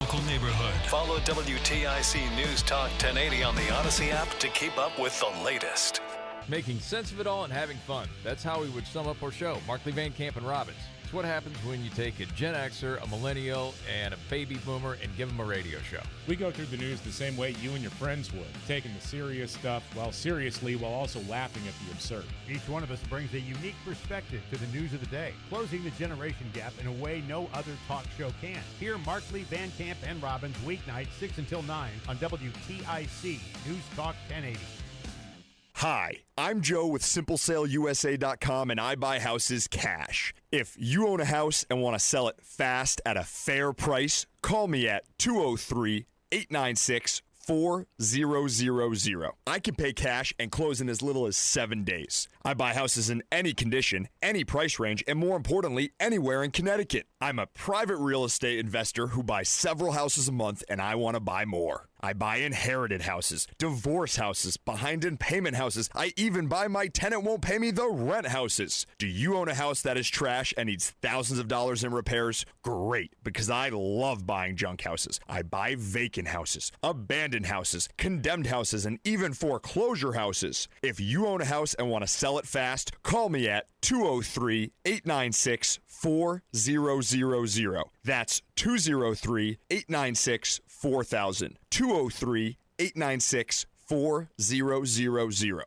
Local neighborhood. Follow WTIC News Talk 1080 on the Odyssey app to keep up with the latest. Making sense of it all and having fun. That's how we would sum up our show. Markley, Van Camp, and Robbins. It's what happens when you take a Gen Xer, a millennial, and a baby boomer and give them a radio show. We go through the news the same way you and your friends would, taking the serious stuff seriously while also laughing at the absurd. Each one of us brings a unique perspective to the news of the day, closing the generation gap in a way no other talk show can. Hear Markley, Van Camp, and Robbins weeknights 6 until 9 on WTIC News Talk 1080. Hi, I'm Joe with SimpleSaleUSA.com, and I buy houses cash. If you own a house and want to sell it fast at a fair price, call me at 203-896-4000. I can pay cash and close in as little as 7 days. I buy houses in any condition, any price range, and more importantly, anywhere in Connecticut. I'm a private real estate investor who buys several houses a month, and I want to buy more. I buy inherited houses, divorce houses, behind in payment houses. I even buy my tenant won't pay me the rent houses. Do you own a house that is trash and needs thousands of dollars in repairs? Great, because I love buying junk houses. I buy vacant houses, abandoned houses, condemned houses, and even foreclosure houses. If you own a house and want to sell it fast, call me at 203-896-4000. That's 203-896-4000. 203-896-4000.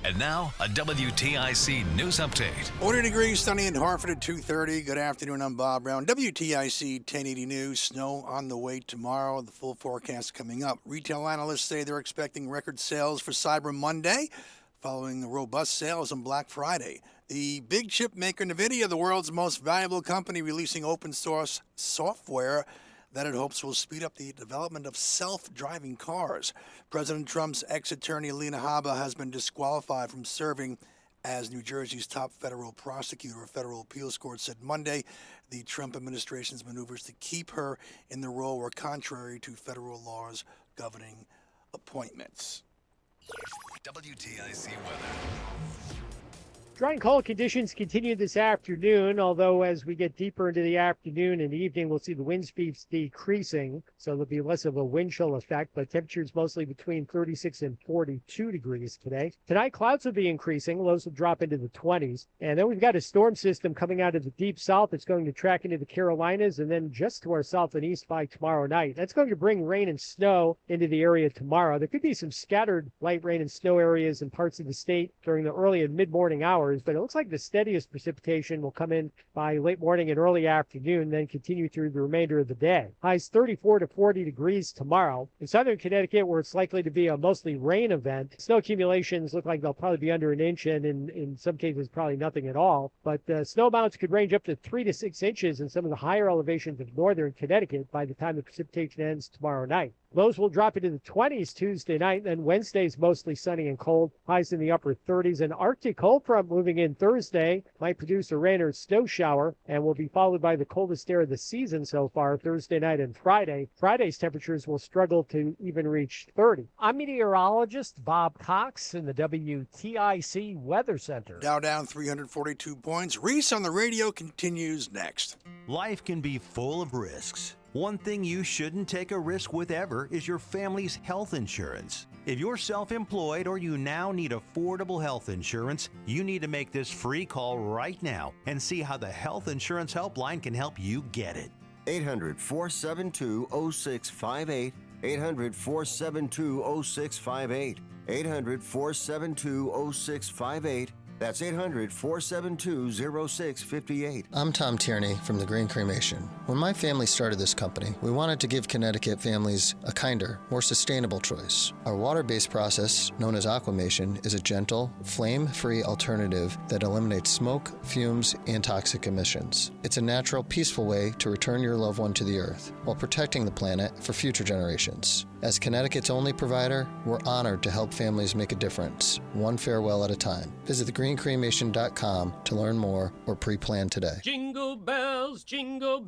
And now, a WTIC news update. 40 degrees, sunny in Hartford at 2:30. Good afternoon, I'm Bob Brown. WTIC 1080 News. Snow on the way tomorrow. The full forecast coming up. Retail analysts say they're expecting record sales for Cyber Monday, following the robust sales on Black Friday. The big chip maker NVIDIA, the world's most valuable company, releasing open source software that it hopes will speed up the development of self-driving cars. President Trump's ex-attorney Lena Haba has been disqualified from serving as New Jersey's top federal prosecutor. A federal appeals court said Monday the Trump administration's maneuvers to keep her in the role were contrary to federal laws governing appointments. WTIC weather. Dry and cold conditions continue this afternoon, although as we get deeper into the afternoon and evening, we'll see the wind speeds decreasing, so there'll be less of a wind chill effect, but temperatures mostly between 36 and 42 degrees today. Tonight, clouds will be increasing. Lows will drop into the 20s. And then we've got a storm system coming out of the deep south that's going to track into the Carolinas and then just to our south and east by tomorrow night. That's going to bring rain and snow into the area tomorrow. There could be some scattered light rain and snow areas in parts of the state during the early and mid-morning hours, but it looks like the steadiest precipitation will come in by late morning and early afternoon, then continue through the remainder of the day. Highs 34 to 40 degrees tomorrow. In southern Connecticut, where it's likely to be a mostly rain event, snow accumulations look like they'll probably be under an inch, and in some cases probably nothing at all. But snow amounts could range up to 3 to 6 inches in some of the higher elevations of northern Connecticut by the time the precipitation ends tomorrow night. Lows will drop into the 20s Tuesday night, then Wednesday's mostly sunny and cold, highs in the upper 30s. An Arctic cold front moving in Thursday might produce a rain or snow shower and will be followed by the coldest air of the season so far Thursday night and Friday. Friday's temperatures will struggle to even reach 30. I'm meteorologist Bob Cox in the WTIC Weather Center. Dow down 342 points. Reese on the Radio continues next. Life can be full of risks. One thing you shouldn't take a risk with ever is your family's health insurance. If you're self-employed or you now need affordable health insurance, you need to make this free call right now and see how the Health Insurance Helpline can help you get it. 800-472-0658. 800-472-0658. 800-472-0658. That's 800-472-0658. I'm Tom Tierney from the Green Cremation. When my family started this company, we wanted to give Connecticut families a kinder, more sustainable choice. Our water-based process, known as aquamation, is a gentle, flame-free alternative that eliminates smoke, fumes, and toxic emissions. It's a natural, peaceful way to return your loved one to the earth while protecting the planet for future generations. As Connecticut's only provider, we're honored to help families make a difference, one farewell at a time. Visit thegreencremation.com to learn more or pre-plan today. Jingle bells, jingle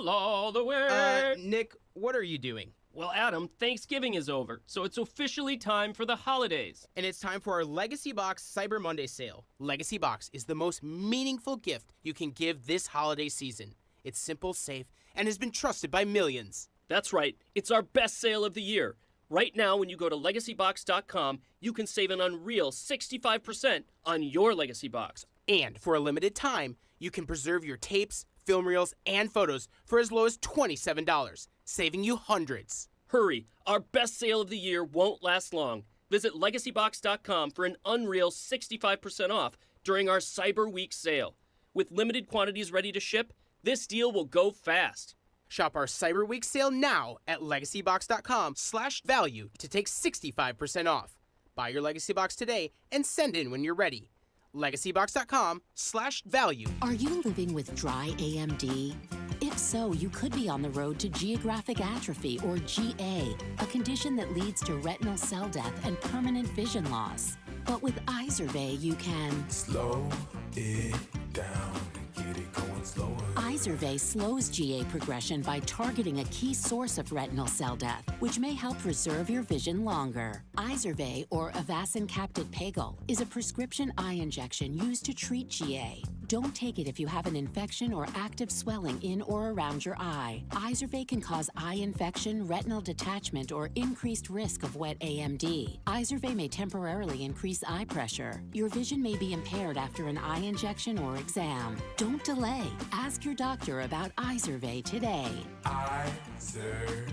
all the way. Nick, what are you doing? Well, Adam, Thanksgiving is over, so it's officially time for the holidays. And it's time for our Legacy Box Cyber Monday sale. Legacy Box is the most meaningful gift you can give this holiday season. It's simple, safe, and has been trusted by millions. That's right. It's our best sale of the year. Right now, when you go to LegacyBox.com, you can save an unreal 65% on your Legacy Box. And for a limited time, you can preserve your tapes, film reels, and photos for as low as $27, saving you hundreds. Hurry, our best sale of the year won't last long. Visit LegacyBox.com for an unreal 65% off during our Cyber Week sale. With limited quantities ready to ship, this deal will go fast. Shop our Cyber Week sale now at LegacyBox.com/value to take 65% off. Buy your Legacy Box today and send in when you're ready. LegacyBox.com/value. Are you living with dry AMD? If so, you could be on the road to geographic atrophy, or GA, a condition that leads to retinal cell death and permanent vision loss. But with Izervay, you can slow it down and get it going slower. Izervay slows GA progression by targeting a key source of retinal cell death, which may help preserve your vision longer. Izervay, or Avastin Capted Pagel, is a prescription eye injection used to treat GA. Don't take it if you have an infection or active swelling in or around your eye. Izervay can cause eye infection, retinal detachment, or increased risk of wet AMD. Izervay may temporarily increase eye pressure. Your vision may be impaired after an eye injection or exam. Don't delay. Ask your doctor about Izervay today. Izervay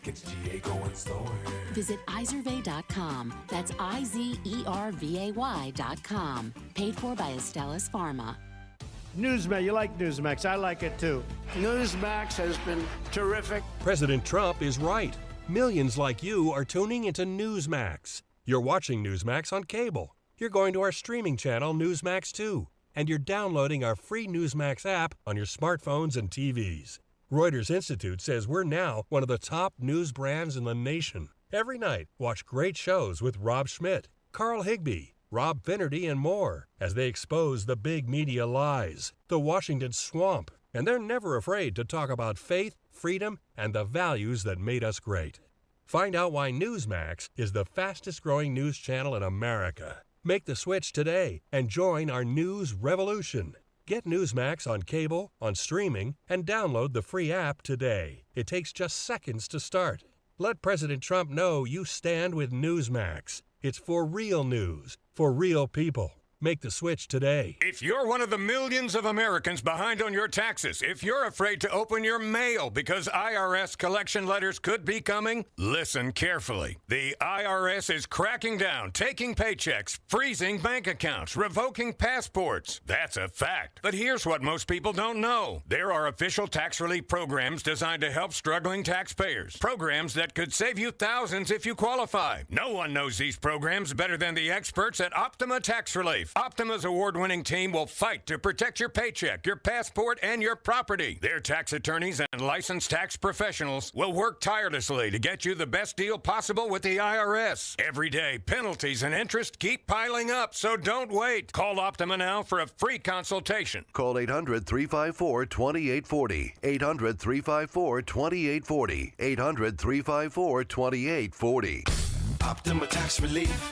gets GA going slower. Visit Izervay.com. That's IZERVAY.com. Paid for by Astellas Pharma. Newsmax, you like Newsmax. I like it too. Newsmax has been terrific. President Trump is right. Millions like you are tuning into Newsmax. You're watching Newsmax on cable. You're going to our streaming channel, Newsmax 2. And you're downloading our free Newsmax app on your smartphones and TVs. Reuters Institute says we're now one of the top news brands in the nation. Every night, watch great shows with Rob Schmidt, Carl Higbie, Rob Finnerty, and more as they expose the big media lies, the Washington swamp, and they're never afraid to talk about faith, freedom, and the values that made us great. Find out why Newsmax is the fastest-growing news channel in America. Make the switch today and join our news revolution. Get Newsmax on cable, on streaming, and download the free app today. It takes just seconds to start. Let President Trump know you stand with Newsmax. It's for real news, for real people. Make the switch today. If you're one of the millions of Americans behind on your taxes, if you're afraid to open your mail because IRS collection letters could be coming, listen carefully. The IRS is cracking down, taking paychecks, freezing bank accounts, revoking passports. That's a fact. But here's what most people don't know. There are official tax relief programs designed to help struggling taxpayers. Programs that could save you thousands if you qualify. No one knows these programs better than the experts at Optima Tax Relief. Optima's award-winning team will fight to protect your paycheck, your passport, and your property. Their tax attorneys and licensed tax professionals will work tirelessly to get you the best deal possible with the IRS. Every day, penalties and interest keep piling up, so don't wait. Call Optima now for a free consultation. Call 800-354-2840. 800-354-2840. 800-354-2840. Optima Tax Relief.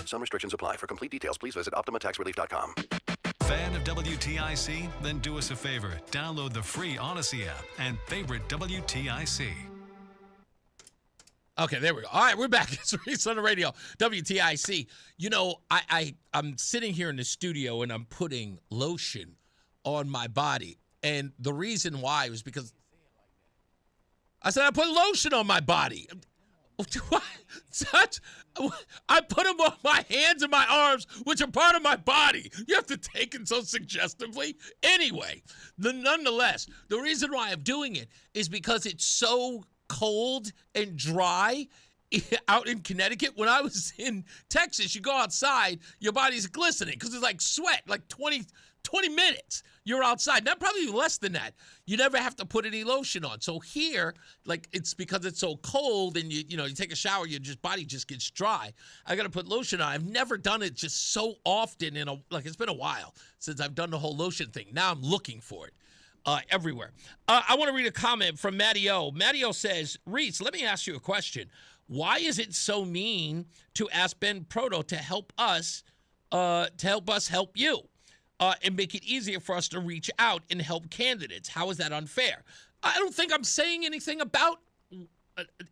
Some restrictions apply. For complete details, please visit OptimaTaxRelief.com. Fan of WTIC? Then do us a favor. Download the free Odyssey app and favorite WTIC. Okay, there we go. All right, we're back. It's Reese on the Radio, WTIC. You know, I'm sitting here in the studio and I'm putting lotion on my body. And the reason why was because I said I put lotion on my body. I put them on my hands and my arms, which are part of my body. You have to take it so suggestively. Anyway, nonetheless, the reason why I'm doing it is because it's so cold and dry out in Connecticut. When I was in Texas, you go outside, your body's glistening because it's like sweat, like 20 minutes you're outside. Not probably less than that. You never have to put any lotion on. So here, like, it's because it's so cold and you take a shower, your body just gets dry. I got to put lotion on. I've never done it just so often it's been a while since I've done the whole lotion thing. Now I'm looking for it everywhere. I want to read a comment from Matty O. Matty O says, Reese, let me ask you a question. Why is it so mean to ask Ben Proto to help us help you? and make it easier for us to reach out and help candidates. How is that unfair? I don't think I'm saying anything about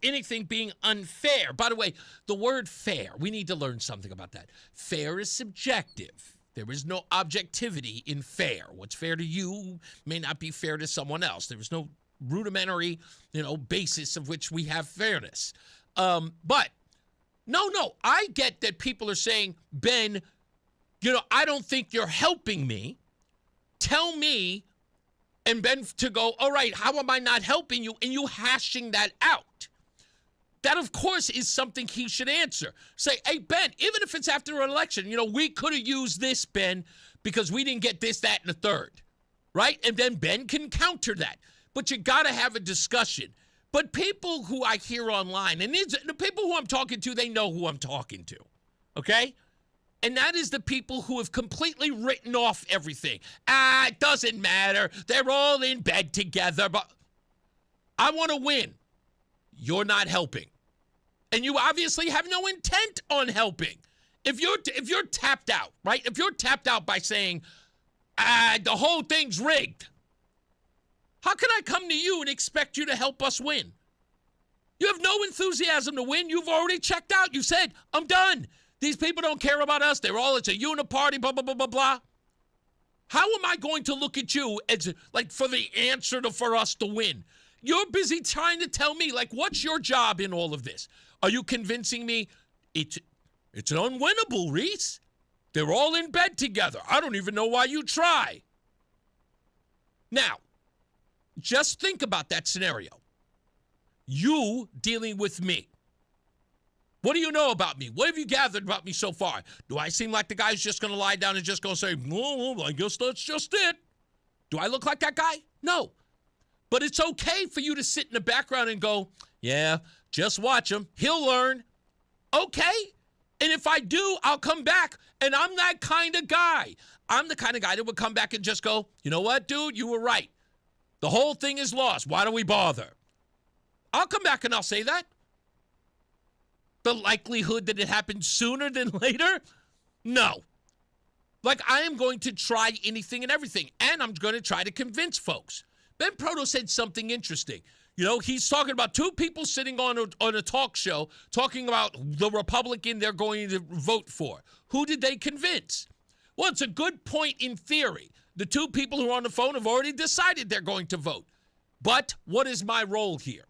anything being unfair. By the way, the word fair, we need to learn something about that. Fair is subjective. There is no objectivity in fair. What's fair to you may not be fair to someone else. There is no rudimentary, basis of which we have fairness. But no, I get that people are saying, Ben, I don't think you're helping me. Tell me, and Ben to go, all right, how am I not helping you? And you hashing that out. That, of course, is something he should answer. Say, hey, Ben, even if it's after an election, we could have used this, Ben, because we didn't get this, that, and the third, right? And then Ben can counter that. But you got to have a discussion. But people who I hear online, and the people who I'm talking to, they know who I'm talking to, okay? And that is the people who have completely written off everything. It doesn't matter. They're all in bed together. But I want to win. You're not helping. And you obviously have no intent on helping. If you're tapped out, right? If you're tapped out by saying, the whole thing's rigged, how can I come to you and expect you to help us win? You have no enthusiasm to win. You've already checked out. You said, I'm done. These people don't care about us. It's a uniparty, blah, blah, blah, blah, blah. How am I going to look at you as for the answer for us to win? You're busy trying to tell me, what's your job in all of this? Are you convincing me it's unwinnable, Reese? They're all in bed together. I don't even know why you try. Now, just think about that scenario. You dealing with me. What do you know about me? What have you gathered about me so far? Do I seem like the guy who's just going to lie down and just going to say, well, I guess that's just it? Do I look like that guy? No. But it's okay for you to sit in the background and go, yeah, just watch him. He'll learn. Okay. And if I do, I'll come back. And I'm that kind of guy. I'm the kind of guy that would come back and just go, you know what, dude? You were right. The whole thing is lost. Why do we bother? I'll come back and I'll say that. The likelihood that it happens sooner than later? No. I am going to try anything and everything. And I'm going to try to convince folks. Ben Proto said something interesting. He's talking about two people sitting on a talk show talking about the Republican they're going to vote for. Who did they convince? Well, it's a good point in theory. The two people who are on the phone have already decided they're going to vote. But what is my role here?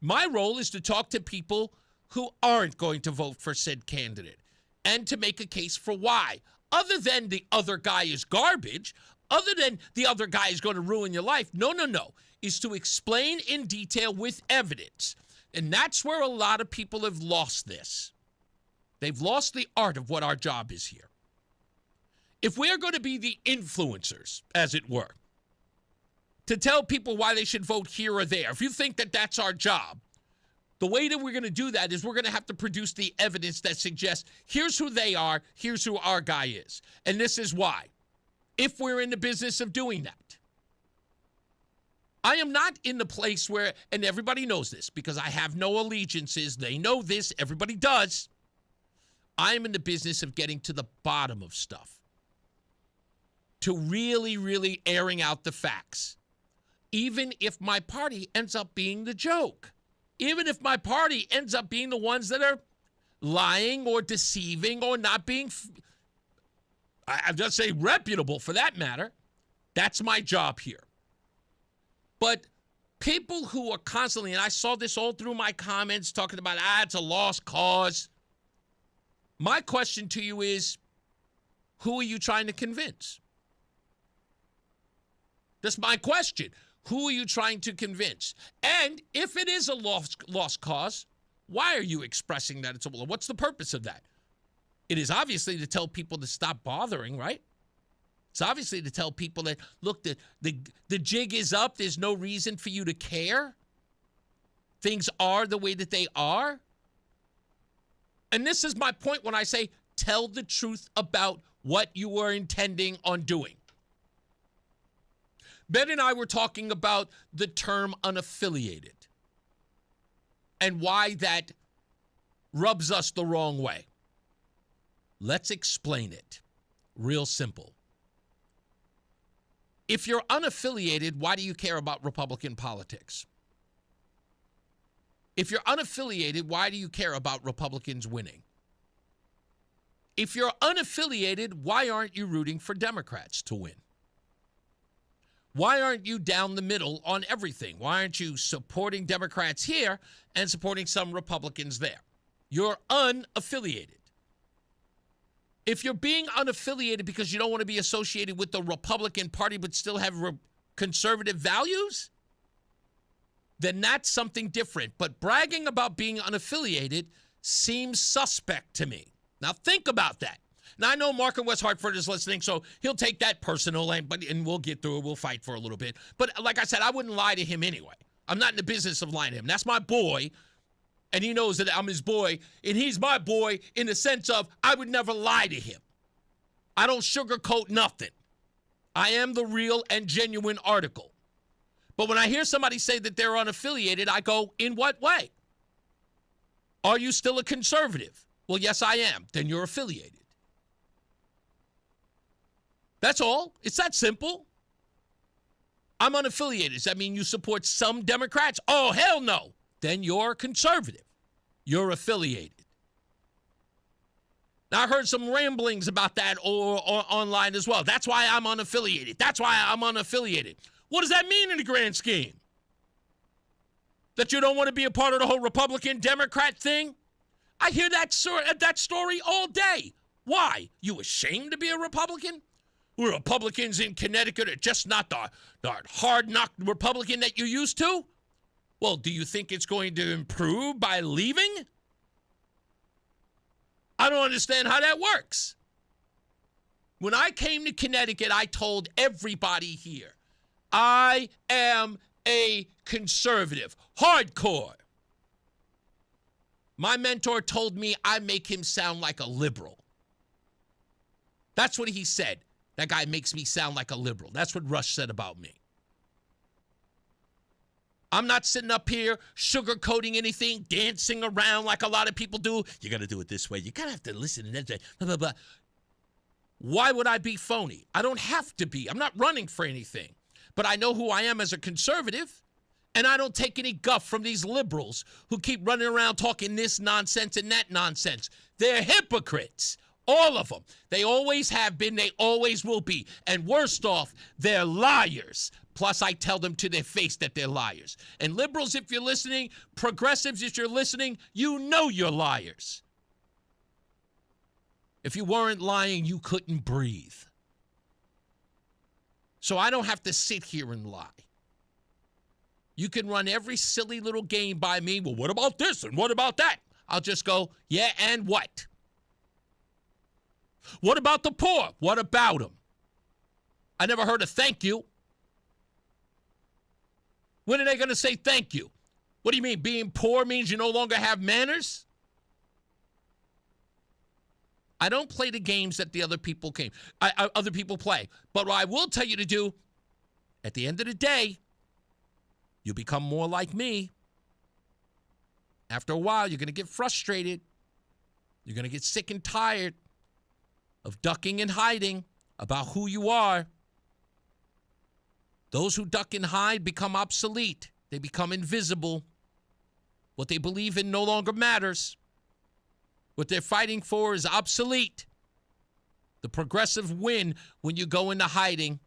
My role is to talk to people who aren't going to vote for said candidate and to make a case for why. Other than the other guy is garbage, other than the other guy is going to ruin your life, no, is to explain in detail with evidence. And that's where a lot of people have lost this. They've lost the art of what our job is here. If we're going to be the influencers, as it were, to tell people why they should vote here or there, if you think that that's our job, the way that we're going to do that is we're going to have to produce the evidence that suggests here's who they are, here's who our guy is, and this is why, if we're in the business of doing that. I am not in the place where, and everybody knows this because I have no allegiances. They know this. Everybody does. I am in the business of getting to the bottom of stuff, to really, really airing out the facts, even if my party ends up being the joke. Even if my party ends up being the ones that are lying or deceiving or not being, I'll just say reputable for that matter, that's my job here. But people who are constantly, and I saw this all through my comments talking about, it's a lost cause. My question to you is, who are you trying to convince? That's my question. Who are you trying to convince? And if it is a lost cause, why are you expressing that it's a, what's the purpose of that? It is obviously to tell people to stop bothering, right? It's obviously to tell people that, look, the jig is up. There's no reason for you to care. Things are the way that they are. And this is my point when I say, tell the truth about what you were intending on doing. Ben and I were talking about the term unaffiliated and why that rubs us the wrong way. Let's explain it. Real simple. If you're unaffiliated, why do you care about Republican politics? If you're unaffiliated, why do you care about Republicans winning? If you're unaffiliated, why aren't you rooting for Democrats to win? Why aren't you down the middle on everything? Why aren't you supporting Democrats here and supporting some Republicans there? You're unaffiliated. If you're being unaffiliated because you don't want to be associated with the Republican Party but still have conservative values, then that's something different. But bragging about being unaffiliated seems suspect to me. Now think about that. Now I know Mark in West Hartford is listening, so he'll take that personal, and we'll get through it. We'll fight for a little bit. But like I said, I wouldn't lie to him anyway. I'm not in the business of lying to him. That's my boy, and he knows that I'm his boy, and he's my boy in the sense of I would never lie to him. I don't sugarcoat nothing. I am the real and genuine article. But when I hear somebody say that they're unaffiliated, I go, in what way? Are you still a conservative? Well, yes, I am. Then you're affiliated. That's all. It's that simple. I'm unaffiliated. Does that mean you support some Democrats? Oh, hell no. Then you're conservative. You're affiliated. Now, I heard some ramblings about that or online as well. That's why I'm unaffiliated. That's why I'm unaffiliated. What does that mean in the grand scheme? That you don't want to be a part of the whole Republican-Democrat thing? I hear that story all day. Why? You ashamed to be a Republican? Republicans in Connecticut are just not the hard-knock Republican that you used to? Well, do you think it's going to improve by leaving? I don't understand how that works. When I came to Connecticut, I told everybody here, I am a conservative, hardcore. My mentor told me I make him sound like a liberal. That's what he said. That guy makes me sound like a liberal. That's what Rush said about me. I'm not sitting up here sugarcoating anything, dancing around like a lot of people do. You got to do it this way. You got to have to listen and that. Blah, blah, blah. Why would I be phony? I don't have to be. I'm not running for anything. But I know who I am as a conservative, and I don't take any guff from these liberals who keep running around talking this nonsense and that nonsense. They're hypocrites. All of them. They always have been. They always will be. And worst off, they're liars. Plus, I tell them to their face that they're liars. And liberals, if you're listening, progressives, if you're listening, you know you're liars. If you weren't lying, you couldn't breathe. So I don't have to sit here and lie. You can run every silly little game by me. Well, what about this and what about that? I'll just go, yeah, and what? What about the poor? What about them? I never heard a thank you. When are they going to say thank you? What do you mean? Being poor means you no longer have manners? I don't play the games that the other people play. But what I will tell you to do, at the end of the day, you become more like me. After a while, you're going to get frustrated. You're going to get sick and tired of ducking and hiding about who you are. Those who duck and hide become obsolete. They become invisible. What they believe in no longer matters. What they're fighting for is obsolete. The progressive win when you go into hiding.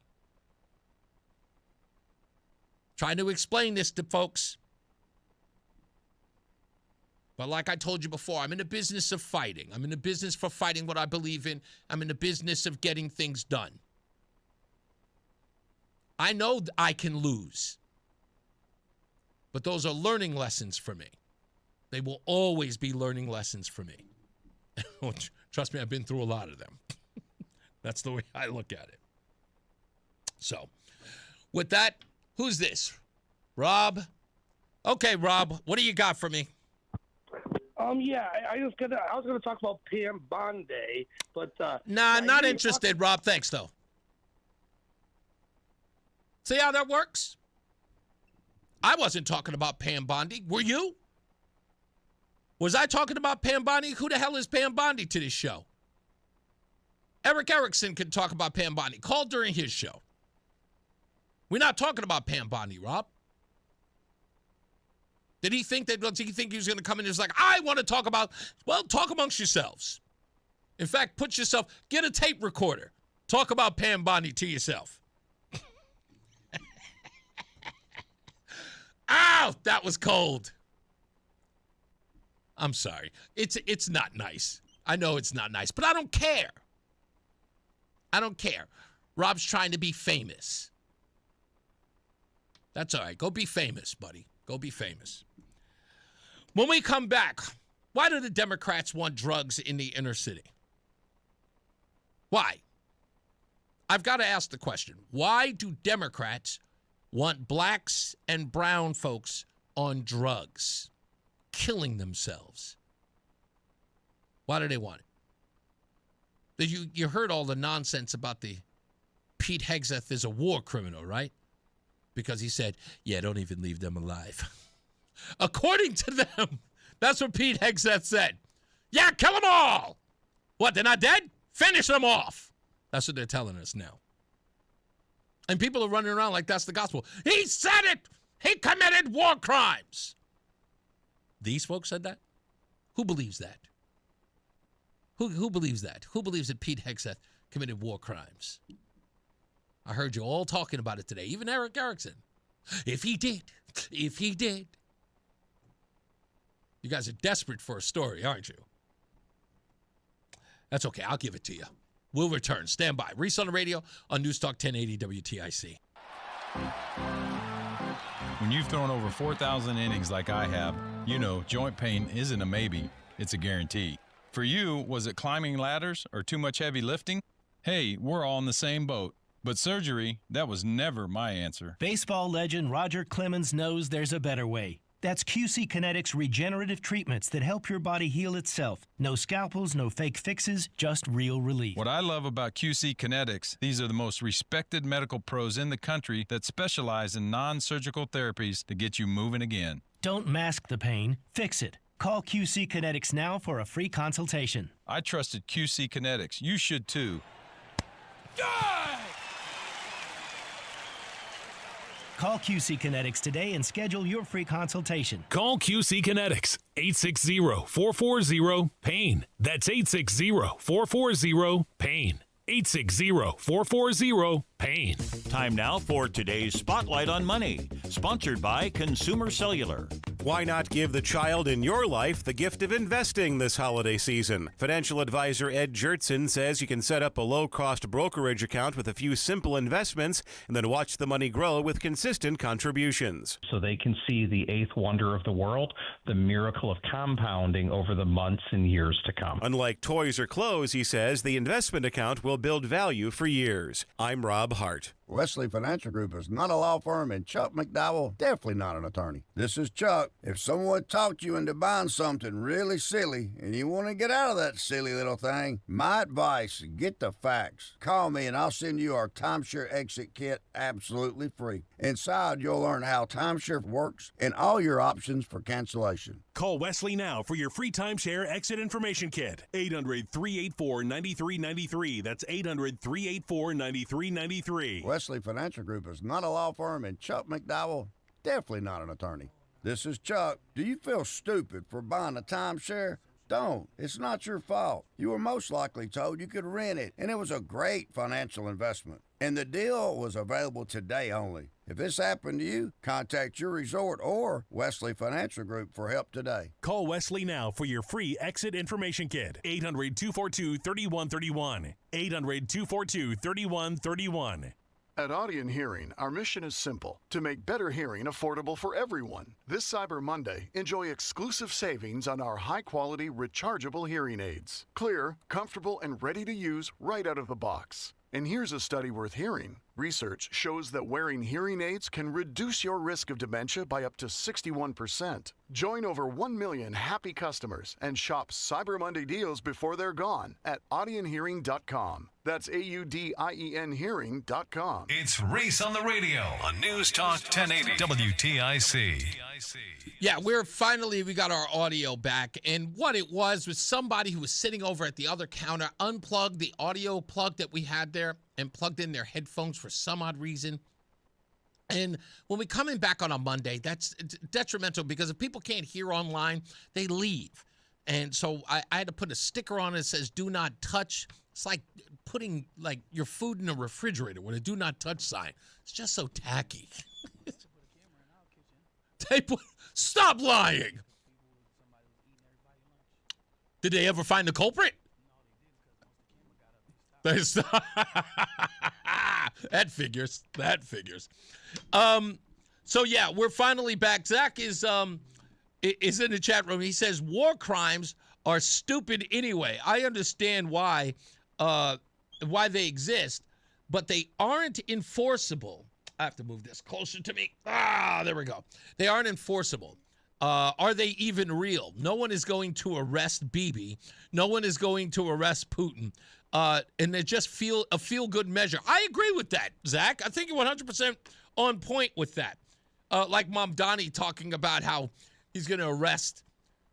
Trying to explain this to folks. But like I told you before, I'm in the business of fighting. I'm in the business for fighting what I believe in. I'm in the business of getting things done. I know I can lose. But those are learning lessons for me. They will always be learning lessons for me. Trust me, I've been through a lot of them. That's the way I look at it. So, with that, who's this? Rob? Okay, Rob, what do you got for me? Yeah, I was gonna talk about Pam Bondi, but nah, not interested, Rob. Thanks, though. See how that works? I wasn't talking about Pam Bondi. Were you? Was I talking about Pam Bondi? Who the hell is Pam Bondi to this show? Eric Erickson can talk about Pam Bondi. Call during his show. We're not talking about Pam Bondi, Rob. Did he think that? Did he think he was going to come in and just like, I want to talk about? Well, talk amongst yourselves. In fact, get a tape recorder. Talk about Pam Bondi to yourself. Ow, that was cold. I'm sorry. It's not nice. I know it's not nice, but I don't care. I don't care. Rob's trying to be famous. That's all right. Go be famous, buddy. Go be famous. When we come back, why do the Democrats want drugs in the inner city? Why? I've got to ask the question. Why do Democrats want blacks and brown folks on drugs, killing themselves? Why do they want it? You heard all the nonsense about the Pete Hegseth is a war criminal, right? Because he said, yeah, don't even leave them alive. According to them, that's what Pete Hegseth said. Yeah, kill them all. What, they're not dead? Finish them off. That's what they're telling us now. And people are running around like that's the gospel. He said it. He committed war crimes. These folks said that? Who believes that? Who believes that? Who believes that Pete Hegseth committed war crimes? I heard you all talking about it today, even Eric Erickson. If he did. You guys are desperate for a story, aren't you? That's okay. I'll give it to you. We'll return. Stand by. Reese on the radio on NewsTalk 1080 WTIC. When you've thrown over 4,000 innings like I have, you know joint pain isn't a maybe, it's a guarantee. For you, was it climbing ladders or too much heavy lifting? Hey, we're all in the same boat. But surgery, that was never my answer. Baseball legend Roger Clemens knows there's a better way. That's QC Kinetics regenerative treatments that help your body heal itself. No scalpels, no fake fixes, just real relief. What I love about QC Kinetics, these are the most respected medical pros in the country that specialize in non-surgical therapies to get you moving again. Don't mask the pain, fix it. Call QC Kinetics now for a free consultation. I trusted QC Kinetics. You should too. Call QC Kinetics today and schedule your free consultation. Call QC Kinetics, 860-440-PAIN. That's 860-440-PAIN. 860-440-PAIN. Time now for today's Spotlight on Money, sponsored by Consumer Cellular. Why not give the child in your life the gift of investing this holiday season? Financial advisor Ed Jertson says you can set up a low-cost brokerage account with a few simple investments and then watch the money grow with consistent contributions. So they can see the eighth wonder of the world, the miracle of compounding over the months and years to come. Unlike toys or clothes, he says, the investment account will build value for years. I'm Rob Hart. Wesley Financial Group is not a law firm, and Chuck McDowell definitely not an attorney. This is Chuck. If someone talked you into buying something really silly and you want to get out of that silly little thing, my advice, get the facts. Call me and I'll send you our timeshare exit kit absolutely free. Inside, you'll learn how timeshare works and all your options for cancellation. Call Wesley now for your free timeshare exit information kit. 800-384-9393. That's 800-384-9393. Wesley Financial Group is not a law firm, and Chuck McDowell, definitely not an attorney. This is Chuck. Do you feel stupid for buying a timeshare? Don't. It's not your fault. You were most likely told you could rent it, and it was a great financial investment. And the deal was available today only. If this happened to you, contact your resort or Wesley Financial Group for help today. Call Wesley now for your free exit information kit. 800-242-3131. 800-242-3131. At Audion Hearing, our mission is simple: to make better hearing affordable for everyone. This Cyber Monday, enjoy exclusive savings on our high-quality rechargeable hearing aids. Clear, comfortable, and ready to use right out of the box. And here's a study worth hearing. Research shows that wearing hearing aids can reduce your risk of dementia by up to 61%. Join over 1 million happy customers and shop Cyber Monday deals before they're gone at audionhearing.com. That's AUDIEN hearing.com. It's Reese on the Radio on NewsTalk 1080 WTIC. Yeah, we got our audio back, and what it was somebody who was sitting over at the other counter unplugged the audio plug that we had there and plugged in their headphones for some odd reason. And when we come in back on a Monday, that's detrimental because if people can't hear online, they leave. And so I had to put a sticker on it that says "Do not touch." It's like putting like your food in a refrigerator with a "Do not touch" sign. It's just so tacky. Stop lying. Did they ever find the culprit? That figures. That figures. So yeah, we're finally back. Zach is in the chat room. He says war crimes are stupid anyway. I understand why they exist, but they aren't enforceable. I have to move this closer to me. There we go. They aren't enforceable. Are they even real? No one is going to arrest Bibi. No one is going to arrest Putin. And they just feel a feel-good measure. I agree with that, Zach. I think you're 100% on point with that. Like Mom Donnie talking about how he's going to arrest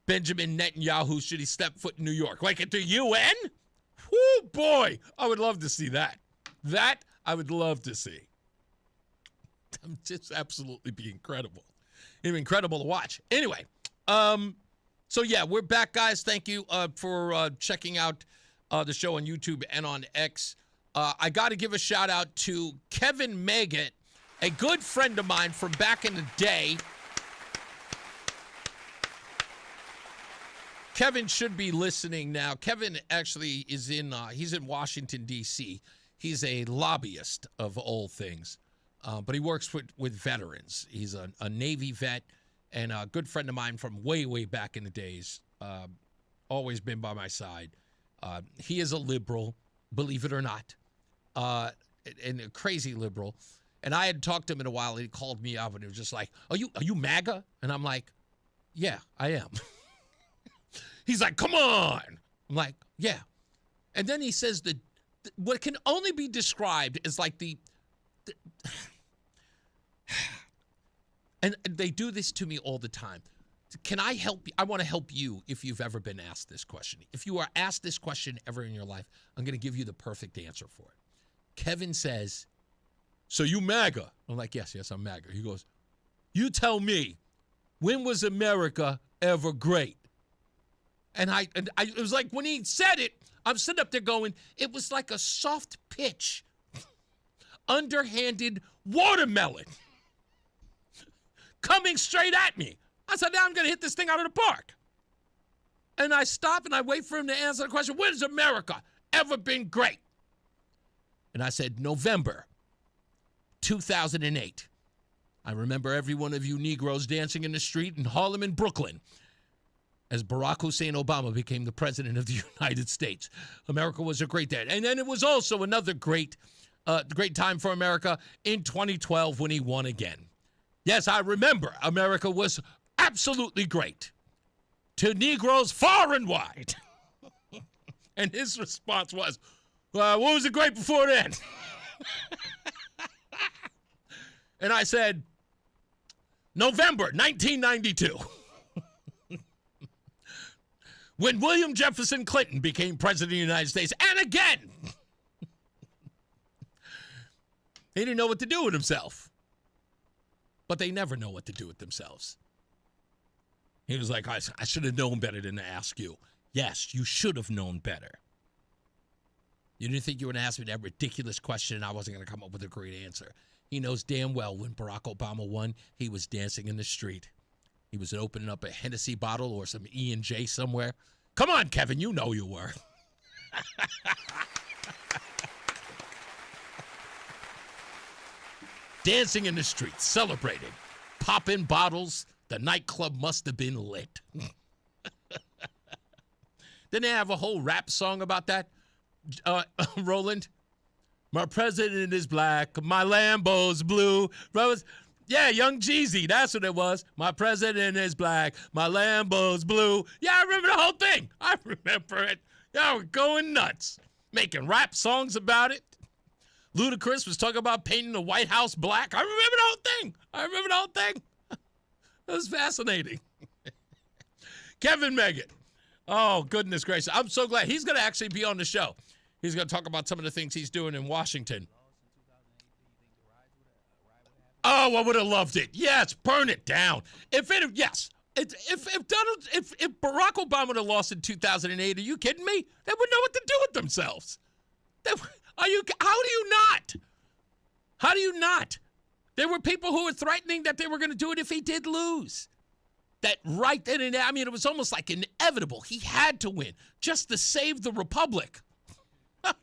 Benjamin Netanyahu should he step foot in New York. Like at the UN? Whoo, boy. I would love to see that. That I would love to see. Just absolutely be incredible. It'd be incredible to watch. Anyway, so yeah, we're back, guys. Thank you for checking out the show on YouTube and on X. I got to give a shout out to Kevin Maggott, a good friend of mine from back in the day. Kevin should be listening now. Kevin actually is he's in Washington, D.C. He's a lobbyist of all things, but he works with veterans. He's a Navy vet and a good friend of mine from way, way back in the days. Always been by my side. He is a liberal, believe it or not, and a crazy liberal. And I had talked to him in a while, and he called me up, and he was just like, are you MAGA? And I'm like, yeah, I am. He's like, come on. I'm like, yeah. And then he says that what can only be described as like and they do this to me all the time. Can I help you? I want to help you if you've ever been asked this question. If you are asked this question ever in your life, I'm going to give you the perfect answer for it. Kevin says, so you MAGA? I'm like, yes, I'm MAGA. He goes, you tell me, when was America ever great? And I it was like when he said it, I'm sitting up there going, it was like a soft pitch, underhanded watermelon coming straight at me. I said, now I'm going to hit this thing out of the park. And I stop and I wait for him to answer the question, when has America ever been great? And I said, November 2008. I remember every one of you Negroes dancing in the street in Harlem and Brooklyn as Barack Hussein Obama became the president of the United States. America was a great day. And then it was also another great time for America in 2012 when he won again. Yes, I remember America was absolutely great to Negroes far and wide. And his response was, what was it great before then? And I said, November 1992. When William Jefferson Clinton became president of the United States, and again, he didn't know what to do with himself. But they never know what to do with themselves. He was like, I should have known better than to ask you. Yes, you should have known better. You didn't think you were going to ask me that ridiculous question and I wasn't going to come up with a great answer. He knows damn well when Barack Obama won, he was dancing in the street. He was opening up a Hennessy bottle or some E&J somewhere. Come on, Kevin, you know you were. Dancing in the streets, celebrating, popping bottles. The nightclub must have been lit. Didn't they have a whole rap song about that, Roland? My president is black, my Lambo's blue. Yeah, Young Jeezy, that's what it was. My president is black, my Lambo's blue. Yeah, I remember the whole thing. I remember it. Yeah, we're going nuts. Making rap songs about it. Ludacris was talking about painting the White House black. I remember the whole thing. It was fascinating. Kevin Maggott. Oh, goodness gracious. I'm so glad. He's going to actually be on the show. He's going to talk about some of the things he's doing in Washington. Oh, I would have loved it. Yes, burn it down. If Barack Obama would have lost in 2008, are you kidding me? They wouldn't know what to do with themselves. How do you not? How do you not? There were people who were threatening that they were going to do it if he did lose. That right then and there, I mean, it was almost like inevitable. He had to win just to save the republic. I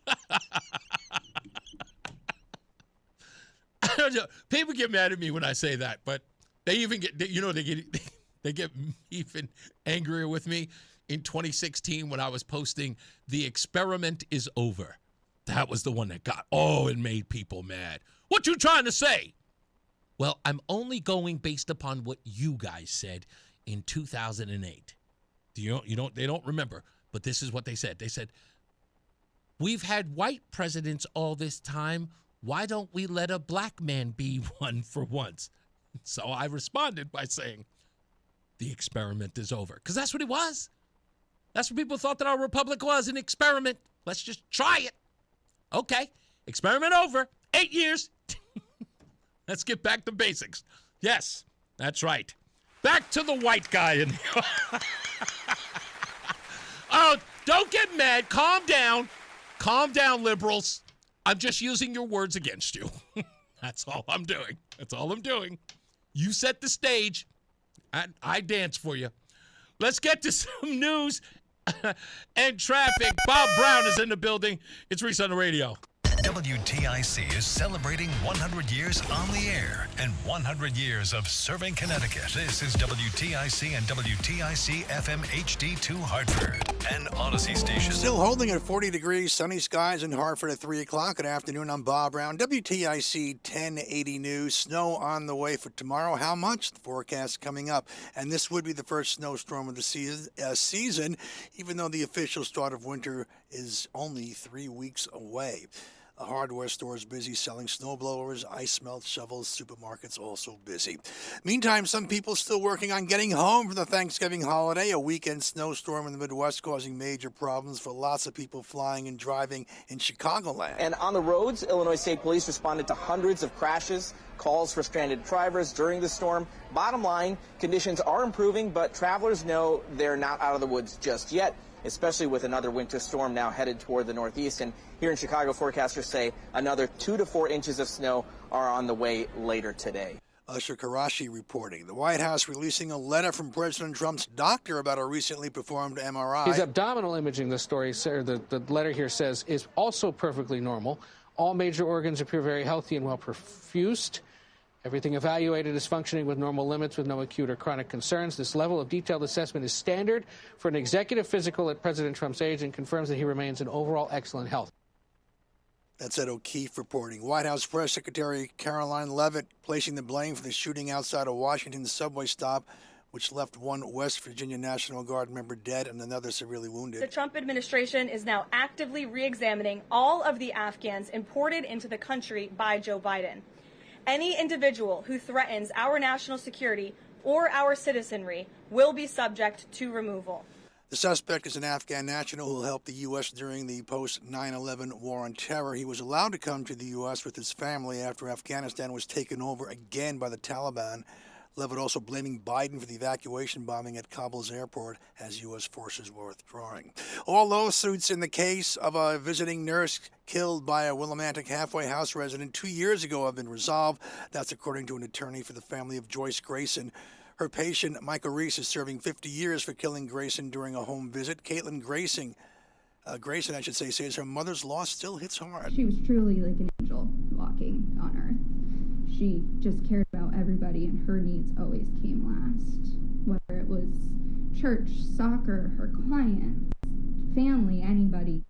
don't know. People get mad at me when I say that, but they even get, they get even angrier with me in 2016 when I was posting "The experiment is over." That was the one that it made people mad. What you trying to say? Well, I'm only going based upon what you guys said in 2008. They don't remember, but this is what they said. They said, "We've had white presidents all this time. Why don't we let a black man be one for once?" So I responded by saying, "The experiment is over." Because that's what it was. That's what people thought that our republic was, an experiment. Let's just try it. Okay, experiment over. 8 years. Let's get back to basics. Yes, that's right. Back to the white guy in here. Oh, don't get mad. Calm down. Calm down, liberals. I'm just using your words against you. That's all I'm doing. That's all I'm doing. You set the stage. I dance for you. Let's get to some news and traffic. Bob Brown is in the building. It's Reese on the Radio. WTIC is celebrating 100 years on the air and 100 years of serving Connecticut. This is WTIC and WTIC FM HD2 Hartford, an Odyssey station. Still holding at 40 degrees, sunny skies in Hartford at 3 o'clock. Good afternoon, I'm Bob Brown. WTIC 1080 News. Snow on the way for tomorrow. How much? The forecast coming up. And this would be the first snowstorm of the season, even though the official start of winter is only 3 weeks away. A hardware store is busy selling snowblowers, ice melt shovels, supermarkets also busy. Meantime, some people still working on getting home for the Thanksgiving holiday. A weekend snowstorm in the Midwest causing major problems for lots of people flying and driving in Chicagoland. And on the roads, Illinois State Police responded to hundreds of crashes, calls for stranded drivers during the storm. Bottom line, conditions are improving, but travelers know they're not out of the woods just yet, especially with another winter storm now headed toward the northeast. And here in Chicago, forecasters say another 2 to 4 inches of snow are on the way later today. Usher Karashi reporting. The White House releasing a letter from President Trump's doctor about a recently performed MRI. His abdominal imaging, the letter here says, is also perfectly normal. All major organs appear very healthy and well perfused. Everything evaluated is functioning with normal limits with no acute or chronic concerns. This level of detailed assessment is standard for an executive physical at President Trump's age and confirms that he remains in overall excellent health. That's Ed O'Keefe reporting. White House Press Secretary Caroline Leavitt placing the blame for the shooting outside a Washington subway stop, which left one West Virginia National Guard member dead and another severely wounded. The Trump administration is now actively re-examining all of the Afghans imported into the country by Joe Biden. Any individual who threatens our national security or our citizenry will be subject to removal. The suspect is an Afghan national who helped the U.S. during the post-9/11 war on terror. He was allowed to come to the U.S. with his family after Afghanistan was taken over again by the Taliban. Leavitt also blaming Biden for the evacuation bombing at Kabul's airport as U.S. forces were withdrawing. All lawsuits in the case of a visiting nurse killed by a Willimantic halfway house resident 2 years ago have been resolved. That's according to an attorney for the family of Joyce Grayson. Her patient, Michael Reese, is serving 50 years for killing Grayson during a home visit. Caitlin Grayson, says her mother's loss still hits hard. She was truly like an angel walking on earth. She just cared about everybody, and her needs always came last. Whether it was church, soccer, her clients, family, anybody.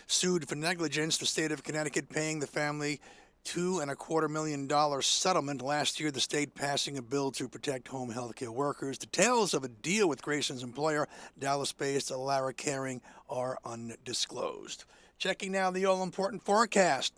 Sued for negligence, the state of Connecticut paying the family $2.25 million settlement. Last year, the state passing a bill to protect home health care workers. Details of a deal with Grayson's employer, Dallas-based Lara Caring, are undisclosed. Checking now the all-important forecast.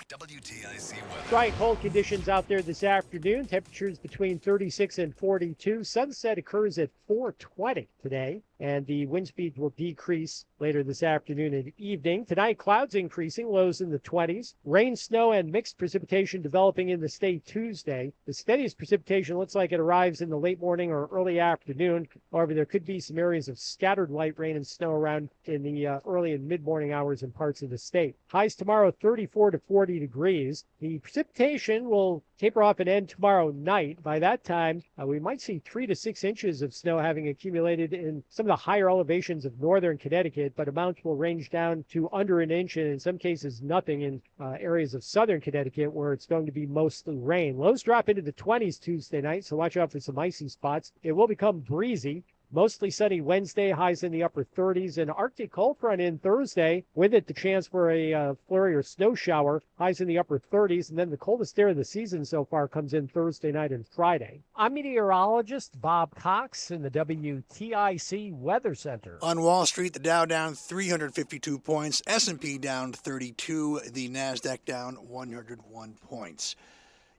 WTIC weather. Dry and cold conditions out there this afternoon. Temperatures between 36 and 42. Sunset occurs at 4:20 today. and the wind speeds will decrease later this afternoon and evening. Tonight, clouds increasing, lows in the 20s. Rain, snow, and mixed precipitation developing in the state Tuesday. The steadiest precipitation looks like it arrives in the late morning or early afternoon. However, there could be some areas of scattered light rain and snow around in the early and mid-morning hours in parts of the state. Highs tomorrow, 34 to 40 degrees. The precipitation will taper off and end tomorrow night. By that time, we might see 3 to 6 inches of snow having accumulated in some of the higher elevations of northern Connecticut, but amounts will range down to under an inch and in some cases nothing in areas of southern Connecticut where it's going to be mostly rain. Lows drop into the 20s Tuesday night, so watch out for some icy spots. It will become breezy. Mostly sunny Wednesday, highs in the upper 30s. An Arctic cold front in Thursday, with it the chance for a flurry or snow shower, highs in the upper 30s. And then the coldest day of the season so far comes in Thursday night and Friday. I'm meteorologist Bob Cox in the WTIC Weather Center. On Wall Street, the Dow down 352 points, S&P down 32, the NASDAQ down 101 points.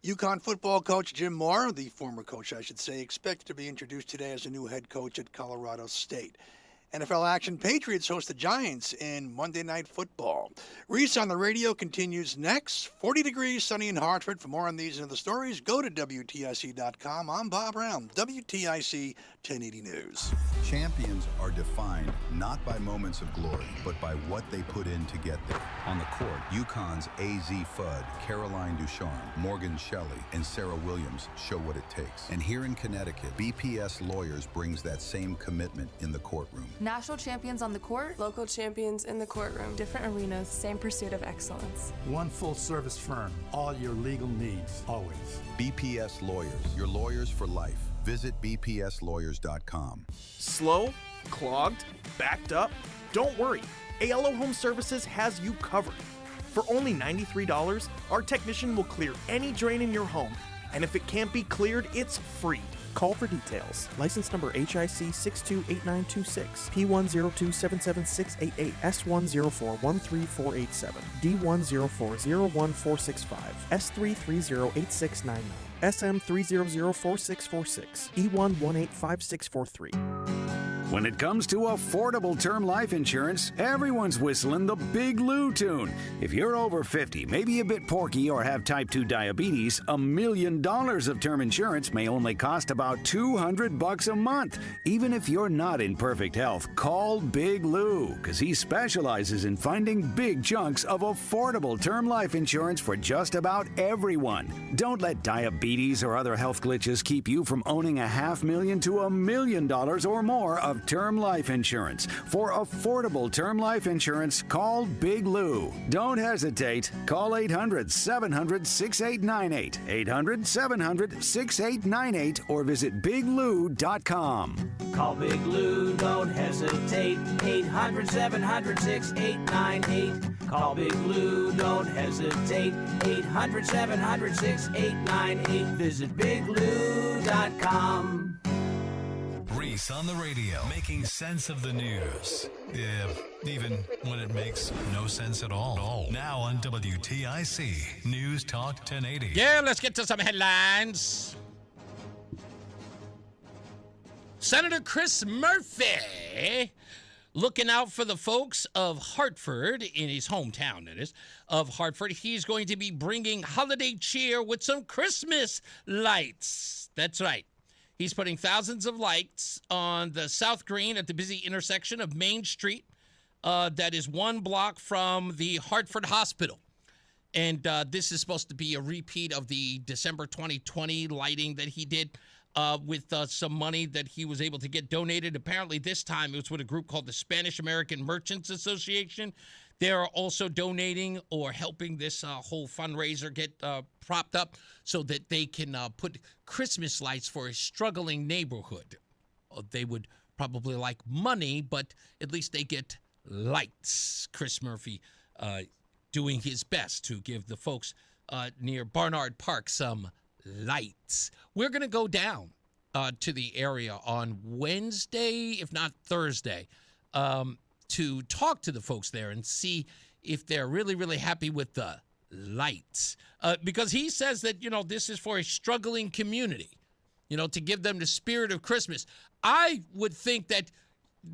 UConn football coach Jim Moore, the former coach, I should say, expected to be introduced today as a new head coach at Colorado State. NFL action, Patriots host the Giants in Monday Night Football. Reese on the Radio continues next. 40 degrees, sunny in Hartford. For more on these and other stories, go to WTIC.com. I'm Bob Brown, WTIC 1080 News. Champions are defined not by moments of glory, but by what they put in to get there. On the court, UConn's A.Z. Fudd, Caroline Ducharme, Morgan Shelley, and Sarah Williams show what it takes. And here in Connecticut, BPS Lawyers brings that same commitment in the courtroom. National champions on the court, local champions in the courtroom. Different arenas, same pursuit of excellence. One full-service firm, all your legal needs, always. BPS Lawyers, your lawyers for life. Visit bpslawyers.com. Slow? Clogged? Backed up? Don't worry. ALO Home Services has you covered. For only $93, our technician will clear any drain in your home. And if it can't be cleared, it's free. Call for details. License number HIC 628926, P10277688, S10413487, D10401465, S3308699, SM3004646, E1185643. When it comes to affordable term life insurance, everyone's whistling the Big Lou tune. If you're over 50, maybe a bit porky, or have type 2 diabetes, $1 million of term insurance may only cost about $200 a month. Even if you're not in perfect health, call Big Lou, because he specializes in finding big chunks of affordable term life insurance for just about everyone. Don't let diabetes or other health glitches keep you from owning $500,000 to $1 million or more of term life insurance. For affordable term life insurance, call Big Lou. Don't hesitate. Call 800-700-6898, 800-700-6898, or visit biglou.com. Call Big Lou, don't hesitate. 800-700-6898. Call Big Lou, don't hesitate. 800-700-6898. Visit biglou.com. Reese on the Radio, making sense of the news. Yeah, even when it makes no sense at all. Now on WTIC, News Talk 1080. Yeah, let's get to some headlines. Senator Chris Murphy looking out for the folks of Hartford, in his hometown, that is, of Hartford. He's going to be bringing holiday cheer with some Christmas lights. That's right. He's putting thousands of lights on the South Green at the busy intersection of Main Street. That is 1 block from the Hartford Hospital. And this is supposed to be a repeat of the December 2020 lighting that he did with some money that he was able to get donated. Apparently this time it was with a group called the Spanish American Merchants Association. They are also donating or helping this whole fundraiser get propped up so that they can put Christmas lights for a struggling neighborhood. They would probably like money, but at least they get lights. Chris Murphy doing his best to give the folks near Barnard Park some lights. We're going to go down to the area on Wednesday, if not Thursday, to talk to the folks there and see if they're really, really happy with the lights. Because he says that, this is for a struggling community, to give them the spirit of Christmas. I would think that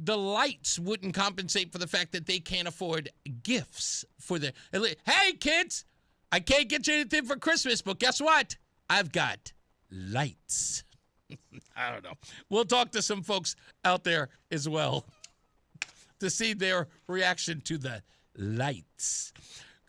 the lights wouldn't compensate for the fact that they can't afford gifts for their. Hey, kids, I can't get you anything for Christmas, but guess what? I've got lights. I don't know. We'll talk to some folks out there as well to see their reaction to the lights.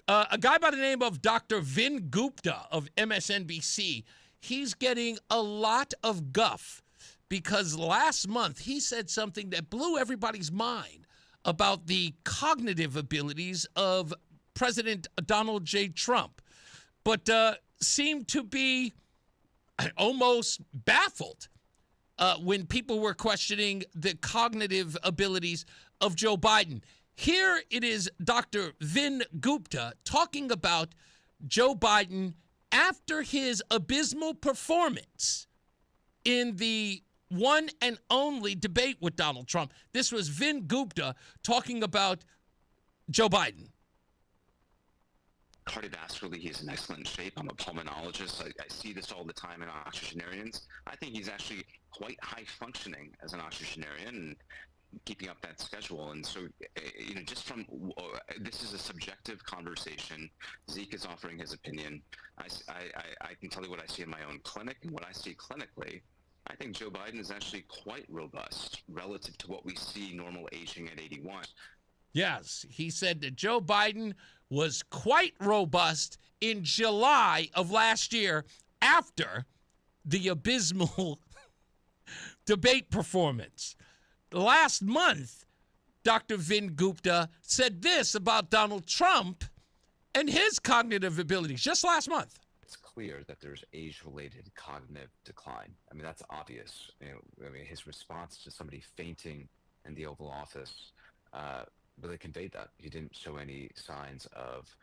A guy by the name of Dr. Vin Gupta of MSNBC, he's getting a lot of guff because last month he said something that blew everybody's mind about the cognitive abilities of President Donald J. Trump, but seemed to be almost baffled when people were questioning the cognitive abilities of Joe Biden. Here it is Dr. Vin Gupta talking about Joe Biden after his abysmal performance in the one and only debate with Donald Trump. This was Vin Gupta talking about Joe Biden. Cardiovascularly, he's in excellent shape. I'm a pulmonologist. I see this all the time in octogenarians. I think he's actually quite high functioning as an octogenarian and keeping up that schedule. And so, just from this is a subjective conversation. Zeke is offering his opinion. I can tell you what I see in my own clinic, and what I see clinically, I think Joe Biden is actually quite robust relative to what we see normal aging at 81. Yes, he said that Joe Biden was quite robust in July of last year after the abysmal debate performance. Last month, Dr. Vin Gupta said this about Donald Trump and his cognitive abilities just last month. It's clear that there's age-related cognitive decline. I mean, that's obvious. His response to somebody fainting in the Oval Office really conveyed that. He didn't show any signs of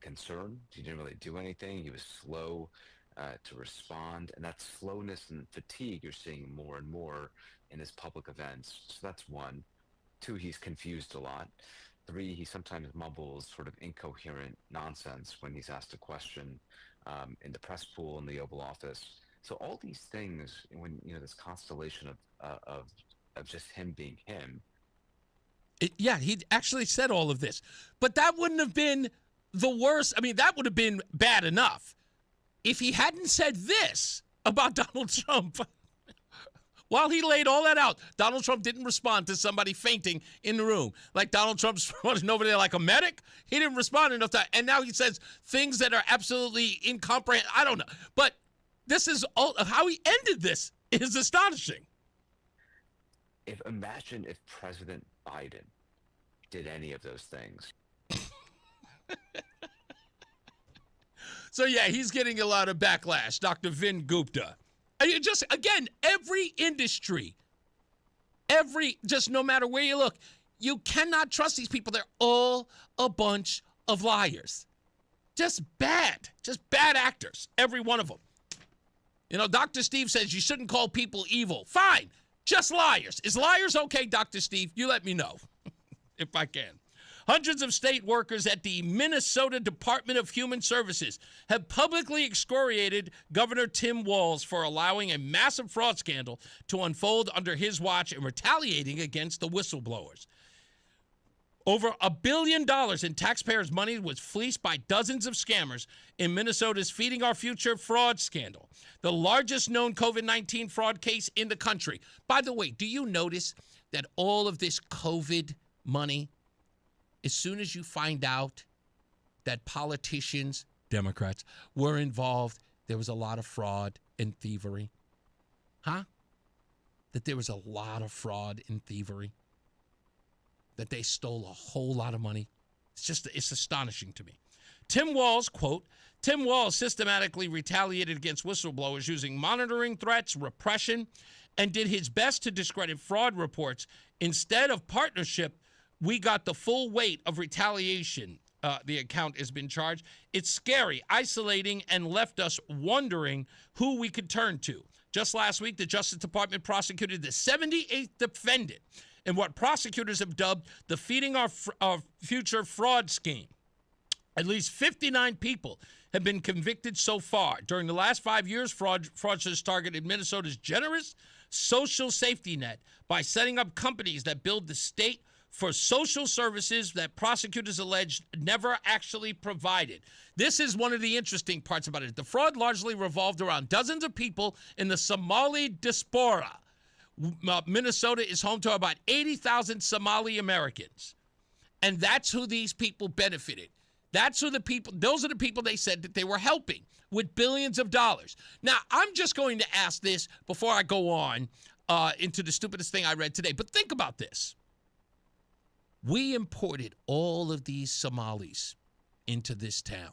concern. He didn't really do anything. He was slow to respond, and that slowness and fatigue you're seeing more and more in his public events. So that's one. Two, he's confused a lot. Three, he sometimes mumbles sort of incoherent nonsense when he's asked a question in the press pool in the Oval Office. So all these things, when this constellation of just him being him. Yeah, he actually said all of this, but that wouldn't have been the worst. I mean, that would have been bad enough if he hadn't said this about Donald Trump. While he laid all that out, Donald Trump didn't respond to somebody fainting in the room. Like Donald Trump's running over there like a medic. He didn't respond enough to that. And now he says things that are absolutely incomprehensible. I don't know. But this is all how he ended this is astonishing. Imagine if President Biden did any of those things. So, yeah, he's getting a lot of backlash, Dr. Vin Gupta. Just, again, every industry, just no matter where you look, you cannot trust these people. They're all a bunch of liars. Just bad actors, every one of them. Dr. Steve says you shouldn't call people evil. Fine, just liars. Is liars okay, Dr. Steve? You let me know if I can. Hundreds of state workers at the Minnesota Department of Human Services have publicly excoriated Governor Tim Walz for allowing a massive fraud scandal to unfold under his watch and retaliating against the whistleblowers. Over $1 billion in taxpayers' money was fleeced by dozens of scammers in Minnesota's Feeding Our Future fraud scandal, the largest known COVID-19 fraud case in the country. By the way, do you notice that all of this COVID money, as soon as you find out that politicians, Democrats, were involved, there was a lot of fraud and thievery? Huh? That there was a lot of fraud and thievery? That they stole a whole lot of money? It's astonishing to me. Tim Walz, quote, Tim Walz systematically retaliated against whistleblowers using monitoring threats, repression, and did his best to discredit fraud reports. Instead of partnership, we got the full weight of retaliation. The account has been charged. It's scary, isolating, and left us wondering who we could turn to. Just last week, the Justice Department prosecuted the 78th defendant in what prosecutors have dubbed the Feeding Our Future fraud scheme. At least 59 people have been convicted so far. During the last 5 years, fraudsters targeted Minnesota's generous social safety net by setting up companies that build the state for social services that prosecutors allege never actually provided. This is one of the interesting parts about it. The fraud largely revolved around dozens of people in the Somali diaspora. Minnesota is home to about 80,000 Somali Americans. And that's who these people benefited. Those are the people they said that they were helping with billions of dollars. Now, I'm just going to ask this before I go on into the stupidest thing I read today. But think about this. We imported all of these Somalis into this town.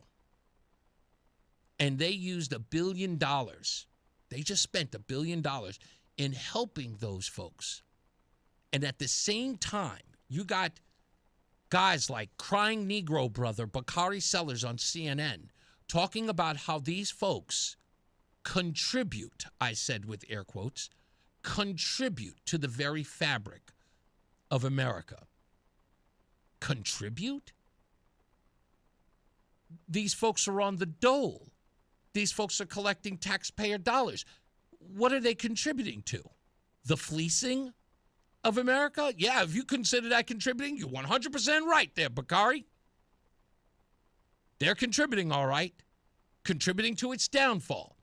And they used $1 billion. They just spent $1 billion in helping those folks. And at the same time, you got guys like crying Negro brother Bakari Sellers on CNN talking about how these folks contribute, I said with air quotes, contribute to the very fabric of America. Contribute? These folks are on the dole. These folks are collecting taxpayer dollars. What are they contributing to? The fleecing of America? Yeah, if you consider that contributing, you're 100% right there, Bakari. They're contributing, all right. Contributing to its downfall.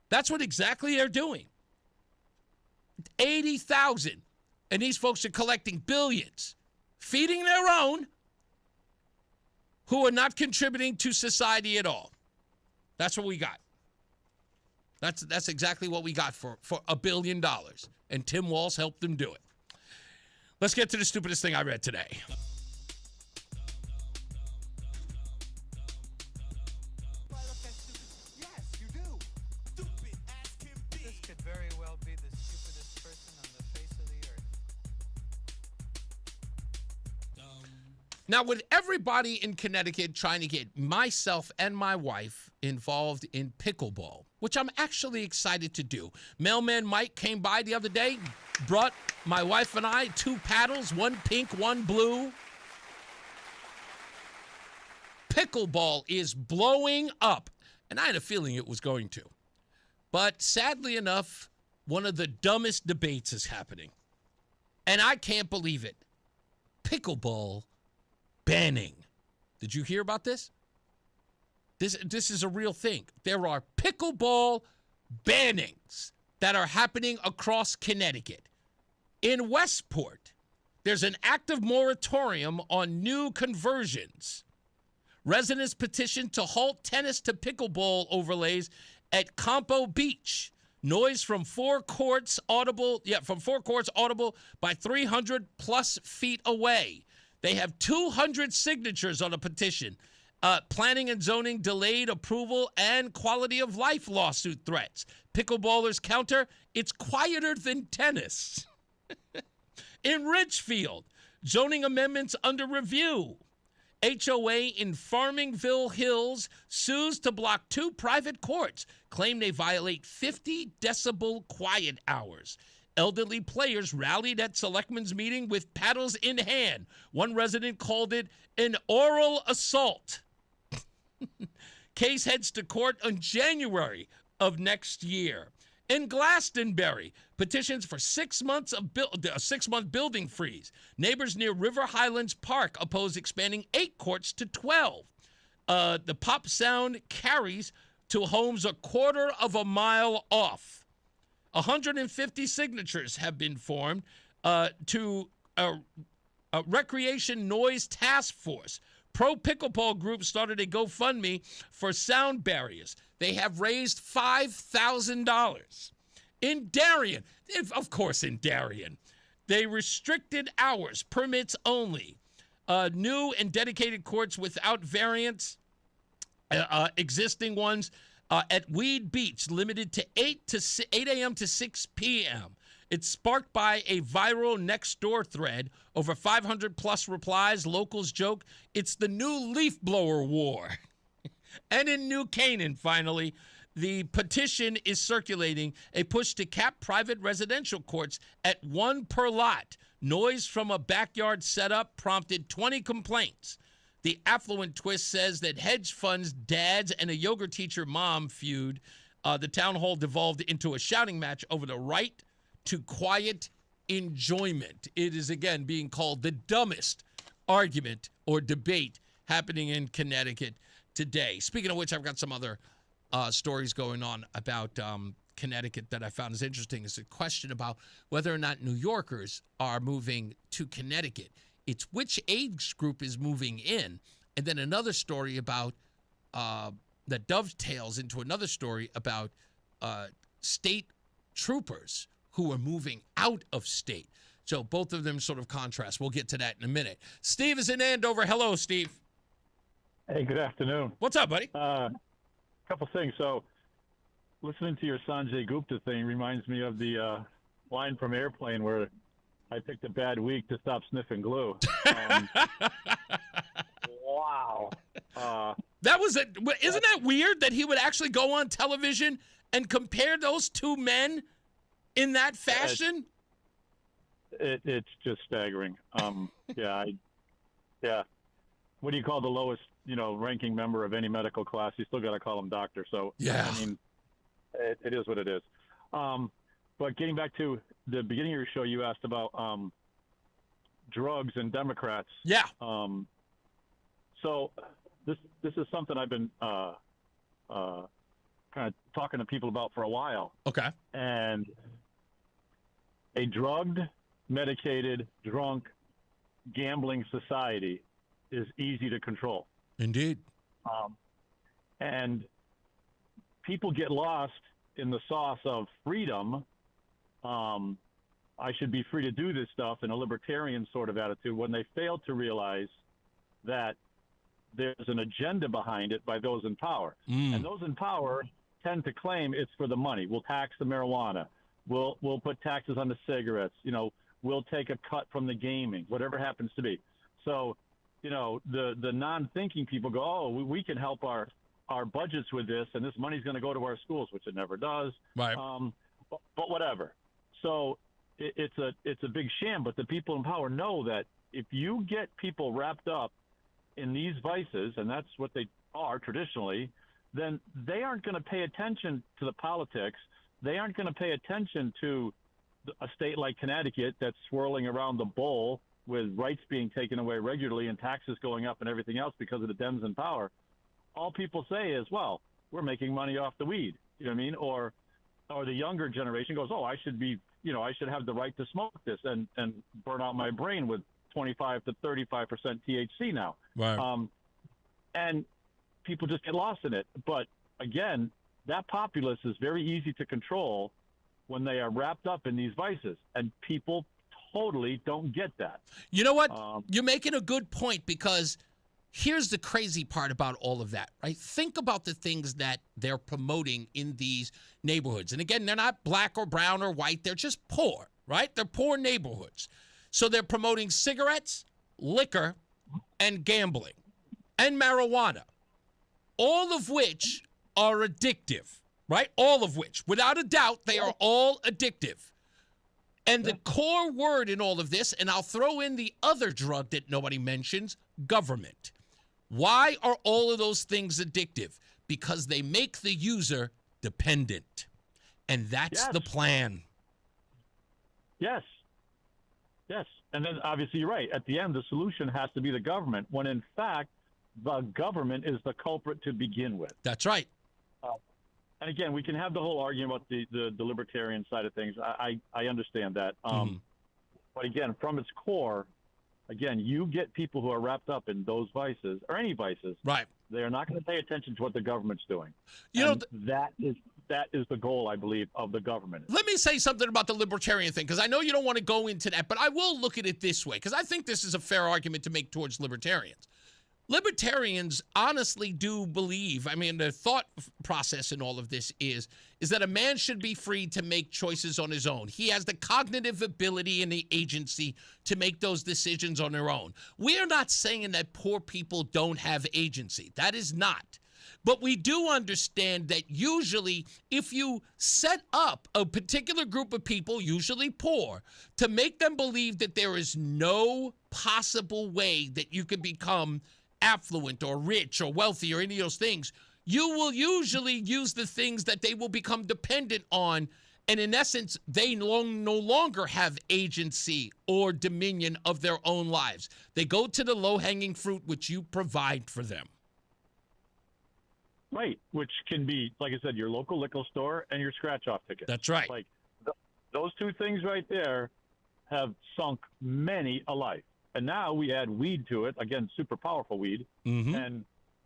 That's what exactly they're doing. 80,000. And these folks are collecting billions, feeding their own, who are not contributing to society at all. That's what we got. That's exactly what we got for $1 billion. And Tim Walz helped them do it. Let's get to the stupidest thing I read today. This could very well be the stupidest person on the face of the earth. Now, with everybody in Connecticut trying to get myself and my wife involved in pickleball, which I'm actually excited to do. Mailman Mike came by the other day, brought my wife and I 2 paddles, one pink, one blue. Pickleball is blowing up, and I had a feeling it was going to. But sadly enough, one of the dumbest debates is happening. And I can't believe it. Pickleball banning. Did you hear about this? This is a real thing. There are pickleball bannings that are happening across Connecticut. In Westport, there's an active moratorium on new conversions. Residents petition to halt tennis to pickleball overlays at Campo Beach. Noise from 4 courts audible by 300 plus feet away. They have 200 signatures on a petition. Planning and zoning delayed approval and quality of life lawsuit threats. Pickleballers counter, it's quieter than tennis. In Ridgefield, zoning amendments under review. HOA in Farmingville Hills sues to block 2 private courts, claim they violate 50 decibel quiet hours. Elderly players rallied at selectmen's meeting with paddles in hand. One resident called it an oral assault. Case heads to court in January of next year. In Glastonbury, petitions for 6 months of a 6-month building freeze. Neighbors near River Highlands Park oppose expanding 8 courts to 12. The pop sound carries to homes a quarter of a mile off. 150 signatures have been formed to a recreation noise task force. Pro Pickleball Group started a GoFundMe for sound barriers. They have raised $5,000. In Darien, of course in Darien, they restricted hours, permits only. New and dedicated courts without variance, existing ones at Weed Beach, limited to 8 a.m. to 6 p.m. It's sparked by a viral Nextdoor thread. Over 500 plus replies. Locals joke it's the new leaf blower war. And in New Canaan, finally, the petition is circulating, a push to cap private residential courts at 1 per lot. Noise from a backyard setup prompted 20 complaints. The affluent twist says that hedge funds dads and a yoga teacher mom feud The town hall devolved into a shouting match over the right to quiet enjoyment. It is, again, being called the dumbest argument or debate happening in Connecticut today. Speaking of which, I've got some other stories going on about Connecticut that I found is interesting. It's a question about whether or not New Yorkers are moving to Connecticut. It's which age group is moving in. And then another story about that dovetails into another story about state troopers who are moving out of state. So both of them sort of contrast. We'll get to that in a minute. Steve is in Andover. Hello, Steve. Hey, good afternoon. What's up, buddy? Couple things. So listening to your Sanjay Gupta thing reminds me of the line from Airplane where I picked a bad week to stop sniffing glue. Wow. That was it. Isn't that weird that he would actually go on television and compare those two men in that fashion? It's just staggering. Yeah. What do you call the lowest, ranking member of any medical class? You still got to call him doctor. So yeah, I mean, it is what it is. But getting back to the beginning of your show, you asked about drugs and Democrats. Yeah. So this is something I've been kind of talking to people about for a while. Okay. And a drugged, medicated, drunk, gambling society is easy to control. Indeed. And people get lost in the sauce of freedom. I should be free to do this stuff in a libertarian sort of attitude when they fail to realize that there's an agenda behind it by those in power. And those in power tend to claim it's for the money. We'll tax the marijuana. We'll put taxes on the cigarettes. We'll take a cut from the gaming, whatever happens to be. So, the non-thinking people go, oh, we can help our budgets with this, and this money's going to go to our schools, which it never does. Right. But whatever. So it's a big sham. But the people in power know that if you get people wrapped up in these vices, and that's what they are traditionally, then they aren't going to pay attention to the politics. They aren't going to pay attention to a state like Connecticut that's swirling around the bowl with rights being taken away regularly and taxes going up and everything else because of the Dems in power. All people say is, well, we're making money off the weed. You know what I mean? Or the younger generation goes, oh, I should have the right to smoke this and burn out my brain with 25 to 35% THC now. Right. And people just get lost in it. But again, that populace is very easy to control when they are wrapped up in these vices, and people totally don't get that. You know what? You're making a good point, because here's the crazy part about all of that, right? Think about the things that they're promoting in these neighborhoods. And again, they're not black or brown or white. They're just poor, right? They're poor neighborhoods. So they're promoting cigarettes, liquor, and gambling, and marijuana, all of which are addictive, right? All of which, without a doubt, they are all addictive. And the core word in all of this, and I'll throw in the other drug that nobody mentions, government. Why are all of those things addictive? Because they make the user dependent. And that's the plan. Yes. And then obviously you're right. At the end, the solution has to be the government, when in fact, the government is the culprit to begin with. That's right. And again, we can have the whole argument about the libertarian side of things. I understand that. But again, from its core, again, you get people who are wrapped up in those vices, or any vices. Right. They are not going to pay attention to what the government's doing. That is the goal, I believe, of the government. Let me say something about the libertarian thing, because I know you don't want to go into that, but I will look at it this way, because I think this is a fair argument to make towards libertarians. Libertarians honestly do believe, the thought process in all of this is that a man should be free to make choices on his own. He has the cognitive ability and the agency to make those decisions on their own. We are not saying that poor people don't have agency. That is not. But we do understand that usually if you set up a particular group of people, usually poor, to make them believe that there is no possible way that you can become affluent or rich or wealthy or any of those things, you will usually use the things that they will become dependent on. And in essence, they no longer have agency or dominion of their own lives. They go to the low-hanging fruit, which you provide for them. Right, which can be, like I said, your local liquor store and your scratch-off ticket. That's right. Like those two things right there have sunk many a life. And now we add weed to it, again, super powerful weed, and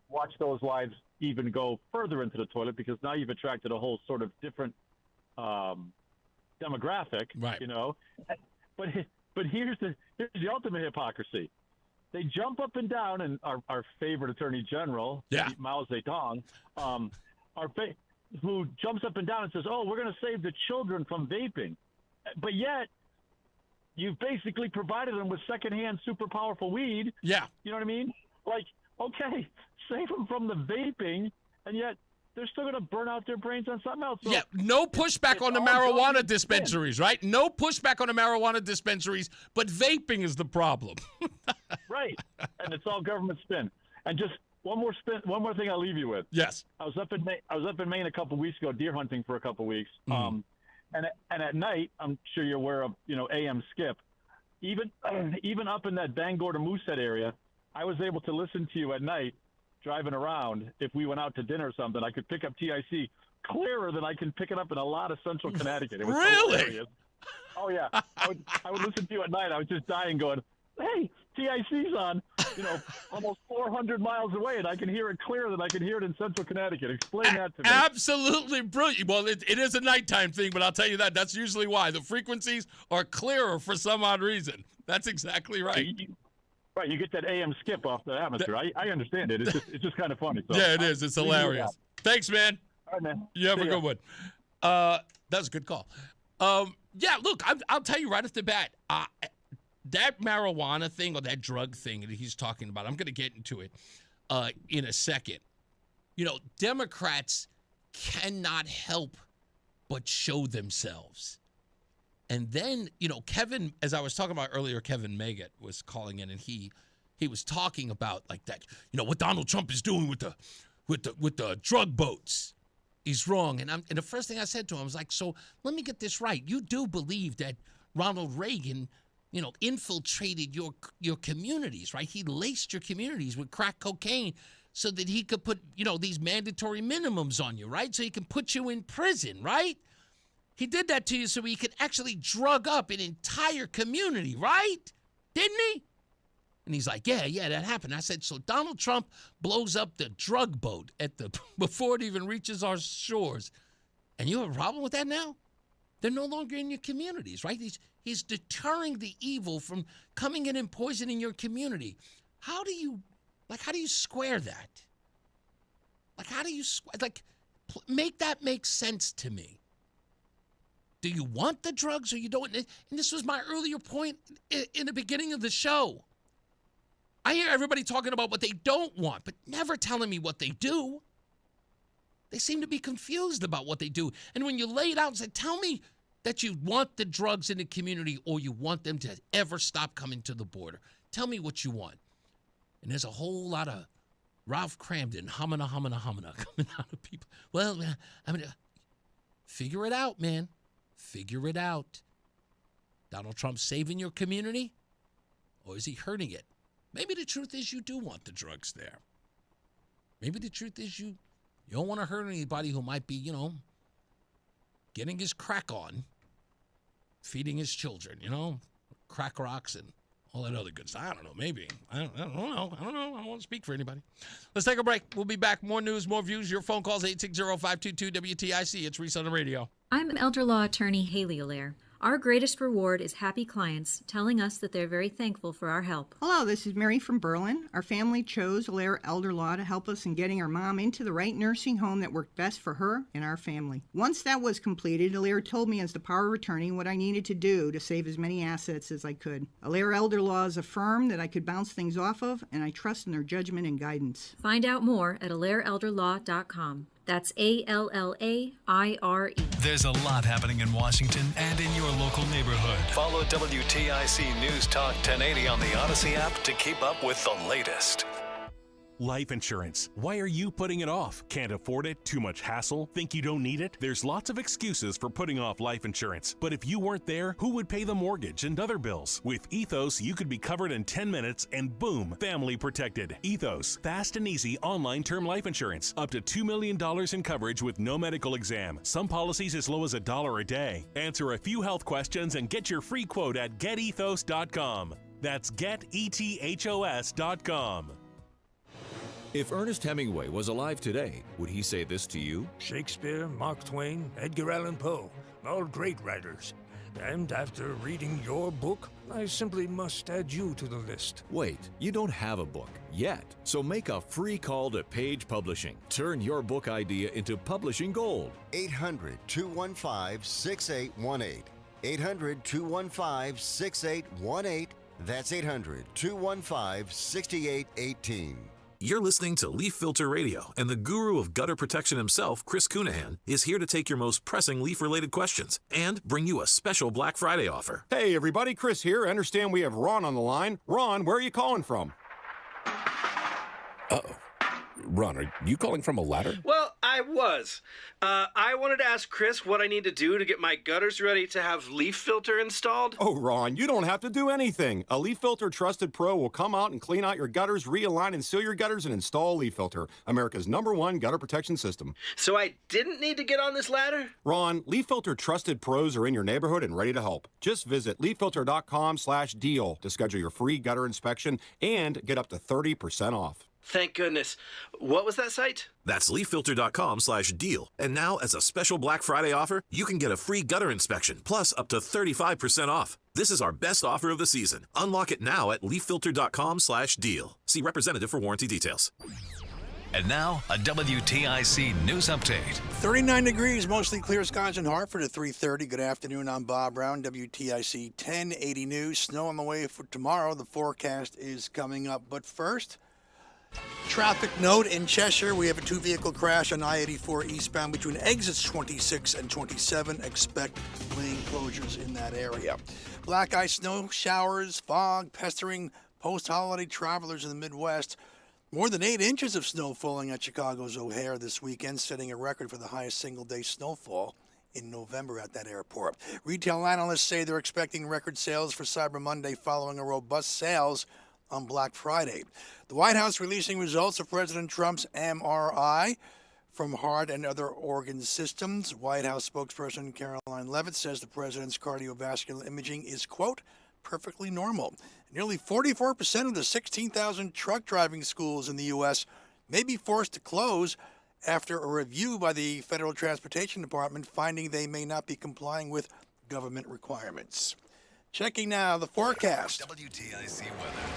watch those lives even go further into the toilet because now you've attracted a whole sort of different demographic, right? You know, but here's the ultimate hypocrisy. They jump up and down, and our favorite Attorney General, Mao Zedong, who jumps up and down and says, "Oh, we're going to save the children from vaping," but yet you've basically provided them with secondhand, super powerful weed. Yeah, you know what I mean? Like, okay, save them from the vaping, and yet they're still going to burn out their brains on something else. So yeah, no pushback on the marijuana dispensaries, right? No pushback on the marijuana dispensaries, but vaping is the problem. Right, and it's all government spin. And just one more thing I'll leave you with. Yes. I was up in Maine a couple of weeks ago, deer hunting for a couple of weeks. And at night, I'm sure you're aware of, AM skip. Even up in that Bangor to Moosehead area, I was able to listen to you at night driving around. If we went out to dinner or something, I could pick up TIC clearer than I can pick it up in a lot of central Connecticut. It was really? hilarious. Oh yeah, I would listen to you at night. I was just dying, going, "Hey, TIC's on, almost 400 miles away, and I can hear it clearer than I can hear it in central Connecticut." Explain that to me. Absolutely brilliant. Well, it is a nighttime thing, but I'll tell you that's usually why. The frequencies are clearer for some odd reason. That's exactly right. Right, you get that AM skip off the atmosphere. I understand it. It's just kind of funny. So yeah, it is. It's hilarious. Thanks, man. All right, man. You have a good one. That was a good call. Yeah, look, I'll tell you right off the bat, that marijuana thing or that drug thing that he's talking about, I'm going to get into it in a second. Democrats cannot help but show themselves. And then, Kevin, as I was talking about earlier, Kevin Maggott was calling in, and he was talking about like that, what Donald Trump is doing with the drug boats. He's wrong. And the first thing I said to him was like, so let me get this right. You do believe that Ronald Reagan, infiltrated your communities, right? He laced your communities with crack cocaine so that he could put, these mandatory minimums on you, right? So he can put you in prison, right? He did that to you so he could actually drug up an entire community, right? Didn't he? And he's like, yeah, that happened. I said, so Donald Trump blows up the drug boat before it even reaches our shores. And you have a problem with that now? They're no longer in your communities, right? He's deterring the evil from coming in and poisoning your community. How do you square that? Make that make sense to me. Do you want the drugs or you don't? And this was my earlier point in the beginning of the show. I hear everybody talking about what they don't want, but never telling me what they do. They seem to be confused about what they do. And when you lay it out and say, tell me that you want the drugs in the community or you want them to ever stop coming to the border. Tell me what you want. And there's a whole lot of Ralph Cramden, humana, coming out of people. Well, figure it out, man. Figure it out. Donald Trump saving your community, or is he hurting it? Maybe the truth is you do want the drugs there. Maybe the truth is you don't want to hurt anybody who might be, getting his crack on, feeding his children, crack rocks and all that other good stuff. I don't know. Maybe. I don't know. I don't want to speak for anybody. Let's take a break. We'll be back. More news, more views. Your phone calls, 860-522-WTIC. It's Reese on the Radio. I'm elder law attorney Haley Allaire. Our greatest reward is happy clients telling us that they're very thankful for our help. Hello, this is Mary from Berlin. Our family chose Allaire Elder Law to help us in getting our mom into the right nursing home that worked best for her and our family. Once that was completed, Allaire told me as the power of attorney what I needed to do to save as many assets as I could. Allaire Elder Law is a firm that I could bounce things off of, and I trust in their judgment and guidance. Find out more at AllaireElderLaw.com. That's ALLAIRE. There's a lot happening in Washington and in your local neighborhood. Follow WTIC News Talk 1080 on the Odyssey app to keep up with the latest. Life insurance. Why are you putting it off? Can't afford it? Too much hassle? Think you don't need it? There's lots of excuses for putting off life insurance. But if you weren't there, who would pay the mortgage and other bills? With Ethos, you could be covered in 10 minutes and boom, family protected. Ethos, fast and easy online term life insurance. Up to $2 million in coverage with no medical exam. Some policies as low as $1 a day. Answer a few health questions and get your free quote at getethos.com. That's getethos.com. If Ernest Hemingway was alive today, would he say this to you? Shakespeare, Mark Twain, Edgar Allan Poe, all great writers. And after reading your book, I simply must add you to the list. Wait, you don't have a book yet. So make a free call to Page Publishing. Turn your book idea into publishing gold. 800-215-6818. 800-215-6818. That's 800-215-6818. You're listening to Leaf Filter Radio, and the guru of gutter protection himself, Chris Cunahan, is here to take your most pressing leaf-related questions and bring you a special Black Friday offer. Hey, everybody, Chris here. I understand we have Ron on the line. Ron, where are you calling from? Uh-oh. Ron, are you calling from a ladder? Well, I was. I wanted to ask Chris what I need to do to get my gutters ready to have leaf filter installed. Oh, Ron, you don't have to do anything. A Leaf Filter Trusted Pro will come out and clean out your gutters, realign and seal your gutters, and install a Leaf Filter, America's #1 gutter protection system. So I didn't need to get on this ladder? Ron, Leaf Filter Trusted Pros are in your neighborhood and ready to help. Just visit leaffilter.com/deal to schedule your free gutter inspection and get up to 30% off. Thank goodness. What was that site? That's leaffilter.com/deal. And now, as a special Black Friday offer, you can get a free gutter inspection, plus up to 35% off. This is our best offer of the season. Unlock it now at leaffilter.com/deal. See representative for warranty details. And now, a WTIC news update. 39 degrees, mostly clear skies in Hartford at 3:30. Good afternoon, I'm Bob Brown, WTIC 1080 News. Snow on the way for tomorrow. The forecast is coming up. But first, traffic note in Cheshire. We have a two-vehicle crash on I-84 eastbound between exits 26 and 27. Expect lane closures in that area. Black ice, snow showers, fog, pestering post-holiday travelers in the Midwest. More than 8 inches of snow falling at Chicago's O'Hare this weekend, setting a record for the highest single-day snowfall in November at that airport. Retail analysts say they're expecting record sales for Cyber Monday following a robust sales on Black Friday. The White House releasing results of President Trump's MRI from heart and other organ systems. White House spokesperson Caroline Leavitt says the president's cardiovascular imaging is, quote, perfectly normal. Nearly 44% of the 16,000 truck driving schools in the U.S. may be forced to close after a review by the Federal Transportation Department finding they may not be complying with government requirements. Checking now the forecast. WTIC weather.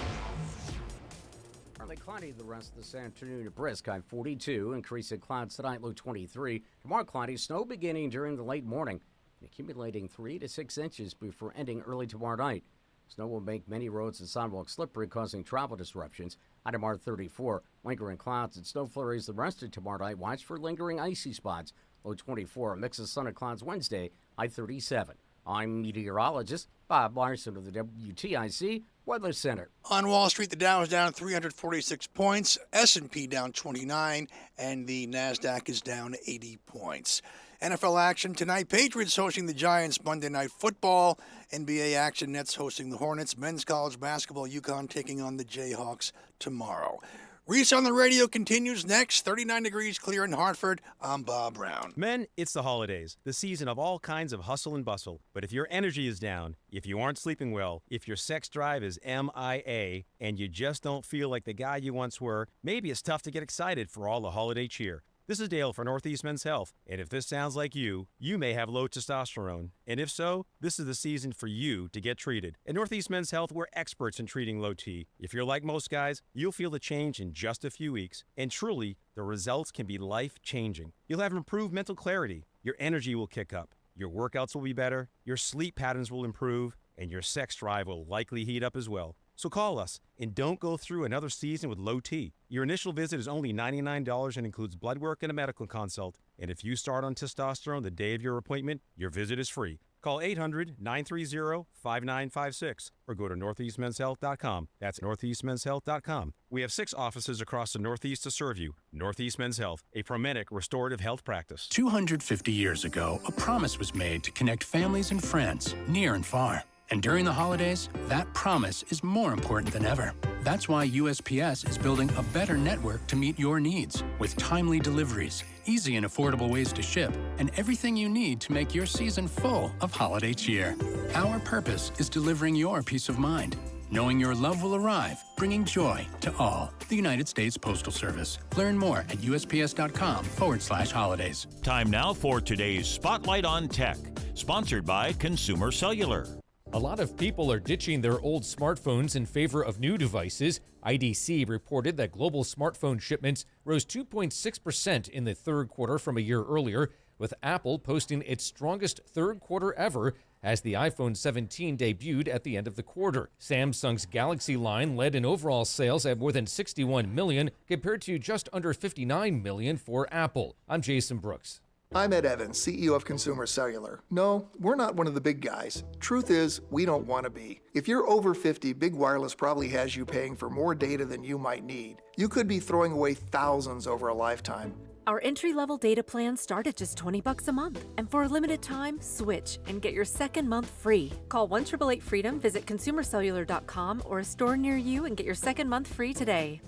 Partly cloudy the rest of this afternoon at brisk, high 42. Increasing clouds tonight, low 23. Tomorrow, cloudy, snow beginning during the late morning, accumulating 3 to 6 inches before ending early tomorrow night. Snow will make many roads and sidewalks slippery, causing travel disruptions. High tomorrow, 34. Lingering clouds and snow flurries the rest of tomorrow night. Watch for lingering icy spots. Low 24. A mix of sun and clouds Wednesday, high 37. I'm meteorologist Bob Larson of the WTIC Weather Center. On Wall Street, the Dow is down 346 points, S&P down 29, and the NASDAQ is down 80 points. NFL action tonight, Patriots hosting the Giants Monday Night Football. NBA action, Nets hosting the Hornets. Men's college basketball, UConn taking on the Jayhawks tomorrow. Reese on the Radio continues next. 39 degrees clear in Hartford. I'm Bob Brown. Men, it's the holidays, the season of all kinds of hustle and bustle. But if your energy is down, if you aren't sleeping well, if your sex drive is MIA, and you just don't feel like the guy you once were, maybe it's tough to get excited for all the holiday cheer. This is Dale for Northeast Men's Health, and if this sounds like you may have low testosterone. And if so, this is the season for you to get treated. At Northeast Men's Health, we're experts in treating low T. If you're like most guys, you'll feel the change in just a few weeks. And truly, the results can be life-changing. You'll have improved mental clarity, your energy will kick up, your workouts will be better, your sleep patterns will improve, and your sex drive will likely heat up as well. So call us and don't go through another season with low T. Your initial visit is only $99 and includes blood work and a medical consult. And if you start on testosterone the day of your appointment, your visit is free. Call 800-930-5956 or go to northeastmenshealth.com. That's northeastmenshealth.com. We have 6 offices across the Northeast to serve you. Northeast Men's Health, a Promenic restorative health practice. 250 years ago, a promise was made to connect families and friends near and far. And during the holidays, that promise is more important than ever. That's why USPS is building a better network to meet your needs, with timely deliveries, easy and affordable ways to ship, and everything you need to make your season full of holiday cheer. Our purpose is delivering your peace of mind, knowing your love will arrive, bringing joy to all. The United States Postal Service. Learn more at USPS.com/holidays. Time now for today's Spotlight on Tech, sponsored by Consumer Cellular. A lot of people are ditching their old smartphones in favor of new devices. IDC reported that global smartphone shipments rose 2.6% in the third quarter from a year earlier, with Apple posting its strongest third quarter ever as the iPhone 17 debuted at the end of the quarter. Samsung's Galaxy line led in overall sales at more than 61 million compared to just under 59 million for Apple. I'm Jason Brooks. I'm Ed Evans, CEO of Consumer Cellular. No, we're not one of the big guys. Truth is, we don't want to be. If you're over 50, Big Wireless probably has you paying for more data than you might need. You could be throwing away thousands over a lifetime. Our entry-level data plans start at just $20 a month. And for a limited time, switch and get your second month free. Call 1-888-FREEDOM, visit consumercellular.com or a store near you and get your second month free today.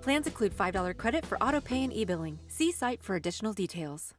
Plans include $5 credit for auto pay and e-billing. See site for additional details.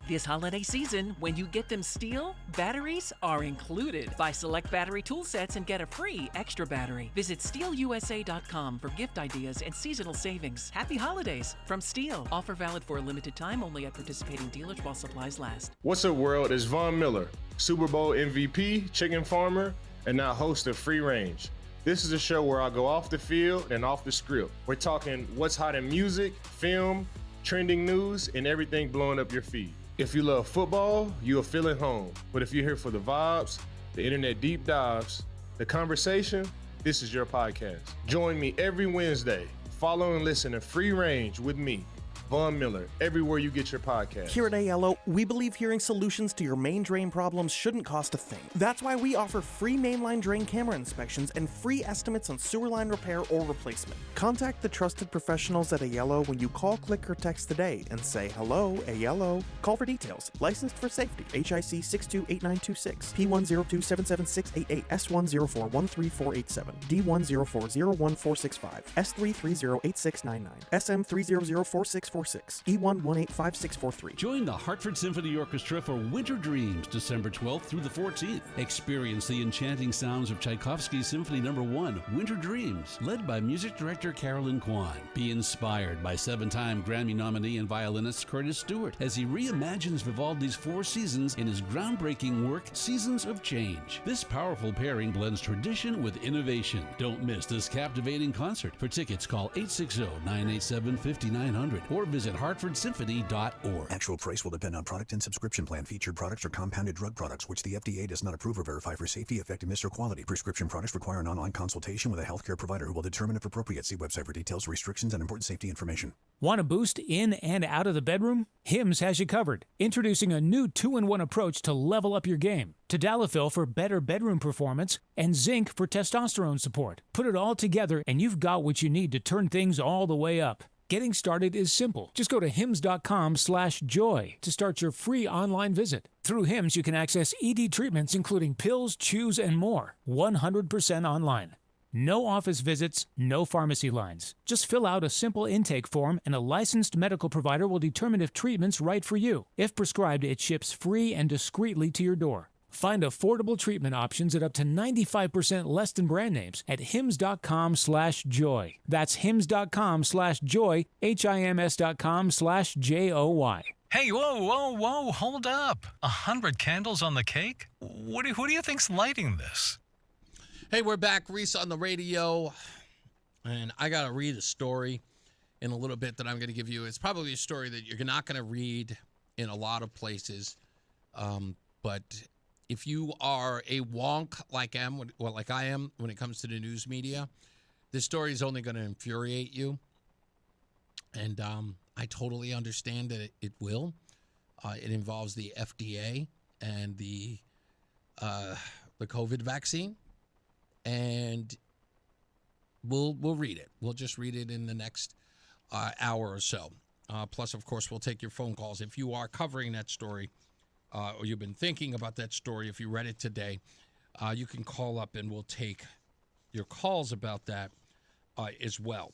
This holiday season, when you get them STIHL, batteries are included. Buy select battery tool sets and get a free extra battery. Visit STIHLUSA.com for gift ideas and seasonal savings. Happy holidays from STIHL. Offer valid for a limited time only at participating dealers while supplies last. What's up, world? It's Von Miller, Super Bowl MVP, chicken farmer, and now host of Free Range. This is a show where I go off the field and off the script. We're talking what's hot in music, film, trending news, and everything blowing up your feed. If you love football, you'll feel at home. But if you're here for the vibes, the internet deep dives, the conversation, this is your podcast. Join me every Wednesday. Follow and listen to Free Range with me, Von Miller, everywhere you get your podcast. Here at ALO, we believe hearing solutions to your main drain problems shouldn't cost a thing. That's why we offer free mainline drain camera inspections and free estimates on sewer line repair or replacement. Contact the trusted professionals at ALO when you call, click, or text today and say, "Hello, ALO." Call for details. Licensed for safety. HIC 628926, P10277688, S10413487, D10401465, S3308699, SM3004646, E1185643. Join the Hartford Symphony Orchestra for Winter Dreams, December 12th through the 14th. Experience the enchanting sounds of Tchaikovsky's Symphony No. 1, Winter Dreams, led by music director Carolyn Kwan. Be inspired by 7-time Grammy nominee and violinist Curtis Stewart as he reimagines Vivaldi's 4 seasons in his groundbreaking work, Seasons of Change. This powerful pairing blends tradition with innovation. Don't miss this captivating concert. For tickets, call 860-987-5900 or visit hartfordsymphony.org. Actual price will depend on product and subscription plan. Featured products are compounded drug products, which the FDA does not approve or verify for safety, effectiveness, or quality. Prescription products require an online consultation with a healthcare provider who will determine if appropriate. See website for details, restrictions, and important safety information. Want a boost in and out of the bedroom? Hims has you covered. Introducing a new 2-in-1 approach to level up your game. Tadalafil for better bedroom performance and zinc for testosterone support. Put it all together and you've got what you need to turn things all the way up. Getting started is simple. Just go to hims.com/joy to start your free online visit. Through Hims, you can access ED treatments including pills, chews, and more. 100% online. No office visits, no pharmacy lines. Just fill out a simple intake form and a licensed medical provider will determine if treatment's right for you. If prescribed, it ships free and discreetly to your door. Find affordable treatment options at up to 95% less than brand names at hims.com/joy. That's hims.com/joy, HIMS.com/JOY. Hey, whoa, hold up. 100 candles on the cake? Who do you think's lighting this? Hey, we're back. Reese on the radio. And I got to read a story in a little bit that I'm going to give you. It's probably a story that you're not going to read in a lot of places. But if you are a wonk like I am when it comes to the news media, this story is only going to infuriate you. And I totally understand that it will. It involves the FDA and the the COVID vaccine, and we'll read it. We'll just read it in the next hour or so. Plus, of course, we'll take your phone calls. If you are covering that story or you've been thinking about that story, if you read it today, you can call up and we'll take your calls about that as well.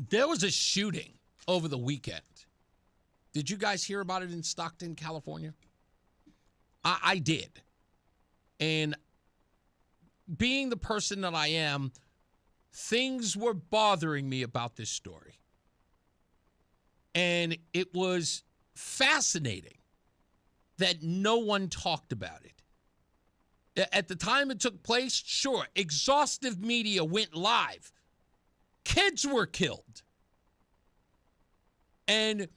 There was a shooting over the weekend. Did you guys hear about it in Stockton, California? I did. And being the person that I am, things were bothering me about this story. And it was fascinating that no one talked about it. At the time it took place, sure, exhaustive media went live. Kids were killed. And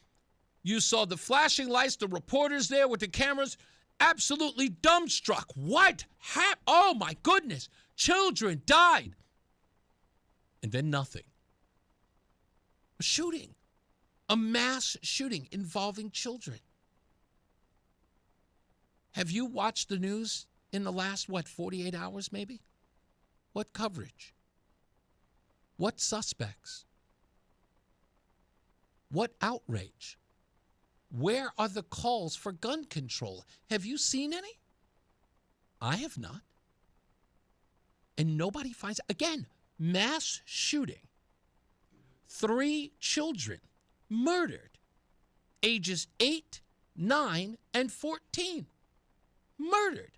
you saw the flashing lights, the reporters there with the cameras, absolutely dumbstruck. What happened? Oh, my goodness. Children died. And then nothing. A shooting. A mass shooting involving children. Have you watched the news in the last, 48 hours maybe? What coverage? What suspects? What outrage? Where are the calls for gun control? Have you seen any? I have not. And nobody finds, again, mass shooting. 3 children murdered, ages 8, 9, and 14. Murdered.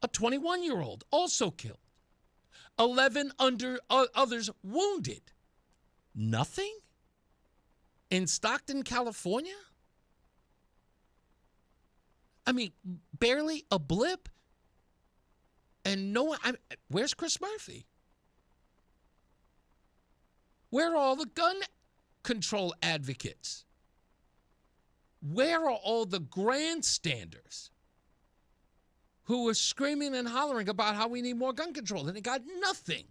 A 21-year-old also killed. 11 others wounded. Nothing? In Stockton, California? I mean, barely a blip. And no one, where's Chris Murphy? Where are all the gun control advocates? Where are all the grandstanders who were screaming and hollering about how we need more gun control? And they got nothing.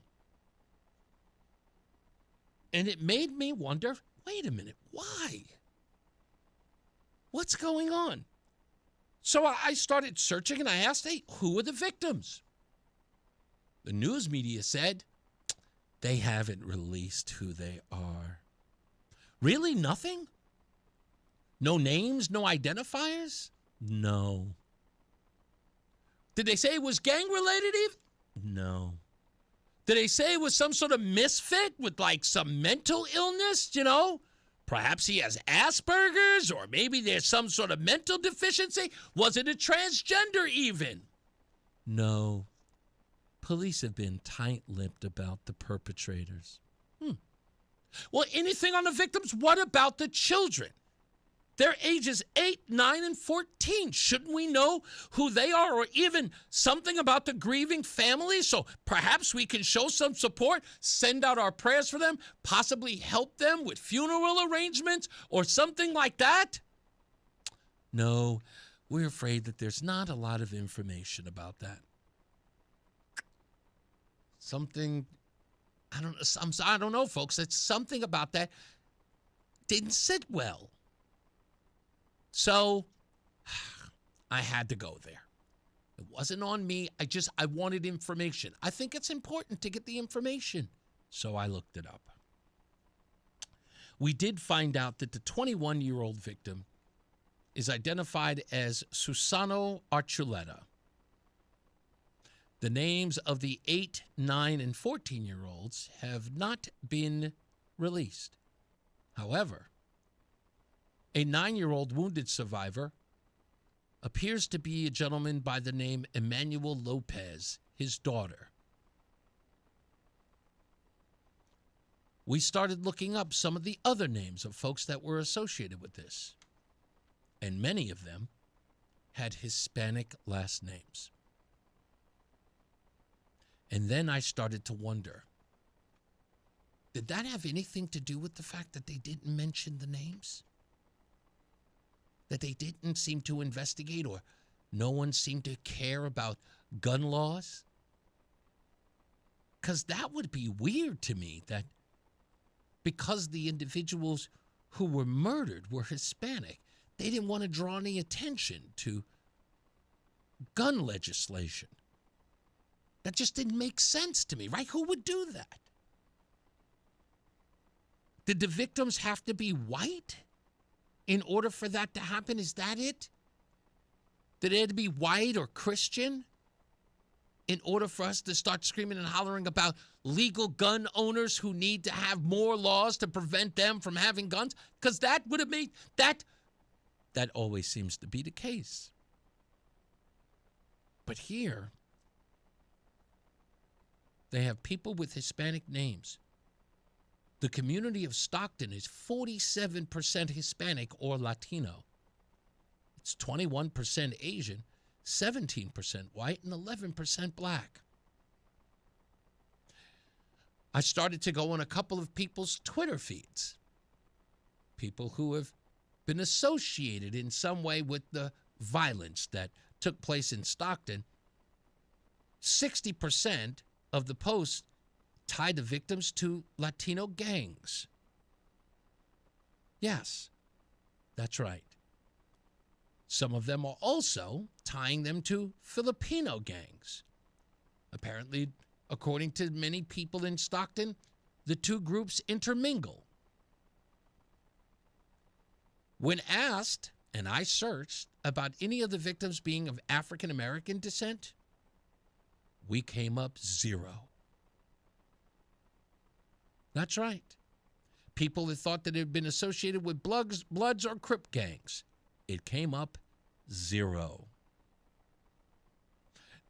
And it made me wonder, wait a minute, why? What's going on? So I started searching and I asked, hey, who are the victims? The news media said they haven't released who they are. Really? Nothing? No names? No identifiers? No. Did they say it was gang-related even? No. Did they say it was some sort of misfit with like some mental illness, you know? Perhaps he has Asperger's, or maybe there's some sort of mental deficiency. Was it a transgender even? No. Police have been tight-lipped about the perpetrators. Well, anything on the victims? What about the children? They're ages 8, 9, and 14. Shouldn't we know who they are, or even something about the grieving families? So perhaps we can show some support, send out our prayers for them, possibly help them with funeral arrangements or something like that? No, we're afraid that there's not a lot of information about that. Something, I don't know, folks. It's something about that didn't sit well. So I had to go there. It wasn't on me. I wanted information. I think it's important to get the information. So I looked it up. We did find out that the 21-year-old victim is identified as Susano Archuleta. The names of the 8, 9, and 14-year-olds have not been released. However, a 9-year-old wounded survivor appears to be a gentleman by the name Emmanuel Lopez, his daughter. We started looking up some of the other names of folks that were associated with this, and many of them had Hispanic last names. And then I started to wonder, did that have anything to do with the fact that they didn't mention the names? That they didn't seem to investigate, or no one seemed to care about gun laws? Because that would be weird to me, that because the individuals who were murdered were Hispanic, they didn't want to draw any attention to gun legislation. That just didn't make sense to me, right? Who would do that? Did the victims have to be white in order for that to happen? Is that it? Did it have to be white or Christian in order for us to start screaming and hollering about legal gun owners who need to have more laws to prevent them from having guns? Because that would have made that always seems to be the case. But here, they have people with Hispanic names. The community of Stockton is 47% Hispanic or Latino. It's 21% Asian, 17% white, and 11% black. I started to go on a couple of people's Twitter feeds. People who have been associated in some way with the violence that took place in Stockton. 60% of the posts tied the victims to Latino gangs. Yes, that's right. Some of them are also tying them to Filipino gangs. Apparently, according to many people in Stockton, the two groups intermingle. When asked, and I searched, about any of the victims being of African American descent, we came up 0. That's right. People that thought that it had been associated with Bloods or Crip gangs, it came up 0.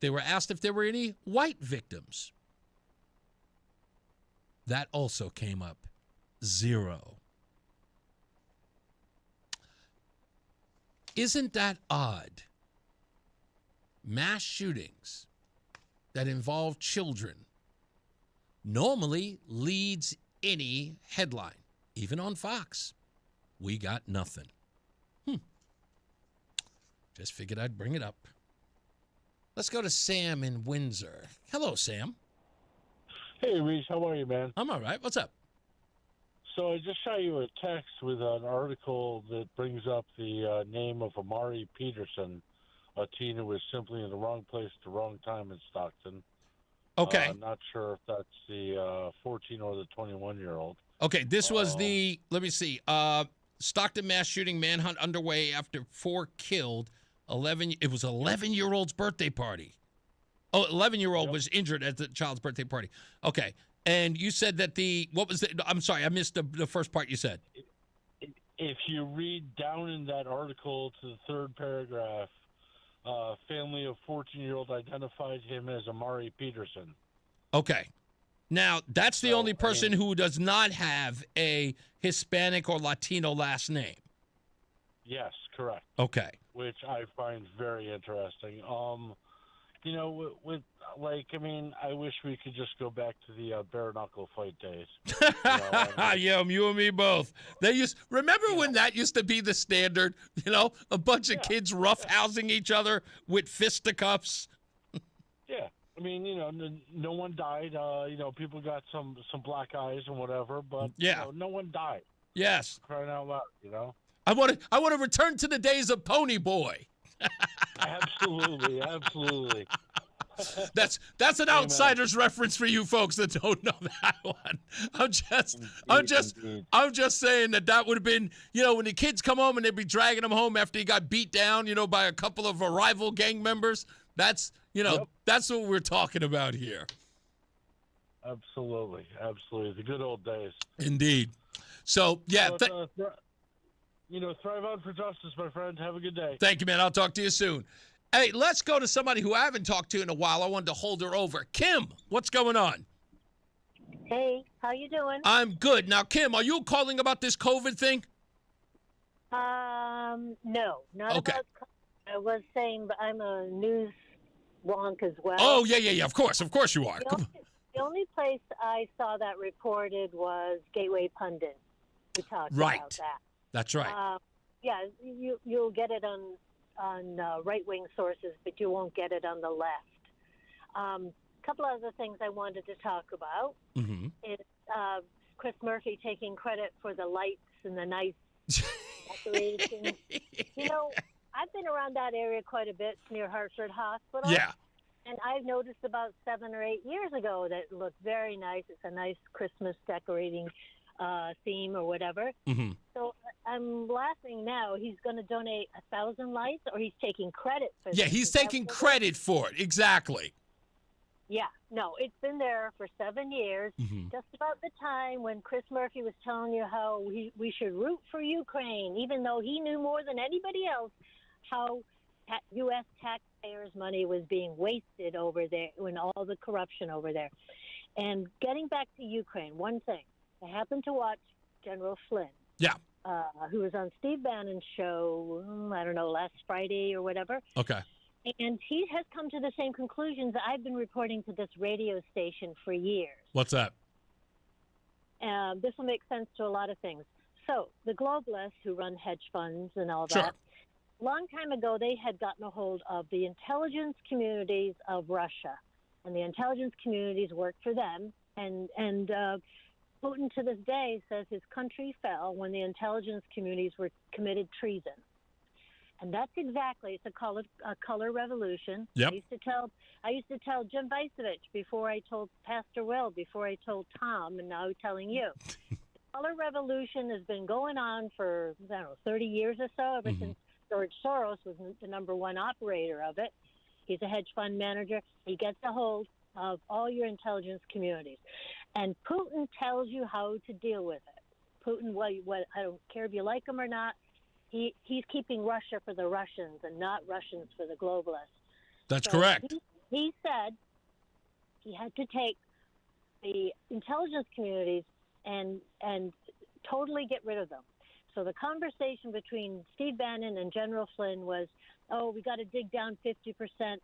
They were asked if there were any white victims. That also came up 0. Isn't that odd? Mass shootings that involve children normally leads any headline, even on Fox. We got nothing. Just figured I'd bring it up. Let's go to Sam in Windsor. Hello, Sam. Hey, Reese. How are you, man? I'm all right. What's up? So I just shot you a text with an article that brings up the name of Amari Peterson, a teen who was simply in the wrong place at the wrong time in Stockton. Okay. I'm not sure if that's the 14 or the 21-year-old. Okay, this was the, let me see, Stockton mass shooting manhunt underway after 4 killed. It was 11-year-old's birthday party. Oh, 11-year-old was injured at the child's birthday party. Okay. And you said that I'm sorry, I missed the first part you said. If you read down in that article to the third paragraph, family of 14-year-old identified him as Amari Peterson. Okay. Now, that's the only person who does not have a Hispanic or Latino last name. Yes, correct. Okay. Which I find very interesting. You know, I wish we could just go back to the bare knuckle fight days. Yeah, you and me both. Remember when that used to be the standard? A bunch of kids roughhousing each other with fisticuffs. Yeah, no one died. People got some black eyes and whatever, but no one died. Yes, crying out loud. I want to return to the days of Pony Boy. Absolutely. That's an outsider's reference for you folks that don't know that one. I'm just saying that would have been, when the kids come home and they'd be dragging them home after he got beat down, by a couple of rival gang members. That's that's what we're talking about here. Absolutely. The good old days. Indeed. So thrive on for justice, my friend. Have a good day. Thank you, man. I'll talk to you soon. Hey, let's go to somebody who I haven't talked to in a while. I wanted to hold her over. Kim, what's going on? Hey, how you doing? I'm good. Now, Kim, are you calling about this COVID thing? No, not about. I was saying, but I'm a news wonk as well. Oh, yeah. Of course you are. The only place I saw that reported was Gateway Pundit. We talked about that. That's right. You'll get it on right-wing sources, but you won't get it on the left. A couple other things I wanted to talk about is Chris Murphy taking credit for the lights and the nice decorations. I've been around that area quite a bit near Hartford Hospital. Yeah. And I've noticed about 7 or 8 years ago that it looked very nice. It's a nice Christmas decorating theme or whatever. Mm-hmm. So I'm laughing now. He's going to donate 1,000 lights, or he's taking credit for Yeah, this. he's taking credit for it. Exactly. Yeah, no, it's been there for 7 years. Mm-hmm. Just about the time when Chris Murphy was telling you how we should root for Ukraine, even though he knew more than anybody else how U.S. taxpayers' money was being wasted over there, and all the corruption over there. And getting back to Ukraine, one thing. I happened to watch General Flynn. Yeah. Who was on Steve Bannon's show, I don't know, last Friday or whatever. Okay. And he has come to the same conclusions I've been reporting to this radio station for years. What's that? This will make sense to a lot of things. So the globalists who run hedge funds and all that, Sure. long time ago they had gotten a hold of the intelligence communities of Russia. And the intelligence communities worked for them. And Putin to this day says his country fell when the intelligence communities were committed treason. And that's exactly, it's a color revolution. Yep. I used to tell Jim Vicevich before I told Pastor Will, before I told Tom, and now I'm telling you. The color revolution has been going on for, 30 years or so, ever since George Soros was the number one operator of it. He's a hedge fund manager. He gets a hold of all your intelligence communities. And Putin tells you how to deal with it. Putin, I don't care if you like him or not, he's keeping Russia for the Russians and not Russians for the globalists. That's correct. He said he had to take the intelligence communities and totally get rid of them. So the conversation between Steve Bannon and General Flynn was, we got to dig down 50%.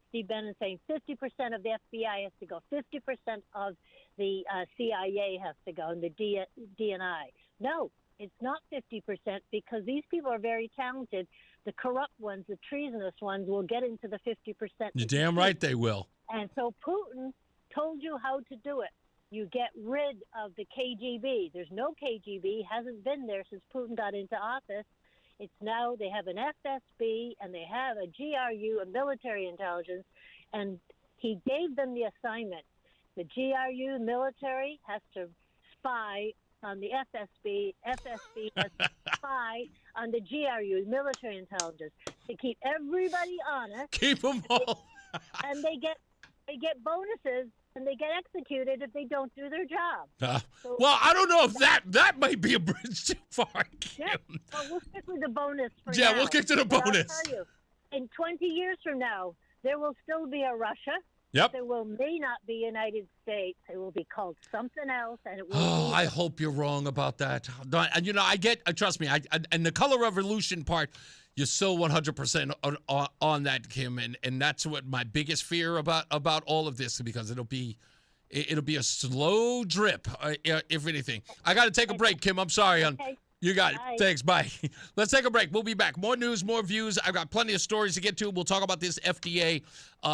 Steve Bannon saying 50% of the FBI has to go, 50% of the CIA has to go, and the DNI. No, it's not 50% because these people are very talented. The corrupt ones, the treasonous ones, will get into the 50%. You're damn right they will. And so Putin told you how to do it. You get rid of the KGB. There's no KGB, hasn't been there since Putin got into office. It's now they have an FSB and they have a GRU, a military intelligence, and he gave them the assignment. The GRU military has to spy on the FSB. FSB has to spy on the GRU, military intelligence, to keep everybody honest. Keep them all. And they get bonuses and they get executed if they don't do their job. Well, I don't know if that might be a bridge too far, Kim. Yeah, well, we'll stick with the bonus for Yeah, now. we'll stick to the But bonus. I'll tell you, in 20 years from now, there will still be a Russia. Yep. There may not be United States. It will be called something else, and it will Oh, be I hope you're wrong about that. And I get. Trust me. And the color revolution part, you're still 100% on that, Kim. And that's what my biggest fear about all of this, because it'll be a slow drip, if anything. I got to take a break, Kim. I'm sorry. Okay. You got it. Bye. Thanks. Bye. Let's take a break. We'll be back. More news, more views. I've got plenty of stories to get to. We'll talk about this FDA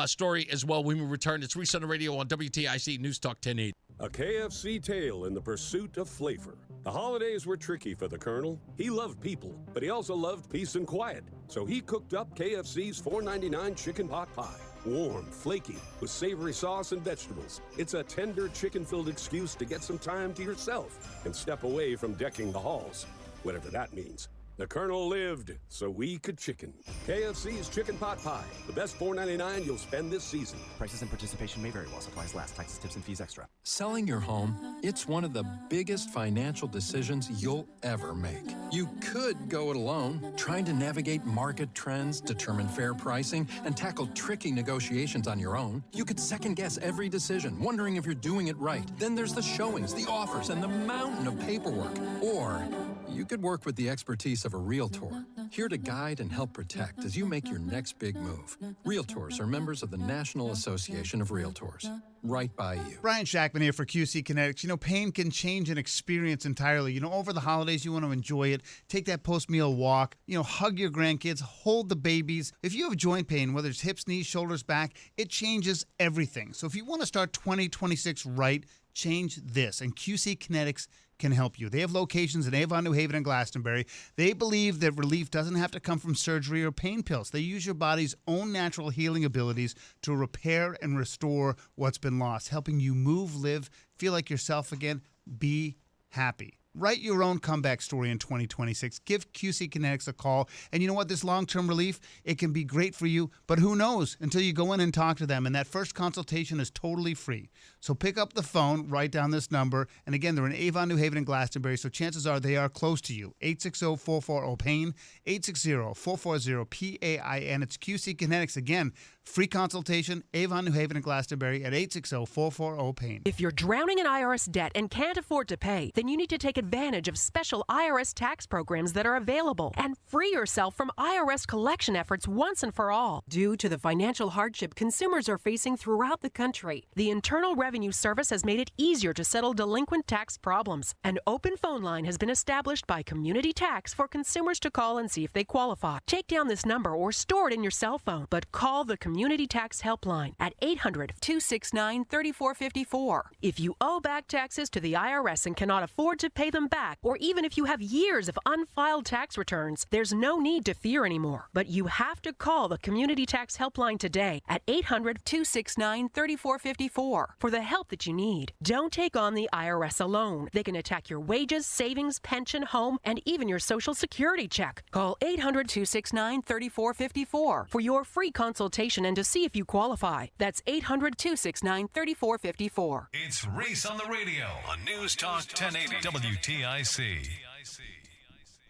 story as well when we return. It's Reese On The Radio on WTIC NewsTalk 1080. A KFC tale in the pursuit of flavor. The holidays were tricky for the Colonel. He loved people, but he also loved peace and quiet. So he cooked up KFC's $4.99 chicken pot pie. Warm, flaky, with savory sauce and vegetables. It's a tender chicken-filled excuse to get some time to yourself and step away from decking the halls, whatever that means. The Colonel lived so we could chicken. KFC's Chicken Pot Pie, the best $4.99 you'll spend this season. Prices and participation may vary while supplies last. Taxes, tips, and fees extra. Selling your home, it's one of the biggest financial decisions you'll ever make. You could go it alone, trying to navigate market trends, determine fair pricing, and tackle tricky negotiations on your own. You could second-guess every decision, wondering if you're doing it right. Then there's the showings, the offers, and the mountain of paperwork. Or you could work with the expertise of a Realtor, here to guide and help protect as you make your next big move. Realtors are members of the National Association of Realtors. Right by you. Brian Shackman here for QC Kinetics. Pain can change an experience entirely. Over the holidays, you want to enjoy it. Take that post-meal walk. Hug your grandkids. Hold the babies. If you have joint pain, whether it's hips, knees, shoulders, back, it changes everything. So if you want to start 2026 right, change this. And QC Kinetics can help you. They have locations in Avon, New Haven, and Glastonbury. They believe that relief doesn't have to come from surgery or pain pills. They use your body's own natural healing abilities to repair and restore what's been lost, helping you move, live, feel like yourself again, be happy. Write your own comeback story in 2026. Give QC Kinetics a call. And you know what? This long-term relief, it can be great for you, but who knows until you go in and talk to them. And that first consultation is totally free. So pick up the phone, write down this number. And again, they're in Avon, New Haven, and Glastonbury, so chances are they are close to you. 860-440-PAIN, 860-440-PAIN. It's QC Kinetics. Again, free consultation, Avon, New Haven, and Glastonbury at 860-440-PAIN. If you're drowning in IRS debt and can't afford to pay, then you need to take advantage of special IRS tax programs that are available and free yourself from IRS collection efforts once and for all. Due to the financial hardship consumers are facing throughout the country, the Internal Revenue Service has made it easier to settle delinquent tax problems. An open phone line has been established by Community Tax for consumers to call and see if they qualify. Take down this number or store it in your cell phone, but call the Community Tax Helpline at 800-269-3454. If you owe back taxes to the IRS and cannot afford to pay them back, or even if you have years of unfiled tax returns, there's no need to fear anymore. But you have to call the Community Tax Helpline today at 800-269-3454 for the help that you need. Don't take on the IRS alone. They can attack your wages, savings, pension, home, and even your Social Security check. Call 800-269-3454 for your free consultation and to see if you qualify. That's 800-269-3454. It's Reese on the Radio on NewsTalk 1080 WTIC.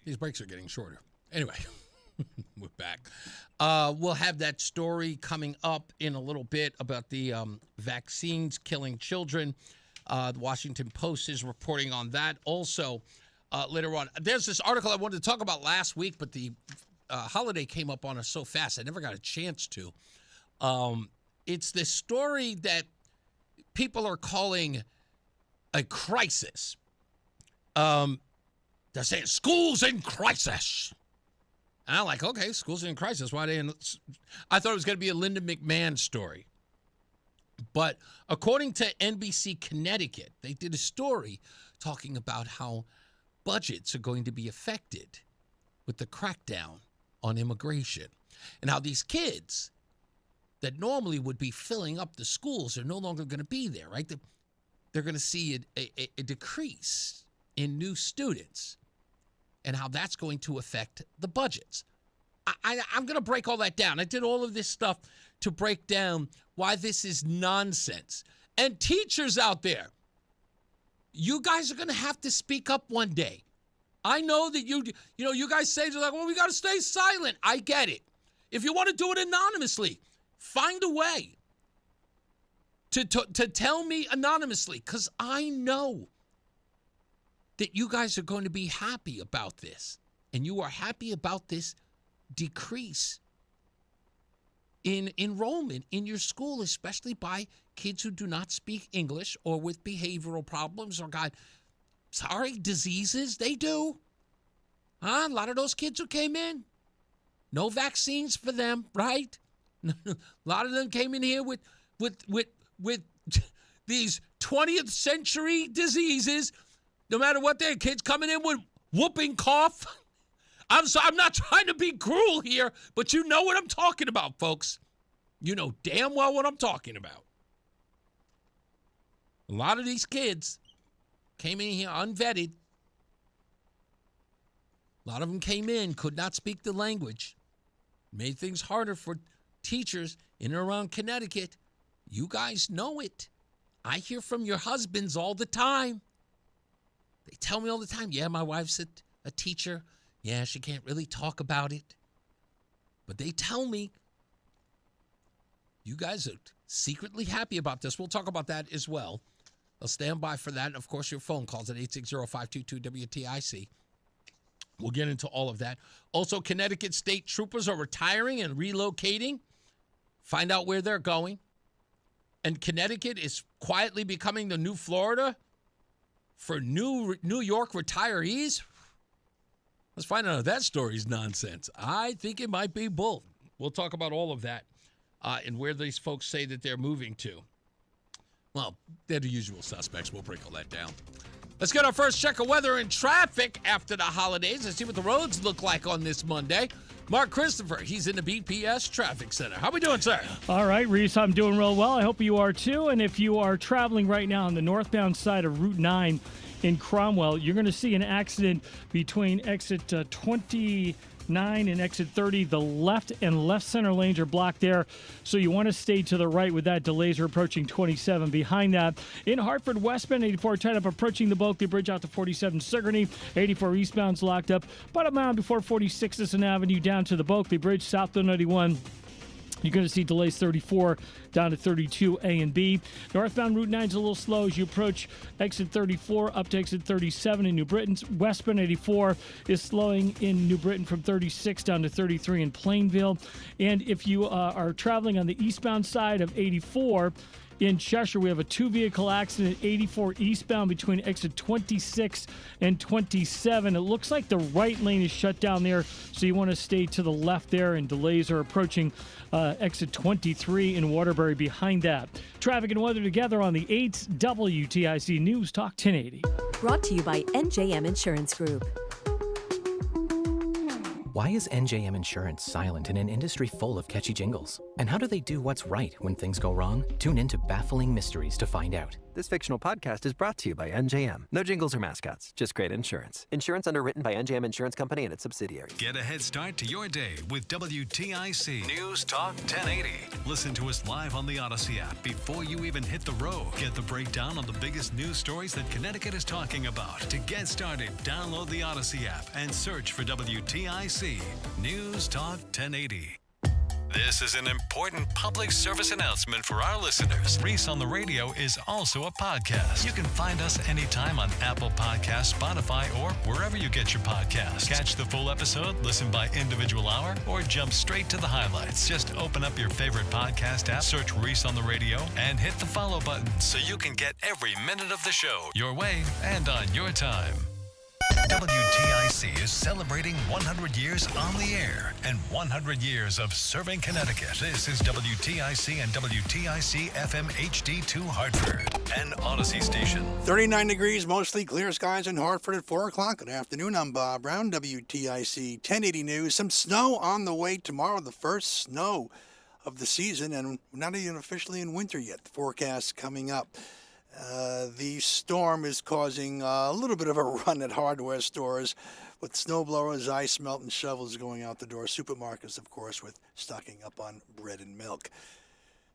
These breaks are getting shorter. Anyway, we're back. We'll have that story coming up in a little bit about the vaccines killing children. The Washington Post is reporting on that. Also, later on, there's this article I wanted to talk about last week, but the holiday came up on us so fast I never got a chance to. It's this story that people are calling a crisis. They're saying school's in crisis. And I'm like, okay, school's in crisis. Why they? I thought it was going to be a Linda McMahon story. But according to NBC Connecticut, they did a story talking about how budgets are going to be affected with the crackdown on immigration and how these kids that normally would be filling up the schools are no longer going to be there, right? They're going to see a decrease in new students and how that's going to affect the budgets. I'm going to break all that down. I did all of this stuff to break down why this is nonsense. And teachers out there, you guys are going to have to speak up one day. I know that you guys say, like, well, we got to stay silent. I get it. If you want to do it anonymously, find a way to tell me anonymously, because I know that you guys are going to be happy about this, and you are happy about this decrease in enrollment in your school, especially by kids who do not speak English or with behavioral problems or, diseases. They do. A lot of those kids who came in, no vaccines for them, right? A lot of them came in here with these 20th century diseases. No matter what, their kids coming in with whooping cough. I'm not trying to be cruel here, but you know what I'm talking about, folks. You know damn well what I'm talking about. A lot of these kids came in here unvetted. A lot of them came in, could not speak the language. Made things harder for teachers in and around Connecticut. You guys know it. I hear from your husbands all the time. They tell me all the time, yeah, my wife's a teacher. Yeah, she can't really talk about it. But they tell me you guys are secretly happy about this. We'll talk about that as well. I'll stand by for that. And, of course, your phone calls at 860-522-WTIC. We'll get into all of that. Also, Connecticut state troopers are retiring and relocating. Find out where they're going. And Connecticut is quietly becoming the new Florida for New York retirees. Let's find out if that story's nonsense. I think it might be both. We'll talk about all of that and where these folks say that they're moving to. Well, they're the usual suspects. We'll break all that down. Let's get our first check of weather and traffic after the holidays and see what the roads look like on this Monday. Mark Christopher, he's in the BPS Traffic Center. How we doing, sir? All right, Reese, I'm doing real well. I hope you are too. And if you are traveling right now on the northbound side of Route 9 in Cromwell, you're going to see an accident between exit 29 and exit 30. The left and left center lanes are blocked there, so you want to stay to the right with that. Delays are approaching 27. Behind that, in Hartford, westbound 84 tied up approaching the Bulkley Bridge out to 47 Sigourney. 84 eastbound's locked up about a mile before 46 Sisson Avenue down to the Bulkley Bridge. South of 91. You're going to see delays 34 down to 32 A and B. Northbound Route 9 is a little slow as you approach exit 34 up to exit 37 in New Britain. Westbound 84 is slowing in New Britain from 36 down to 33 in Plainville. And if you are traveling on the eastbound side of 84, in Cheshire, we have a two-vehicle accident, 84 eastbound between exit 26 and 27. It looks like the right lane is shut down there, so you want to stay to the left there, and delays are approaching exit 23 in Waterbury behind that. Traffic and weather together on the 8th WTIC News Talk 1080. Brought to you by NJM Insurance Group. Why is NJM Insurance silent in an industry full of catchy jingles? And how do they do what's right when things go wrong? Tune in to Baffling Mysteries to find out. This fictional podcast is brought to you by NJM. No jingles or mascots, just great insurance. Insurance underwritten by NJM Insurance Company and its subsidiaries. Get a head start to your day with WTIC News Talk 1080. Listen to us live on the Odyssey app before you even hit the road. Get the breakdown on the biggest news stories that Connecticut is talking about. To get started, download the Odyssey app and search for WTIC News Talk 1080. This is an important public service announcement for our listeners. Reese on the Radio is also a podcast. You can find us anytime on Apple Podcasts, Spotify, or wherever you get your podcasts. Catch the full episode, listen by individual hour, or jump straight to the highlights. Just open up your favorite podcast app, search Reese on the Radio, and hit the follow button so you can get every minute of the show your way and on your time. WTIC is celebrating 100 years on the air and 100 years of serving Connecticut. This is WTIC and WTIC FM HD2 Hartford, an Odyssey station. 39 degrees, mostly clear skies in Hartford at 4 o'clock. Good afternoon. I'm Bob Brown, WTIC 1080 News. Some snow on the way tomorrow, the first snow of the season, and we're not even officially in winter yet. The forecast coming up. The storm is causing a little bit of a run at hardware stores with snowblowers, ice melt, and shovels going out the door. Supermarkets, of course, with stocking up on bread and milk.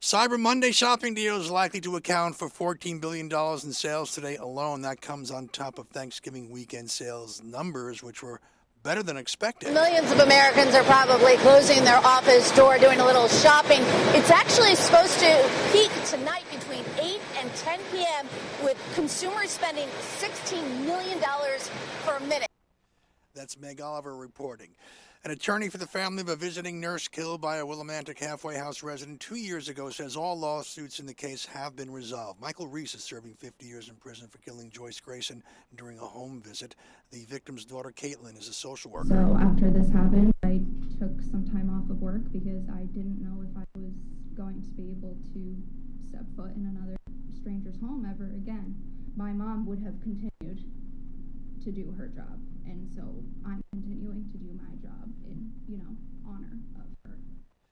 Cyber Monday shopping deals likely to account for $14 billion in sales today alone. That comes on top of Thanksgiving weekend sales numbers, which were better than expected. Millions of Americans are probably closing their office door, doing a little shopping. It's actually supposed to peak tonight between 8 and 10 p.m. with consumers spending $16 million per minute. That's Meg Oliver reporting. An attorney for the family of a visiting nurse killed by a Willimantic halfway house resident 2 years ago says all lawsuits in the case have been resolved. Michael Reese is serving 50 years in prison for killing Joyce Grayson during a home visit. The victim's daughter, Caitlin, is a social worker. So after this happened, I took some time off of work because I didn't know if I was going to be able to step foot in another stranger's home ever again. My mom would have continued to do her job, and so I'm continuing to do my job in, honor of her.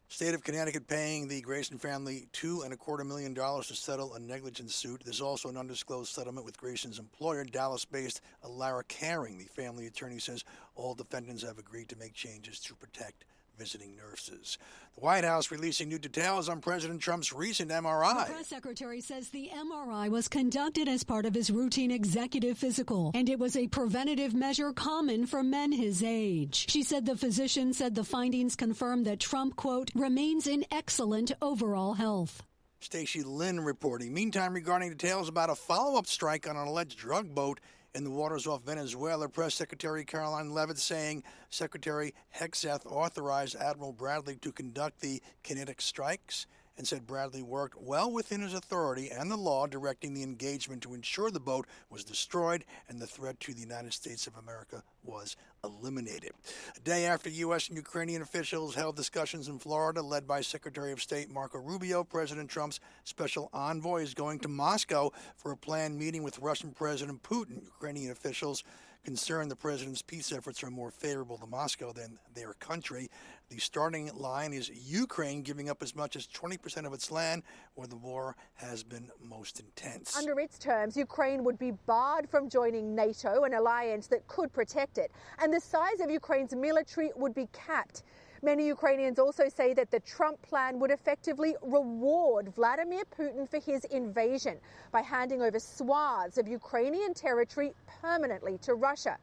State of Connecticut paying the Grayson family $2.25 million to settle a negligence suit. There's also an undisclosed settlement with Grayson's employer, Dallas-based Lara Caring. The family attorney says all defendants have agreed to make changes to protect visiting nurses. The White House releasing new details on President Trump's recent MRI. The press secretary says the MRI was conducted as part of his routine executive physical, and it was a preventative measure common for men his age. She said the physician said the findings confirm that Trump, quote, remains in excellent overall health. Stacey Lynn reporting. Meantime, regarding details about a follow-up strike on an alleged drug boat in the waters off Venezuela, Press Secretary Caroline Leavitt saying Secretary Hegseth authorized Admiral Bradley to conduct the kinetic strikes and said Bradley worked well within his authority and the law directing the engagement to ensure the boat was destroyed and the threat to the United States of America was eliminated. A day after U.S. and Ukrainian officials held discussions in Florida led by Secretary of State Marco Rubio, President Trump's special envoy is going to Moscow for a planned meeting with Russian President Putin. Ukrainian officials concerned the president's peace efforts are more favorable to Moscow than their country. The starting line is Ukraine giving up as much as 20% of its land where the war has been most intense. Under its terms, Ukraine would be barred from joining NATO, an alliance that could protect it, and the size of Ukraine's military would be capped. Many Ukrainians also say that the Trump plan would effectively reward Vladimir Putin for his invasion by handing over swaths of Ukrainian territory permanently to Russia.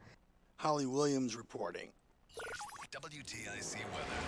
Holly Williams reporting. WTIC weather.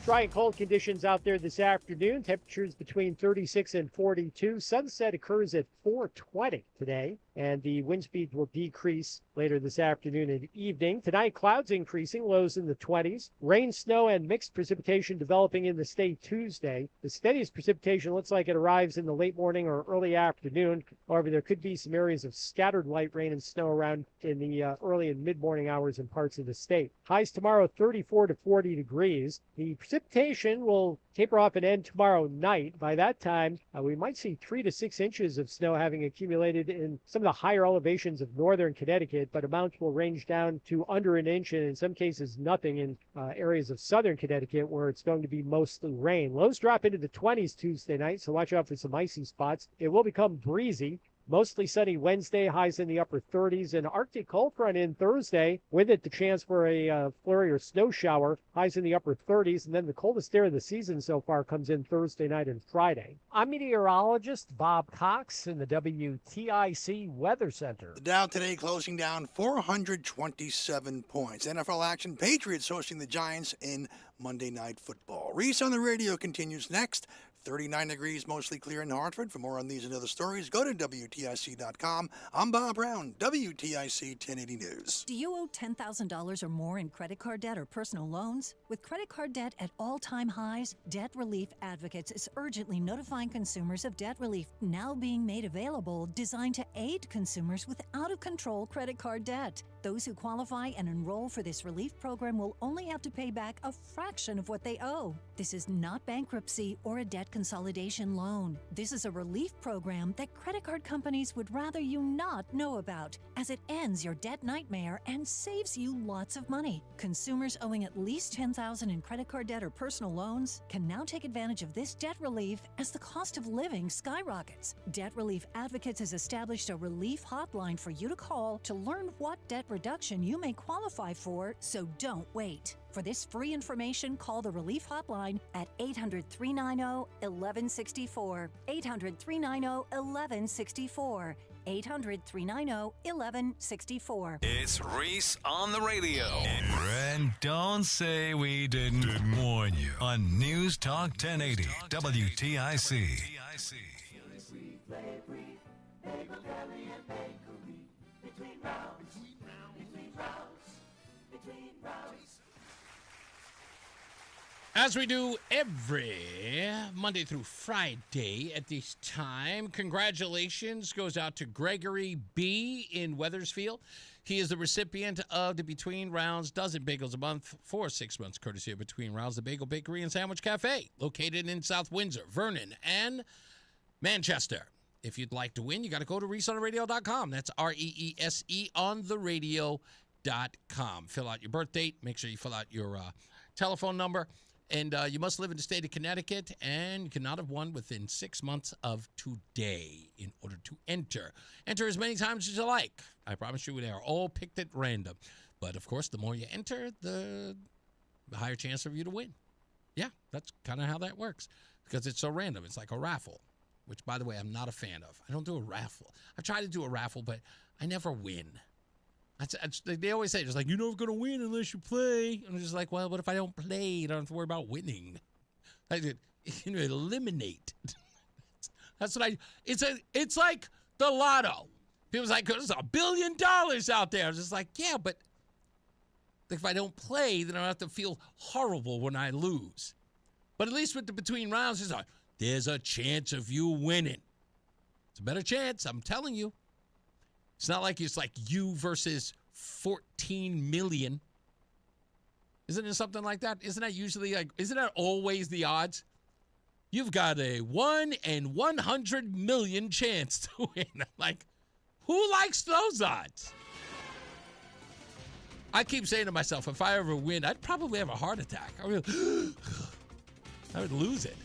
Dry and cold conditions out there this afternoon. Temperatures between 36 and 42. Sunset occurs at 4:20 today, and the wind speeds will decrease later this afternoon and evening. Tonight, clouds increasing, lows in the 20s. Rain, snow, and mixed precipitation developing in the state Tuesday. The steadiest precipitation looks like it arrives in the late morning or early afternoon. However, there could be some areas of scattered light rain and snow around in the early and mid-morning hours in parts of the state. Highs tomorrow, 34 to 40 degrees. The precipitation will taper off and end tomorrow night. By that time, we might see 3 to 6 inches of snow having accumulated in some of the higher elevations of northern Connecticut, but amounts will range down to under an inch and in some cases nothing in areas of southern Connecticut where it's going to be mostly rain. Lows drop into the 20s Tuesday night, so watch out for some icy spots. It will become breezy. Mostly sunny Wednesday, highs in the upper 30s. An Arctic cold front in Thursday, with it the chance for a flurry or snow shower, highs in the upper 30s. And then the coldest day of the season so far comes in Thursday night and Friday. I'm meteorologist Bob Cox in the WTIC Weather Center. The Dow today closing down 427 points. NFL action, Patriots hosting the Giants in Monday Night Football. Reese on the Radio continues next. 39 degrees, mostly clear in Hartford. For more on these and other stories, go to WTIC.com. I'm Bob Brown, WTIC 1080 News. Do you owe $10,000 or more in credit card debt or personal loans? With credit card debt at all-time highs, Debt Relief Advocates is urgently notifying consumers of debt relief now being made available, designed to aid consumers with out-of-control credit card debt. Those who qualify and enroll for this relief program will only have to pay back a fraction of what they owe. This is not bankruptcy or a debt consolidation loan. This is a relief program that credit card companies would rather you not know about, as it ends your debt nightmare and saves you lots of money. Consumers owing at least $10,000 in credit card debt or personal loans can now take advantage of this debt relief as the cost of living skyrockets. Debt Relief Advocates has established a relief hotline for you to call to learn what debt reduction you may qualify for, so don't wait. For this free information, call the Relief Hotline at 800-390-1164. 800-390-1164. 800-390-1164. It's Reese on the Radio. And don't say we didn't warn you on News Talk 1080 WTIC. As we do every Monday through Friday at this time, congratulations goes out to Gregory B. in Wethersfield. He is the recipient of the Between Rounds Dozen Bagels a Month for 6 months, courtesy of Between Rounds, the Bagel Bakery and Sandwich Cafe, located in South Windsor, Vernon, and Manchester. If you'd like to win, you got to go to ReeseOnTheRadio.com. That's REESE on the radio.com. Fill out your birth date. Make sure you fill out your telephone number. And you must live in the state of Connecticut, and you cannot have won within 6 months of today in order to enter. Enter as many times as you like. I promise you they are all picked at random. But, of course, the more you enter, the higher chance of you to win. Yeah, that's kind of how that works because it's so random. It's like a raffle, which, by the way, I'm not a fan of. I don't do a raffle. I try to do a raffle, but I never win. They always say, just like, you're never going to win unless you play. And I'm just like, well, what if I don't play? I don't have to worry about winning. Eliminate. That's what it's like the lotto. People's like, there's $1 billion out there. I was just like, yeah, but if I don't play, then I don't have to feel horrible when I lose. But at least with the Between Rounds, it's like, there's a chance of you winning. It's a better chance, I'm telling you. It's not like it's like you versus 14 million. Isn't it something like that? Isn't that usually like, isn't that always the odds? You've got a 1 in 100 million chance to win. Like, who likes those odds? I keep saying to myself, if I ever win, I'd probably have a heart attack. I would lose it.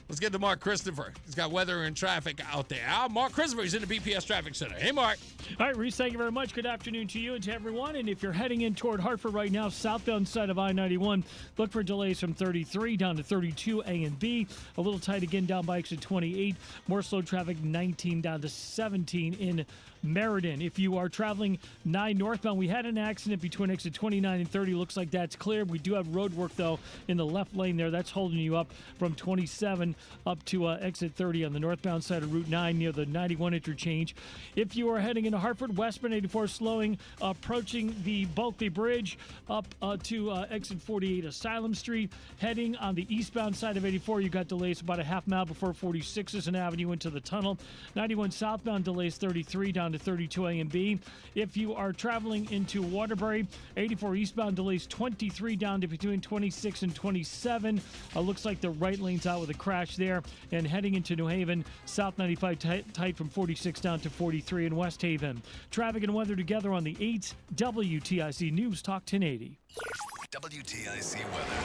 Let's get to Mark Christopher. He's got weather and traffic out there. Mark Christopher, he's in the BPS Traffic Center. Hey, Mark. All right, Reese, thank you very much. Good afternoon to you and to everyone. And if you're heading in toward Hartford right now, southbound side of I-91, look for delays from 33 down to 32 A and B. A little tight again down by exit 28. More slow traffic 19 down to 17 in Meriden. If you are traveling 9 northbound, we had an accident between exit 29 and 30. Looks like that's clear. We do have road work, though, in the left lane there. That's holding you up from 27 up to exit 30 on the northbound side of Route 9 near the 91 interchange. If you are heading into Hartford, westbound 84 slowing, approaching the Bulkley Bridge up to exit 48 Asylum Street. Heading on the eastbound side of 84, you got delays about a half mile before 46 is an avenue into the tunnel. 91 southbound delays 33 down to 32 A and B. If you are traveling into Waterbury, 84 eastbound delays 23 down to between 26 and 27. Looks like the right lane's out with a crash there. And heading into New Haven, South 95 tight from 46 down to 43 in West Haven. Traffic and weather together on the 8 WTIC News Talk 1080. WTIC weather.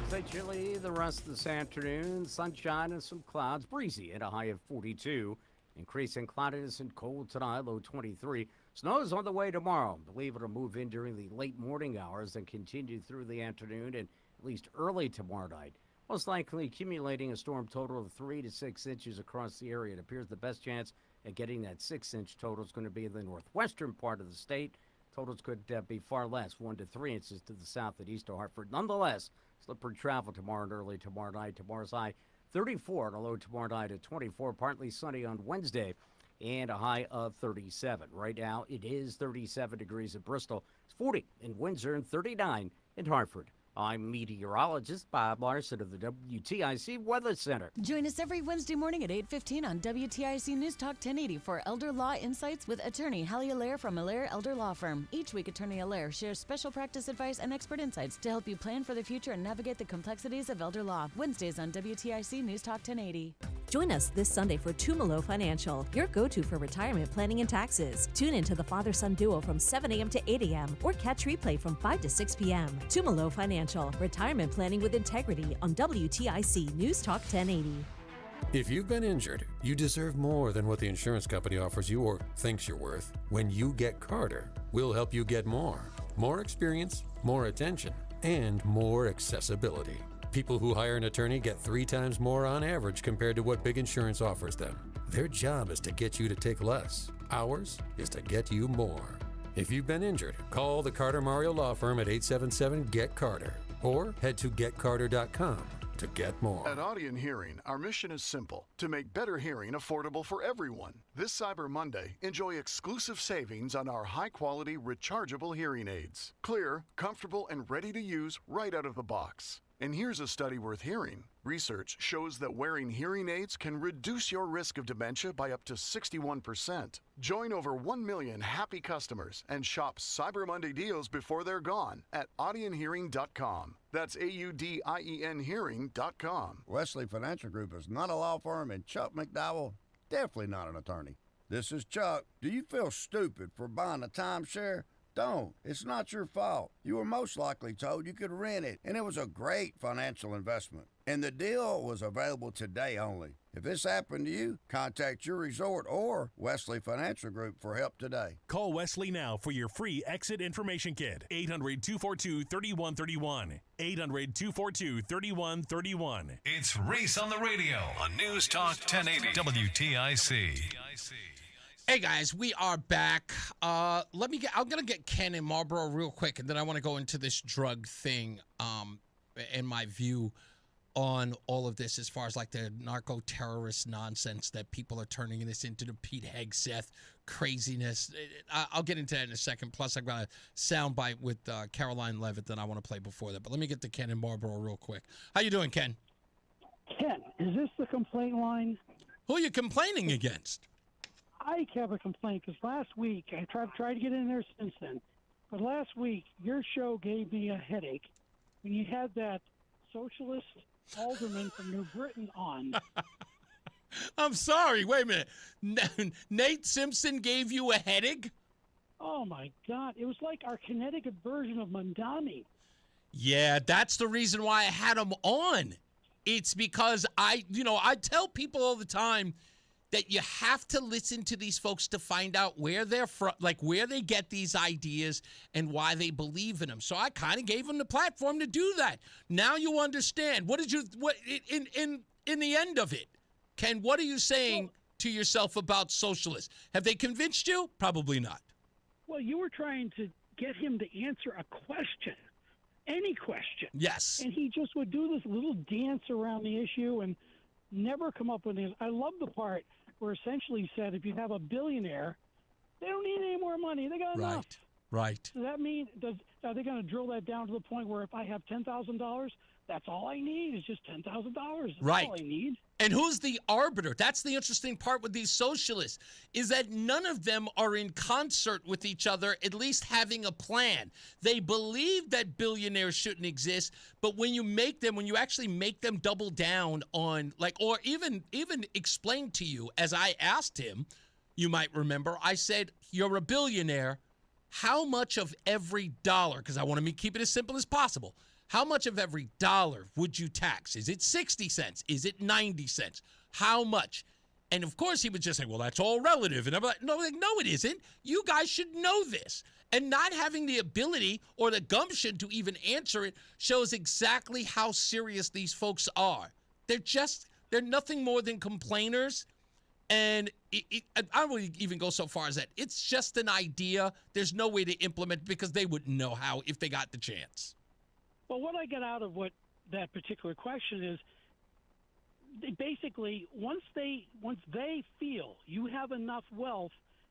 Stay chilly the rest of this afternoon. Sunshine and some clouds. Breezy at a high of 42. Increasing cloudiness and cold tonight, low 23. Snow is on the way tomorrow. Believe it'll move in during the late morning hours and continue through the afternoon and at least early tomorrow night. Most likely accumulating a storm total of 3 to 6 inches across the area. It appears the best chance at getting that 6-inch total is going to be in the northwestern part of the state. Totals could be far less, 1 to 3 inches to the south and east of Hartford. Nonetheless, slippery travel tomorrow and early tomorrow night. Tomorrow's high 34 and a low tomorrow night at 24. Partly sunny on Wednesday and a high of 37. Right now, it is 37 degrees at Bristol. It's 40 in Windsor and 39 in Hartford. I'm meteorologist Bob Larson of the WTIC Weather Center. Join us every Wednesday morning at 8:15 on WTIC News Talk 1080 for Elder Law Insights with attorney Hallie Allaire from Allaire Elder Law Firm. Each week, attorney Allaire shares special practice advice and expert insights to help you plan for the future and navigate the complexities of elder law. Wednesdays on WTIC News Talk 1080. Join us this Sunday for Tumalo Financial, your go-to for retirement planning and taxes. Tune in to the father-son duo from 7 a.m. to 8 a.m. or catch replay from 5 to 6 p.m. Tumalo Financial, retirement planning with integrity on WTIC News Talk 1080. If you've been injured, you deserve more than what the insurance company offers you or thinks you're worth. When you get Carter, we'll help you get more. More experience, more attention, and more accessibility. People who hire an attorney get 3 times more on average compared to what big insurance offers them. Their job is to get you to take less. Ours is to get you more. If you've been injured, call the Carter Mario Law Firm at 877-GET-CARTER or head to getcarter.com to get more. At Audion Hearing, our mission is simple: to make better hearing affordable for everyone. This Cyber Monday, enjoy exclusive savings on our high-quality rechargeable hearing aids. Clear, comfortable, and ready to use right out of the box. And here's a study worth hearing. Research shows that wearing hearing aids can reduce your risk of dementia by up to 61%. Join over 1 million happy customers and shop Cyber Monday deals before they're gone at audionhearing.com. That's AUDIEN hearing.com. Wesley Financial Group is not a law firm, and Chuck McDowell, definitely not an attorney. This is Chuck. Do you feel stupid for buying a timeshare? Don't. It's not your fault. You were most likely told you could rent it, and it was a great financial investment. And the deal was available today only. If this happened to you, contact your resort or Wesley Financial Group for help today. Call Wesley now for your free exit information kit. 800-242-3131. 800-242-3131. It's Reese on the Radio on News Talk 1080 WTIC. Hey guys, we are back. I'm gonna get Ken in Marlboro real quick, and then I want to go into this drug thing, and my view on all of this as far as like the narco-terrorist nonsense that people are turning this into, the Pete Hegseth craziness. I'll get into that in a second. Plus, I've got a soundbite with Caroline Levitt that I want to play before that. But let me get to Ken in Marlboro real quick. How you doing, Ken? Ken, is this the complaint line? Who are you complaining against? I have a complaint because last week, I tried to get in there since then, but last week your show gave me a headache when you had that socialist alderman from New Britain on. I'm sorry. Wait a minute. Nate Simpson gave you a headache? Oh, my God. It was like our Connecticut version of Mondani. Yeah, that's the reason why I had him on. It's because I tell people all the time that you have to listen to these folks to find out where they're from, like where they get these ideas and why they believe in them. So I kind of gave them the platform to do that. Now you understand. What in the end of it, Ken, what are you saying to yourself about socialists? Have they convinced you? Probably not. Well, you were trying to get him to answer a question, any question. Yes. And he just would do this little dance around the issue and never come up with it. I love the part where essentially he said if you have a billionaire, they don't need any more money. They got enough. Right. Does that mean, are they going to drill that down to the point where if I have $10,000, that's all I need is just $10,000? That's right. all I need. And who's the arbiter? That's the interesting part with these socialists, is that none of them are in concert with each other, at least having a plan. They believe that billionaires shouldn't exist, but when you actually make them double down on, or even explain to you, as I asked him, you might remember, I said, you're a billionaire. How much of every dollar, because I want to keep it as simple as possible, how much of every dollar would you tax? Is it 60 cents? Is it 90 cents? How much? And of course he would just say, well, that's all relative. And I'm like, no, it isn't. You guys should know this. And not having the ability or the gumption to even answer it shows exactly how serious these folks are. They're nothing more than complainers. And I wouldn't even go so far as that. It's just an idea. There's no way to implement because they wouldn't know how if they got the chance. Well, what I get out of what that particular question is, they basically, once they feel you have enough wealth,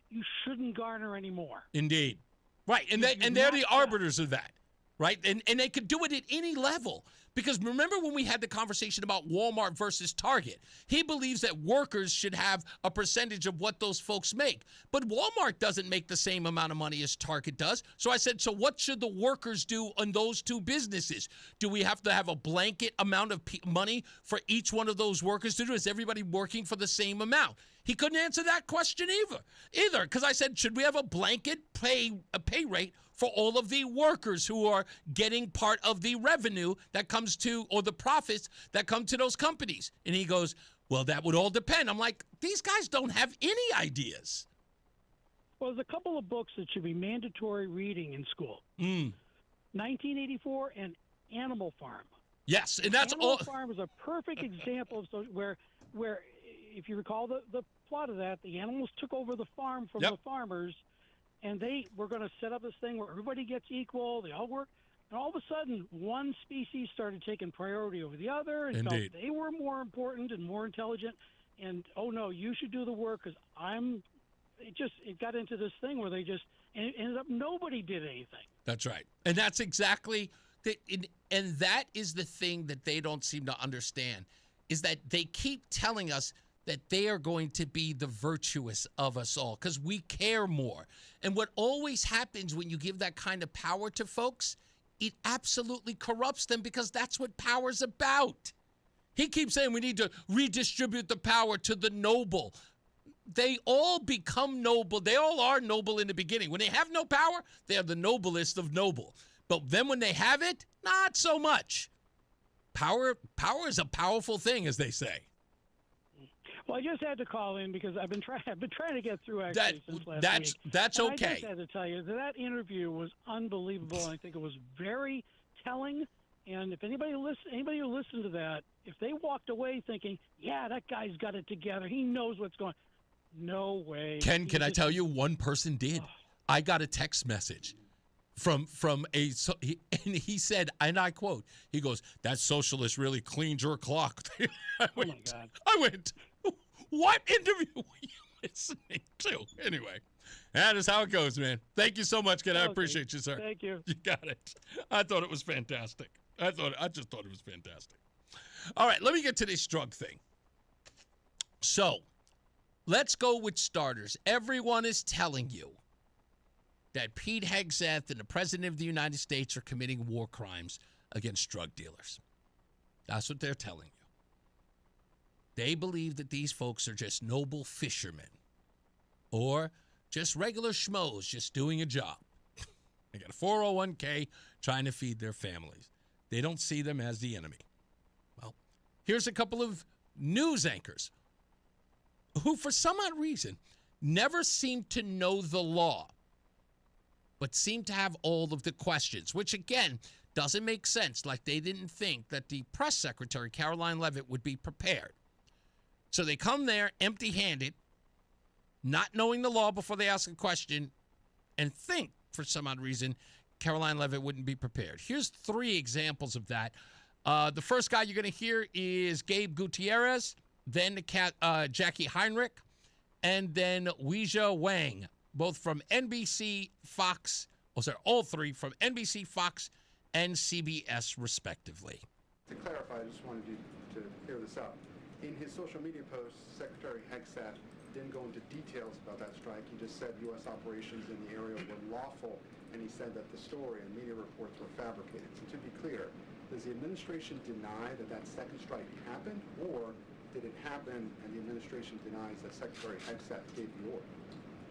you shouldn't garner any more. Indeed. Right, and they're the arbiters of that, right? And they could do it at any level. Because remember when we had the conversation about Walmart versus Target? He believes that workers should have a percentage of what those folks make. But Walmart doesn't make the same amount of money as Target does. So I said, so what should the workers do on those two businesses? Do we have to have a blanket amount of money for each one of those workers to do? Is everybody working for the same amount? He couldn't answer that question either, because I said, should we have a blanket pay rate for all of the workers who are getting part of the revenue that comes to, or the profits that come to those companies? And he goes, well, that would all depend. I'm like, these guys don't have any ideas. Well, there's a couple of books that should be mandatory reading in school. 1984 and Animal Farm. Yes, and that's Animal Farm is a perfect example of where if you recall the plot of that, the animals took over the farm from the farmers, and they were going to set up this thing where everybody gets equal, they all work, and all of a sudden one species started taking priority over the other and felt they were more important and more intelligent, and oh no, you should do the work because it got into this thing where and it ended up nobody did anything. That's right. And that's exactly and that is the thing that they don't seem to understand, is that they keep telling us that they are going to be the virtuous of us all because we care more. And what always happens when you give that kind of power to folks, it absolutely corrupts them because that's what power's about. He keeps saying we need to redistribute the power to the noble. They all become noble. They all are noble in the beginning. When they have no power, they are the noblest of noble. But then when they have it, not so much. Power is a powerful thing, as they say. Well, I just had to call in because I've been trying to get through actually since last week. That's okay. I just had to tell you that interview was unbelievable. And I think it was very telling. And if anybody who listened to that, if they walked away thinking, "Yeah, that guy's got it together. He knows what's going," no way. Ken, can I tell you, one person did. I got a text message from and he said, and I quote, he goes, "That socialist really cleaned your clock." Oh my God. I went, what interview were you listening to? Anyway, that is how it goes, man. Thank you so much, Ken. I appreciate you, sir. Thank you. You got it. I thought it was fantastic. I just thought it was fantastic. All right, let me get to this drug thing. So, let's go with starters. Everyone is telling you that Pete Hegseth and the President of the United States are committing war crimes against drug dealers. That's what they're telling you. They believe that these folks are just noble fishermen or just regular schmoes just doing a job. They got a 401k trying to feed their families. They don't see them as the enemy. Well, here's a couple of news anchors who, for some odd reason, never seem to know the law, but seem to have all of the questions, which, again, doesn't make sense. Like they didn't think that the press secretary, Caroline Leavitt, would be prepared. So they come there empty-handed, not knowing the law before they ask a question, and think, for some odd reason, Caroline Leavitt wouldn't be prepared. Here's 3 examples of that. The first guy you're going to hear is Gabe Gutierrez, then Jackie Heinrich, and then Weijia Wang, both from NBC, Fox, all 3 from NBC, Fox, and CBS, respectively. To clarify, I just wanted you to clear this up. In his social media post, Secretary Hegseth didn't go into details about that strike. He just said U.S. operations in the area were lawful, and he said that the story and media reports were fabricated. So to be clear, does the administration deny that that second strike happened, or did it happen and the administration denies that Secretary Hegseth gave the order?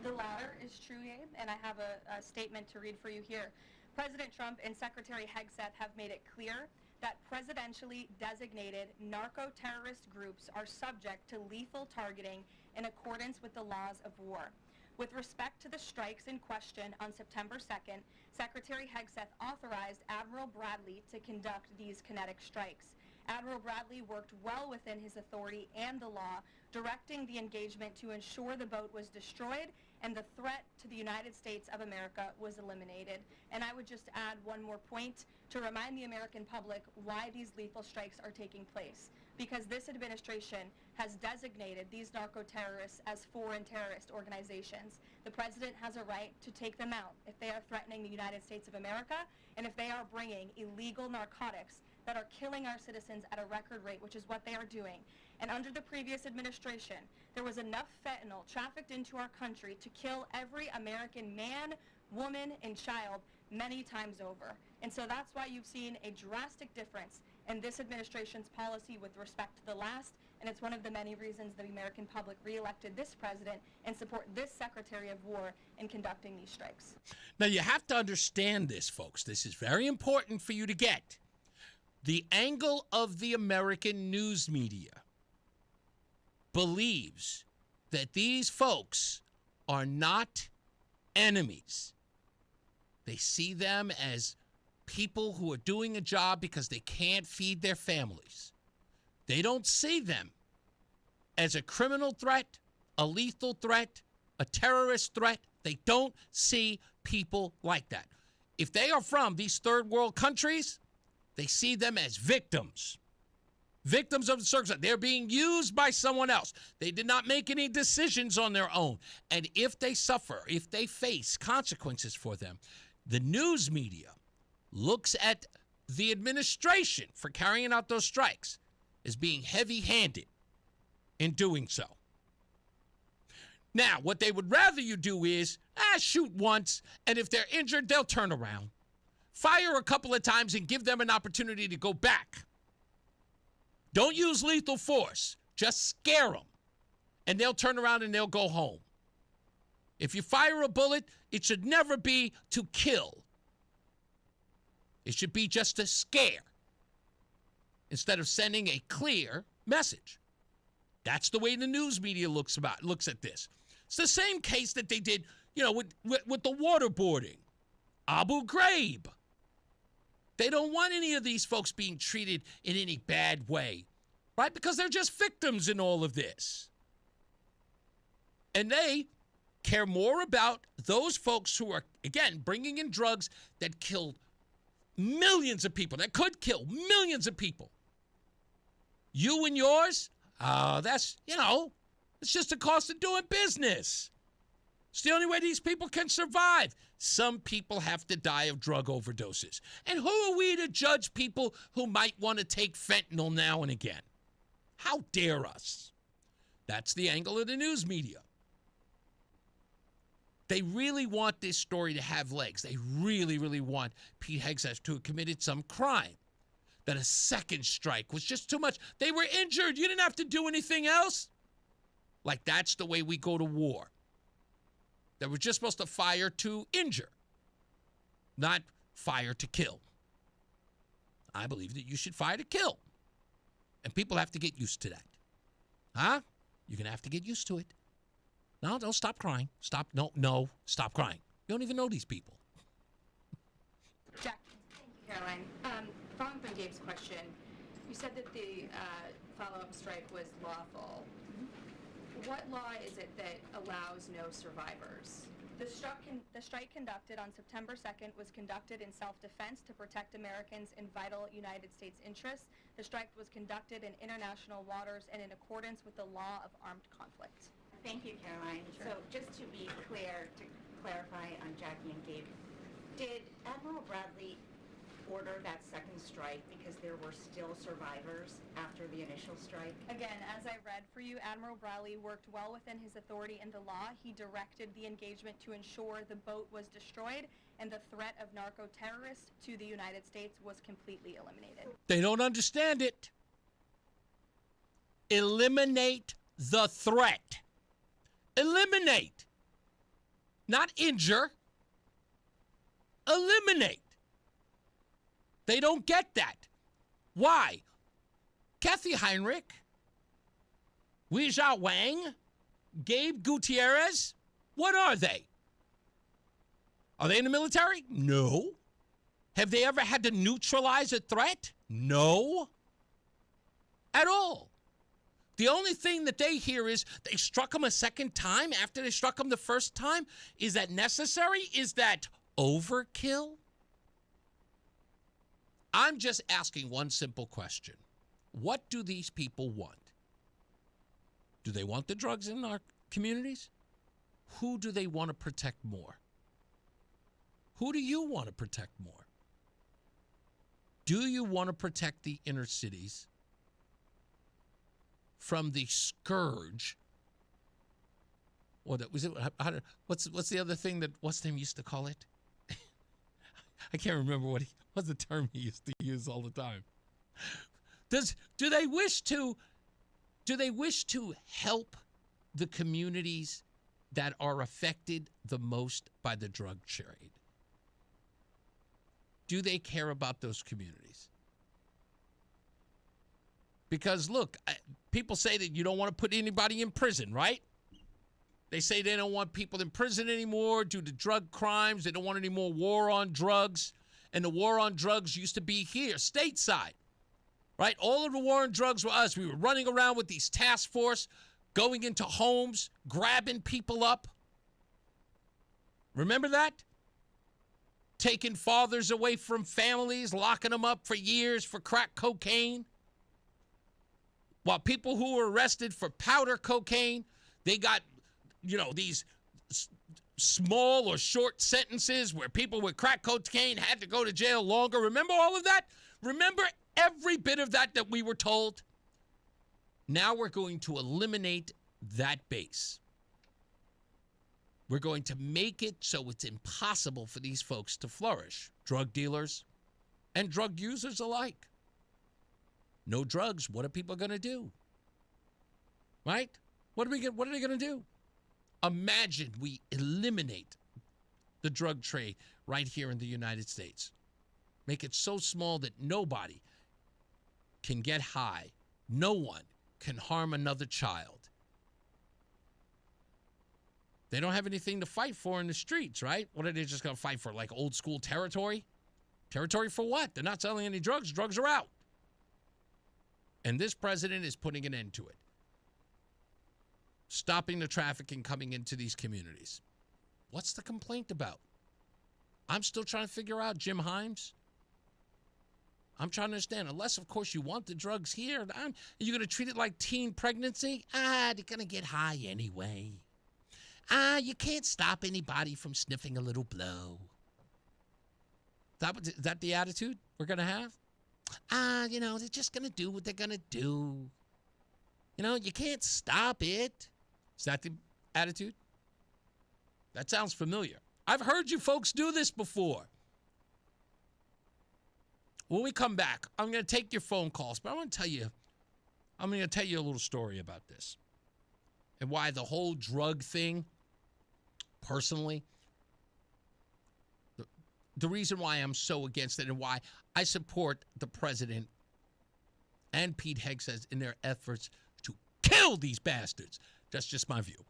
The latter is true, Abe, and I have a statement to read for you here. President Trump and Secretary Hegseth have made it clear that presidentially designated narco-terrorist groups are subject to lethal targeting in accordance with the laws of war. With respect to the strikes in question on September 2nd, Secretary Hegseth authorized Admiral Bradley to conduct these kinetic strikes. Admiral Bradley worked well within his authority and the law, directing the engagement to ensure the boat was destroyed and the threat to the United States of America was eliminated. And I would just add one more point to remind the American public why these lethal strikes are taking place. Because this administration has designated these narco-terrorists as foreign terrorist organizations. The president has a right to take them out if they are threatening the United States of America and if they are bringing illegal narcotics that are killing our citizens at a record rate, which is what they are doing. And under the previous administration, there was enough fentanyl trafficked into our country to kill every American man, woman, and child many times over. And so that's why you've seen a drastic difference in this administration's policy with respect to the last, and it's one of the many reasons the American public re-elected this president and support this Secretary of War in conducting these strikes. Now, you have to understand this, folks. This is very important for you to get. The angle of the American news media believes that these folks are not enemies. They see them as people who are doing a job because they can't feed their families. They don't see them as a criminal threat, a lethal threat, a terrorist threat. They don't see people like that. If they are from these third world countries, they see them as victims. Victims of the circumstance. They're being used by someone else. They did not make any decisions on their own. And if they suffer, if they face consequences for them, the news media looks at the administration for carrying out those strikes as being heavy-handed in doing so. Now, what they would rather you do is, shoot once, and if they're injured, they'll turn around. Fire a couple of times and give them an opportunity to go back. Don't use lethal force. Just scare them. And they'll turn around and they'll go home. If you fire a bullet, it should never be to kill. It should be just to scare instead of sending a clear message. That's the way the news media looks at this. It's the same case that they did, with the waterboarding. Abu Ghraib. They don't want any of these folks being treated in any bad way, right? Because they're just victims in all of this. And they care more about those folks who are, again, bringing in drugs that killed millions of people, that could kill millions of people. You and yours, that's, it's just the cost of doing business. It's the only way these people can survive. Some people have to die of drug overdoses. And who are we to judge people who might want to take fentanyl now and again? How dare us? That's the angle of the news media. They really want this story to have legs. They really, really want Pete Hegseth to have committed some crime. That a second strike was just too much. They were injured. You didn't have to do anything else. Like that's the way we go to war. That we're just supposed to fire to injure, not fire to kill. I believe that you should fire to kill. And people have to get used to that. Huh? You're going to have to get used to it. No, don't stop crying. Stop crying. You don't even know these people. Jack, thank you, Caroline. Following from Dave's question, you said that the follow-up strike was lawful. What law is it that allows no survivors? The strike conducted on September 2nd was conducted in self-defense to protect Americans in vital United States interests. The strike was conducted in international waters and in accordance with the law of armed conflict. Thank you, Caroline. Sure. So just to be clear, to clarify on Jackie and Gabe, did Admiral Bradley order that second strike because there were still survivors after the initial strike? Again, as I read for you, Admiral Bradley worked well within his authority and the law. He directed the engagement to ensure the boat was destroyed and the threat of narco-terrorists to the United States was completely eliminated. They don't understand it. Eliminate the threat. Eliminate. Not injure. Eliminate. They don't get that. Why? Kathy Heinrich, Weijia Wang, Gabe Gutierrez, what are they? Are they in the military? No. Have they ever had to neutralize a threat? No. At all. The only thing that they hear is they struck him a second time after they struck him the first time. Is that necessary? Is that overkill? I'm just asking one simple question. What do these people want? Do they want the drugs in our communities? Who do they want to protect more? Who do you want to protect more? Do you want to protect the inner cities from the scourge? Or that was it? What's the other thing that what's name used to call it? I can't remember what's the term he used to use all the time. Do they wish to help the communities that are affected the most by the drug trade? Do they care about those communities? Because look, people say that you don't want to put anybody in prison, right? They say they don't want people in prison anymore due to drug crimes. They don't want any more war on drugs. And the war on drugs used to be here, stateside, right? All of the war on drugs were us. We were running around with these task force, going into homes, grabbing people up. Remember that? Taking fathers away from families, locking them up for years for crack cocaine. While people who were arrested for powder cocaine, they got these small or short sentences where people with crack cocaine had to go to jail longer. Remember all of that? Remember every bit of that we were told? Now we're going to eliminate that base. We're going to make it so it's impossible for these folks to flourish, drug dealers and drug users alike. No drugs, what are people going to do? Right? What are they going to do? Imagine we eliminate the drug trade right here in the United States. Make it so small that nobody can get high. No one can harm another child. They don't have anything to fight for in the streets, right? What are they just going to fight for, like old school territory? Territory for what? They're not selling any drugs. Drugs are out. And this president is putting an end to it. Stopping the trafficking coming into these communities. What's the complaint about? I'm still trying to figure out, Jim Himes. I'm trying to understand. Unless, of course, you want the drugs here. You're going to treat it like teen pregnancy? They're going to get high anyway. You can't stop anybody from sniffing a little blow. Is that the attitude we're going to have? They're just going to do what they're going to do. You can't stop it. Is that the attitude? That sounds familiar. I've heard you folks do this before. When we come back, I'm going to take your phone calls, but I'm going to tell you a little story about this and why the whole drug thing, personally, the reason why I'm so against it and why I support the president and Pete Hegseth in their efforts to kill these bastards. That's just my view.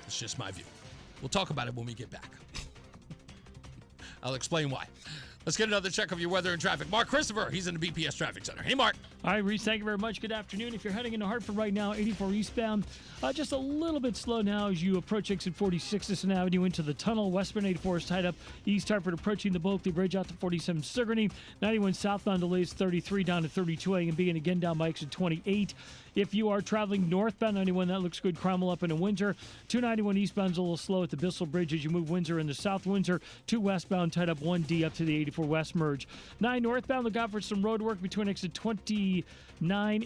It's just my view. We'll talk about it when we get back. I'll explain why. Let's get another check of your weather and traffic. Mark Christopher, he's in the BPS Traffic Center. Hey, Mark. All right, Reese, thank you very much. Good afternoon. If you're heading into Hartford right now, 84 eastbound, just a little bit slow now as you approach exit 46 Sisson Avenue into the tunnel. Westbound 84 is tied up. East Hartford approaching the Bulkley Bridge out to 47 Sigourney. 91 southbound delays 33 down to 32A and B, and again down by exit 28. If you are traveling northbound 91, that looks good. Cromwell up into Windsor. 291 eastbound is a little slow at the Bissell Bridge as you move Windsor into South Windsor. 2 westbound tied up 1D up to the 84 West merge. 9 northbound, look out for some road work between exit 29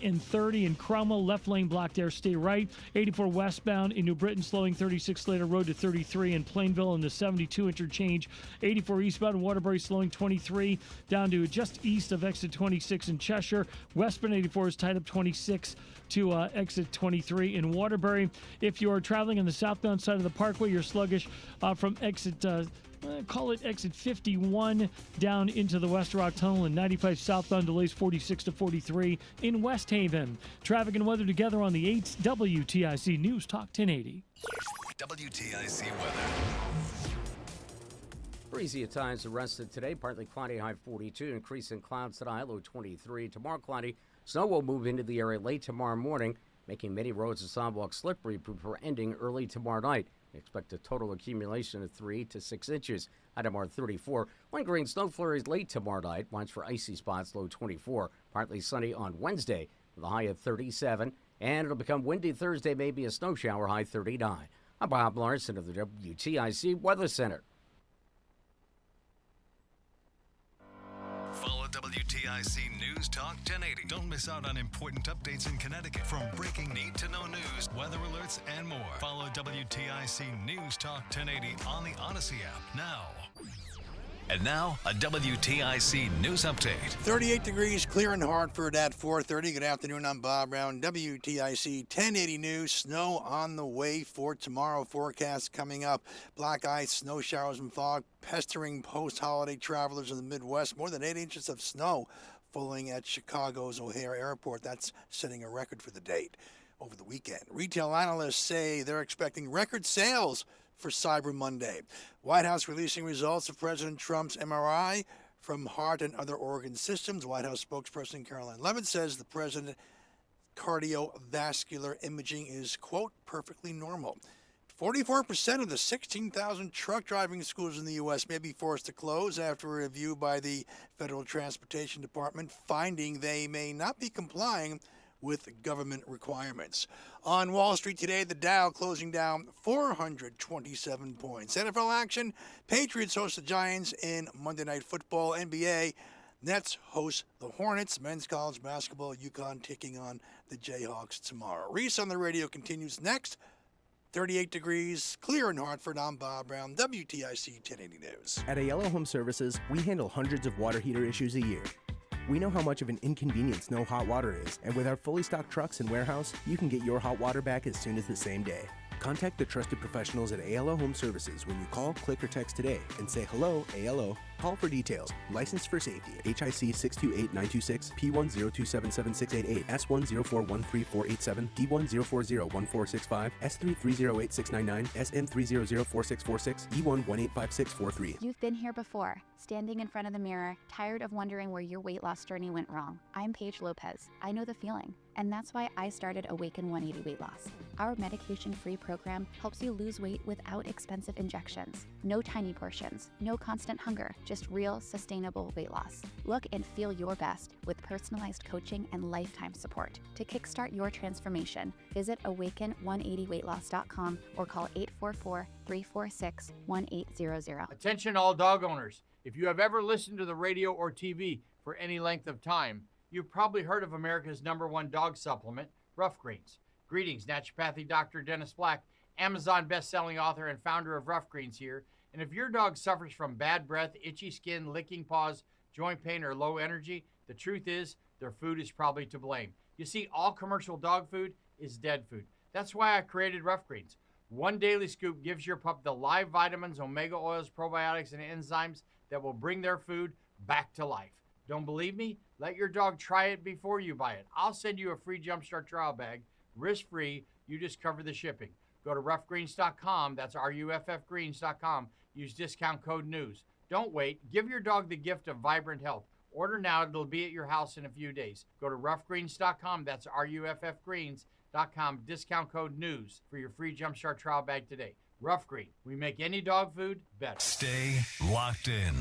and 30 in Cromwell. Left lane blocked there. Stay right. 84 westbound in New Britain slowing 36 Slater Road to 33 in Plainville in the 72 interchange. 84 eastbound in Waterbury slowing 23 down to just east of exit 26 in Cheshire. Westbound 84 is tied up 26 to exit 23 in Waterbury. If you are traveling on the southbound side of the parkway, you're sluggish from exit call it exit 51 down into the West Rock Tunnel, and 95 southbound delays 46 to 43 in West Haven. Traffic and weather together on the 8th WTIC News Talk 1080. WTIC weather. Breezy at times the rest of today. Partly cloudy, high 42. Increase in clouds tonight, low 23. Tomorrow cloudy. Snow will move into the area late tomorrow morning, making many roads and sidewalks slippery before ending early tomorrow night. We expect a total accumulation of 3 to 6 inches. High tomorrow 34. Lingering snow flurries late tomorrow night. Watch for icy spots, low 24. Partly sunny on Wednesday with a high of 37. And it'll become windy Thursday, maybe a snow shower, high 39. I'm Bob Larson of the WTIC Weather Center. Follow WTIC News Talk 1080. Don't miss out on important updates in Connecticut. From breaking need-to-know news, weather alerts, and more. Follow WTIC News Talk 1080 on the Odyssey app now. And now, a WTIC news update. 38 degrees, clear in Hartford at 4:30. Good afternoon, I'm Bob Brown. WTIC 1080 News. Snow on the way for tomorrow. Forecast coming up. Black ice, snow showers and fog, pestering post-holiday travelers in the Midwest. More than 8 inches of snow falling at Chicago's O'Hare Airport. That's setting a record for the date over the weekend. Retail analysts say they're expecting record sales for Cyber Monday. White House releasing results of President Trump's MRI from heart and other organ systems. White House spokesperson Caroline Levitt says the president's cardiovascular imaging is, quote, perfectly normal. 44% of the 16,000 truck driving schools in the U.S. may be forced to close after a review by the Federal Transportation Department finding they may not be complying with government requirements. On Wall Street today, the Dow closing down 427 points. NFL action, Patriots host the Giants in Monday Night Football. NBA, Nets host the Hornets. Men's college basketball, UConn taking on the Jayhawks tomorrow. Reese on the Radio continues next. 38 degrees, clear in Hartford. I'm Bob Brown, WTIC 1080 News. At Aiello Home Services, we handle hundreds of water heater issues a year. We know how much of an inconvenience no hot water is, and with our fully stocked trucks and warehouse, you can get your hot water back as soon as the same day. Contact the trusted professionals at Aiello Home Services when you call, click, or text today and say hello, Aiello. Call for details. Licensed for safety. HIC 628926, P10277688, S1041347, D10401465, S33086999, SM3004646, E1185643. You've been here before, standing in front of the mirror, tired of wondering where your weight loss journey went wrong. I'm Paige Lopez. I know the feeling, and that's why I started Awaken 180 Weight Loss. Our medication-free program helps you lose weight without expensive injections. No tiny portions, no constant hunger, just real, sustainable weight loss. Look and feel your best with personalized coaching and lifetime support. To kickstart your transformation, visit awaken180weightloss.com or call 844-346-1800. Attention all dog owners. If you have ever listened to the radio or TV for any length of time, you've probably heard of America's #1 dog supplement, Rough Greens. Greetings, naturopathy Dr. Dennis Black, Amazon best-selling author and founder of Rough Greens here. And if your dog suffers from bad breath, itchy skin, licking paws, joint pain, or low energy, the truth is their food is probably to blame. You see, all commercial dog food is dead food. That's why I created Rough Greens. One daily scoop gives your pup the live vitamins, omega oils, probiotics, and enzymes that will bring their food back to life. Don't believe me? Let your dog try it before you buy it. I'll send you a free Jumpstart trial bag, risk-free. You just cover the shipping. Go to roughgreens.com. That's RUFFgreens.com. Use discount code NEWS. Don't wait. Give your dog the gift of vibrant health. Order now. It'll be at your house in a few days. Go to roughgreens.com. That's RUFFgreens.com. Discount code NEWS for your free Jumpstart trial bag today. Rough Green. We make any dog food better. Stay locked in.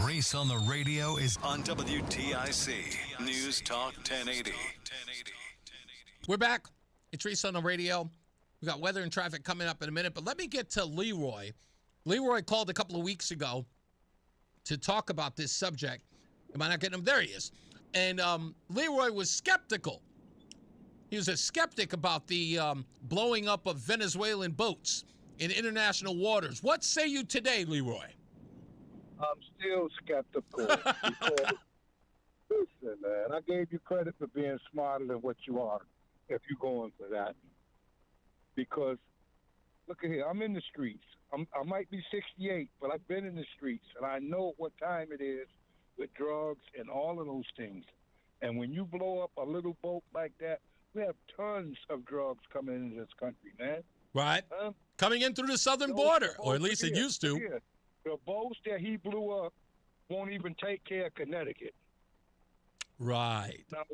Reese on the Radio is on WTIC News Talk 1080. We're back. It's Reese on the Radio. We got weather and traffic coming up in a minute, but let me get to Leroy. Leroy called a couple of weeks ago to talk about this subject. Am I not getting him? There he is. And Leroy was skeptical. He was a skeptic about the blowing up of Venezuelan boats in international waters. What say you today, Leroy? I'm still skeptical because, listen, man, I gave you credit for being smarter than what you are, if you're going for that. Because, look at here, I'm in the streets. I might be 68, but I've been in the streets, and I know what time it is with drugs and all of those things. And when you blow up a little boat like that, we have tons of drugs coming into this country, man. Right. Coming in through the southern border, or at least it used to. Yeah. The boats that he blew up won't even take care of Connecticut. Right. Now,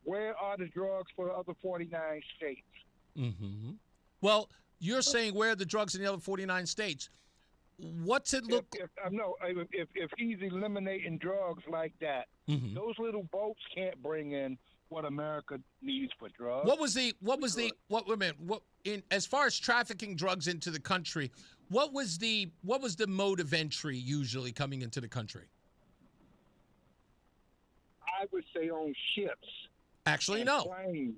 where are the drugs for the other 49 states? Mm-hmm. Well, you're saying where are the drugs in the other 49 states? What's it look? If he's eliminating drugs like that, those little boats can't bring in what America needs for drugs. As far as trafficking drugs into the country, what was the mode of entry usually coming into the country? I would say on ships. Actually, no. Planes.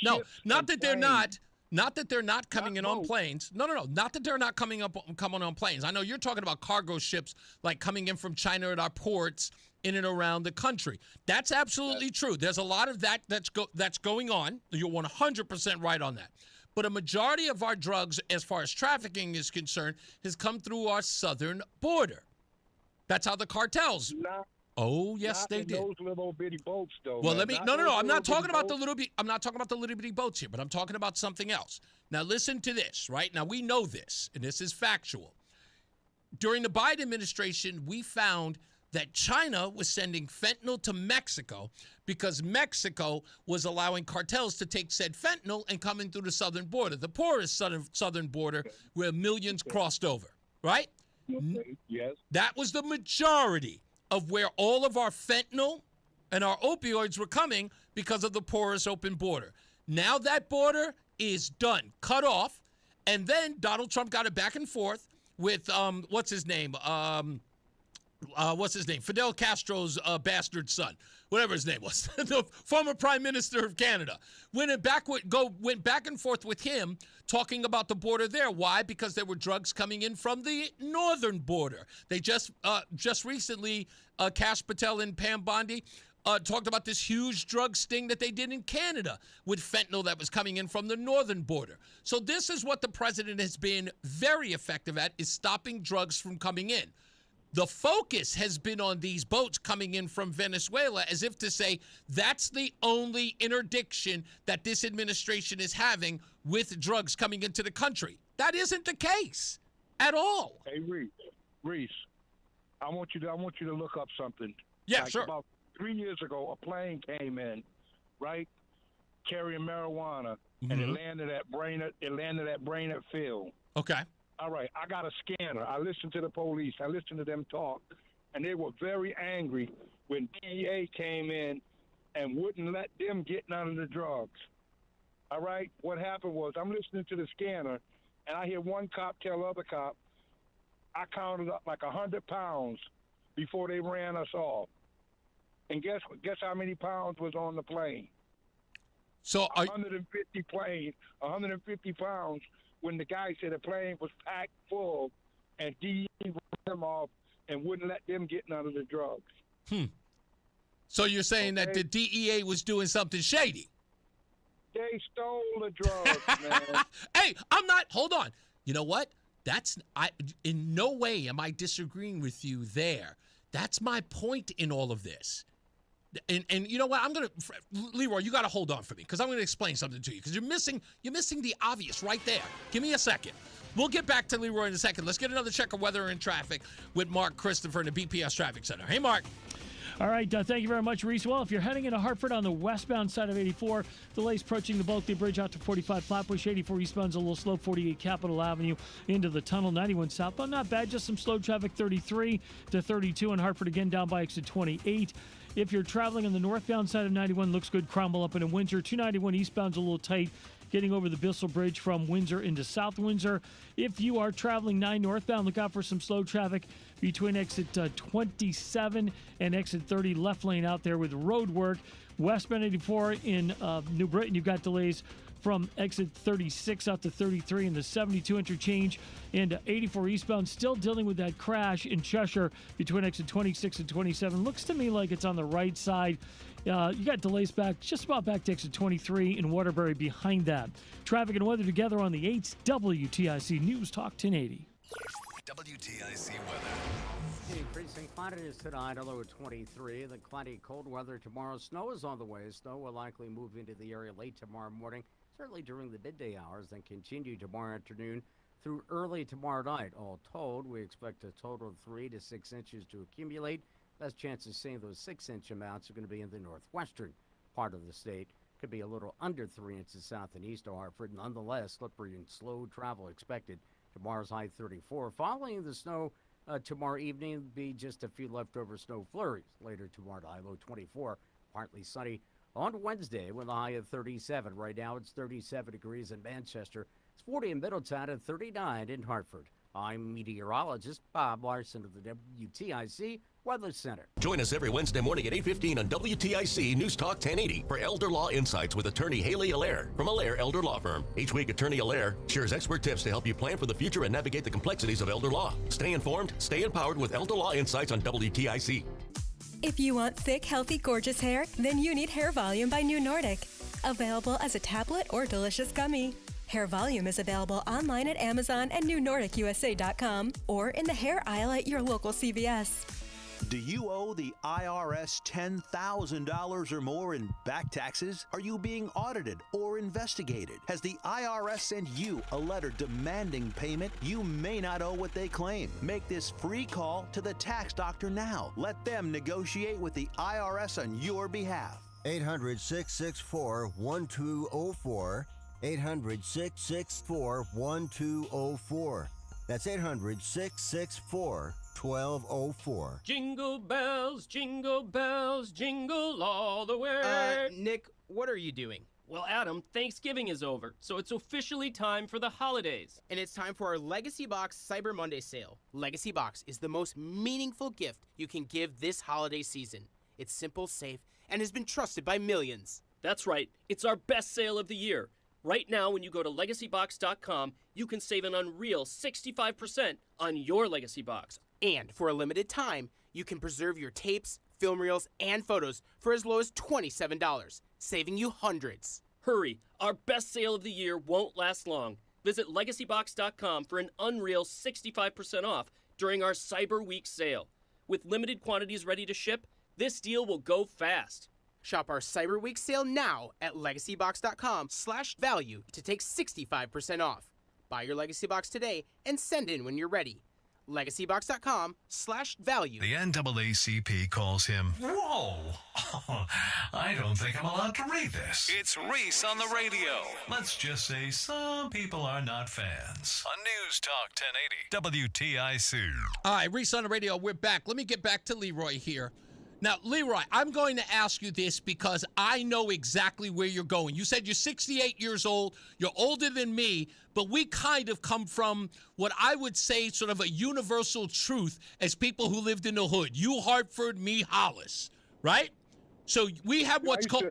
No, not that they're not. Not that they're not coming in on planes. No. Not that they're not coming on planes. I know you're talking about cargo ships like coming in from China at our ports in and around the country. That's absolutely true. There's a lot of that's going on. You're 100% right on that. But a majority of our drugs, as far as trafficking is concerned, has come through our southern border. That's how the cartels. Oh, yes, they did. Those little bitty boats, though. Well, man. I'm not talking about the little bitty boats here, but I'm talking about something else. Now, listen to this, right? Now, we know this, and this is factual. During the Biden administration, we found that China was sending fentanyl to Mexico because Mexico was allowing cartels to take said fentanyl and come in through the southern border, the poorest southern border where millions crossed over, right? Yes. That was the majority of where all of our fentanyl and our opioids were coming because of the porous open border. Now that border is done, cut off, and then Donald Trump got it back and forth with, what's his name? Fidel Castro's bastard son, whatever his name was, the former Prime Minister of Canada. Went back and forth with him talking about the border there. Why? Because there were drugs coming in from the northern border. They just recently, Kash Patel and Pam Bondi talked about this huge drug sting that they did in Canada with fentanyl that was coming in from the northern border. So this is what the president has been very effective at, is stopping drugs from coming in. The focus has been on these boats coming in from Venezuela, as if to say that's the only interdiction that this administration is having with drugs coming into the country. That isn't the case at all. Hey, Reese, I want you to look up something. Yeah, sure. About 3 years ago, a plane came in, right, carrying marijuana, and it landed at Brainerd Field. Okay. All right, I got a scanner. I listened to the police. I listened to them talk, and they were very angry when DEA came in and wouldn't let them get none of the drugs. All right, what happened was I'm listening to the scanner, and I hear one cop tell other cop, I counted up like 100 pounds before they ran us off. And guess how many pounds was on the plane? So 150 pounds when the guy said the plane was packed full and DEA ran them off and wouldn't let them get none of the drugs. So you're saying that the DEA was doing something shady? They stole the drugs, man. Hey, I'm not. Hold on. You know what? In no way am I disagreeing with you there. That's my point in all of this. And you know what? Leroy, you got to hold on for me because I'm going to explain something to you because you're missing the obvious right there. Give me a second. We'll get back to Leroy in a second. Let's get another check of weather and traffic with Mark Christopher in the BPS Traffic Center. Hey, Mark. All right, thank you very much, Reese. Well, if you're heading into Hartford on the westbound side of 84, delays approaching the Bulkley Bridge out to 45 Flatbush. 84 eastbound's a little slow, 48 Capitol Avenue into the tunnel. 91 southbound, not bad, just some slow traffic, 33 to 32 in Hartford, again down by exit 28. If you're traveling on the northbound side of 91, looks good, Cromwell up into Windsor. 291 eastbound's a little tight, getting over the Bissell Bridge from Windsor into South Windsor. If you are traveling 9 northbound, look out for some slow traffic between exit 27 and exit 30, left lane out there with road work. Westbound 84 in New Britain, you've got delays from exit 36 out to 33 in the 72 interchange, and 84 eastbound still dealing with that crash in Cheshire between exit 26 and 27. Looks to me like it's on the right side. You got delays back, just about back to exit 23 in Waterbury behind that. Traffic and weather together on the 8th, WTIC News Talk 1080. WTIC weather. Increasing cloudiness tonight, a low of 23. The cloudy, cold weather tomorrow. Snow is on the way. Snow will likely move into the area late tomorrow morning, certainly during the midday hours, then continue tomorrow afternoon through early tomorrow night. All told, we expect a total of 3 to 6 inches to accumulate. Best chance of seeing those 6-inch amounts are going to be in the northwestern part of the state. Could be a little under 3 inches south and east of Hartford. Nonetheless, slippery and slow travel expected. Tomorrow's high 34. Following the snow tomorrow evening, be just a few leftover snow flurries. Later tomorrow, high low 24. Partly sunny on Wednesday with a high of 37. Right now, it's 37 degrees in Manchester. It's 40 in Middletown and 39 in Hartford. I'm meteorologist Bob Larson of the WTIC Weather Center. Join us every Wednesday morning at 8:15 on WTIC News Talk 1080 for Elder Law Insights with attorney Haley Allaire from Allaire Elder Law Firm. Each week, attorney Allaire shares expert tips to help you plan for the future and navigate the complexities of elder law. Stay informed, stay empowered with Elder Law Insights on WTIC. If you want thick, healthy, gorgeous hair, then you need Hair Volume by New Nordic. Available as a tablet or delicious gummy. Hair Volume is available online at Amazon and NewNordicUSA.com or in the hair aisle at your local CVS. Do you owe the IRS $10,000 or more in back taxes? Are you being audited or investigated? Has the IRS sent you a letter demanding payment? You may not owe what they claim. Make this free call to the tax doctor now. Let them negotiate with the IRS on your behalf. 800-664-1204. 800-664-1204. That's 800-664-1204. Jingle bells, jingle all the way. Nick, what are you doing? Well, Adam, Thanksgiving is over, so it's officially time for the holidays. And it's time for our Legacy Box Cyber Monday sale. Legacy Box is the most meaningful gift you can give this holiday season. It's simple, safe, and has been trusted by millions. That's right. It's our best sale of the year. Right now, when you go to LegacyBox.com, you can save an unreal 65% on your Legacy Box. And for a limited time, you can preserve your tapes, film reels, and photos for as low as $27, saving you hundreds. Hurry, our best sale of the year won't last long. Visit LegacyBox.com for an unreal 65% off during our Cyber Week sale. With limited quantities ready to ship, this deal will go fast. Shop our Cyber Week sale now at LegacyBox.com/value to take 65% off. Buy your Legacy Box today and send in when you're ready. LegacyBox.com/value. The NAACP calls him, whoa, I don't think I'm allowed to read this. It's Reese on the Radio. Let's just say some people are not fans. On News Talk 1080 WTIC. All right, Reese on the Radio, we're back. Let me get back to Leroy here. Now, Leroy, I'm going to ask you this because I know exactly where you're going. You said you're 68 years old. You're older than me, but we kind of come from what I would say sort of a universal truth as people who lived in the hood. You, Hartford, me, Hollis, right? So we have what's called...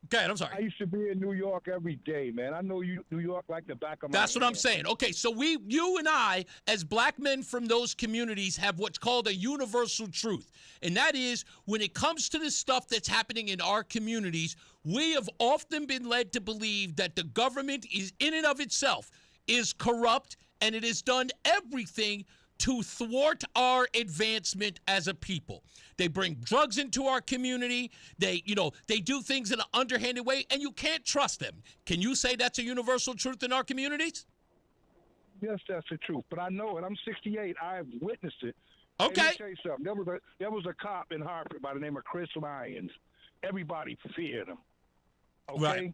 Go ahead, I'm sorry. I used to be in New York every day, man. I know New York like the back of my That's what hand. I'm saying. Okay, so you and I, as black men from those communities, have what's called a universal truth. And that is, when it comes to the stuff that's happening in our communities, we have often been led to believe that the government is, in and of itself, is corrupt, and it has done everything to thwart our advancement as a people. They bring drugs into our community. They do things in an underhanded way, and you can't trust them. Can you say that's a universal truth in our communities? Yes, that's the truth. But I know it. I'm 68. I've witnessed it. Okay. Let me tell you something. There was a cop in Hartford by the name of Chris Lyons. Everybody feared him. Okay? Right.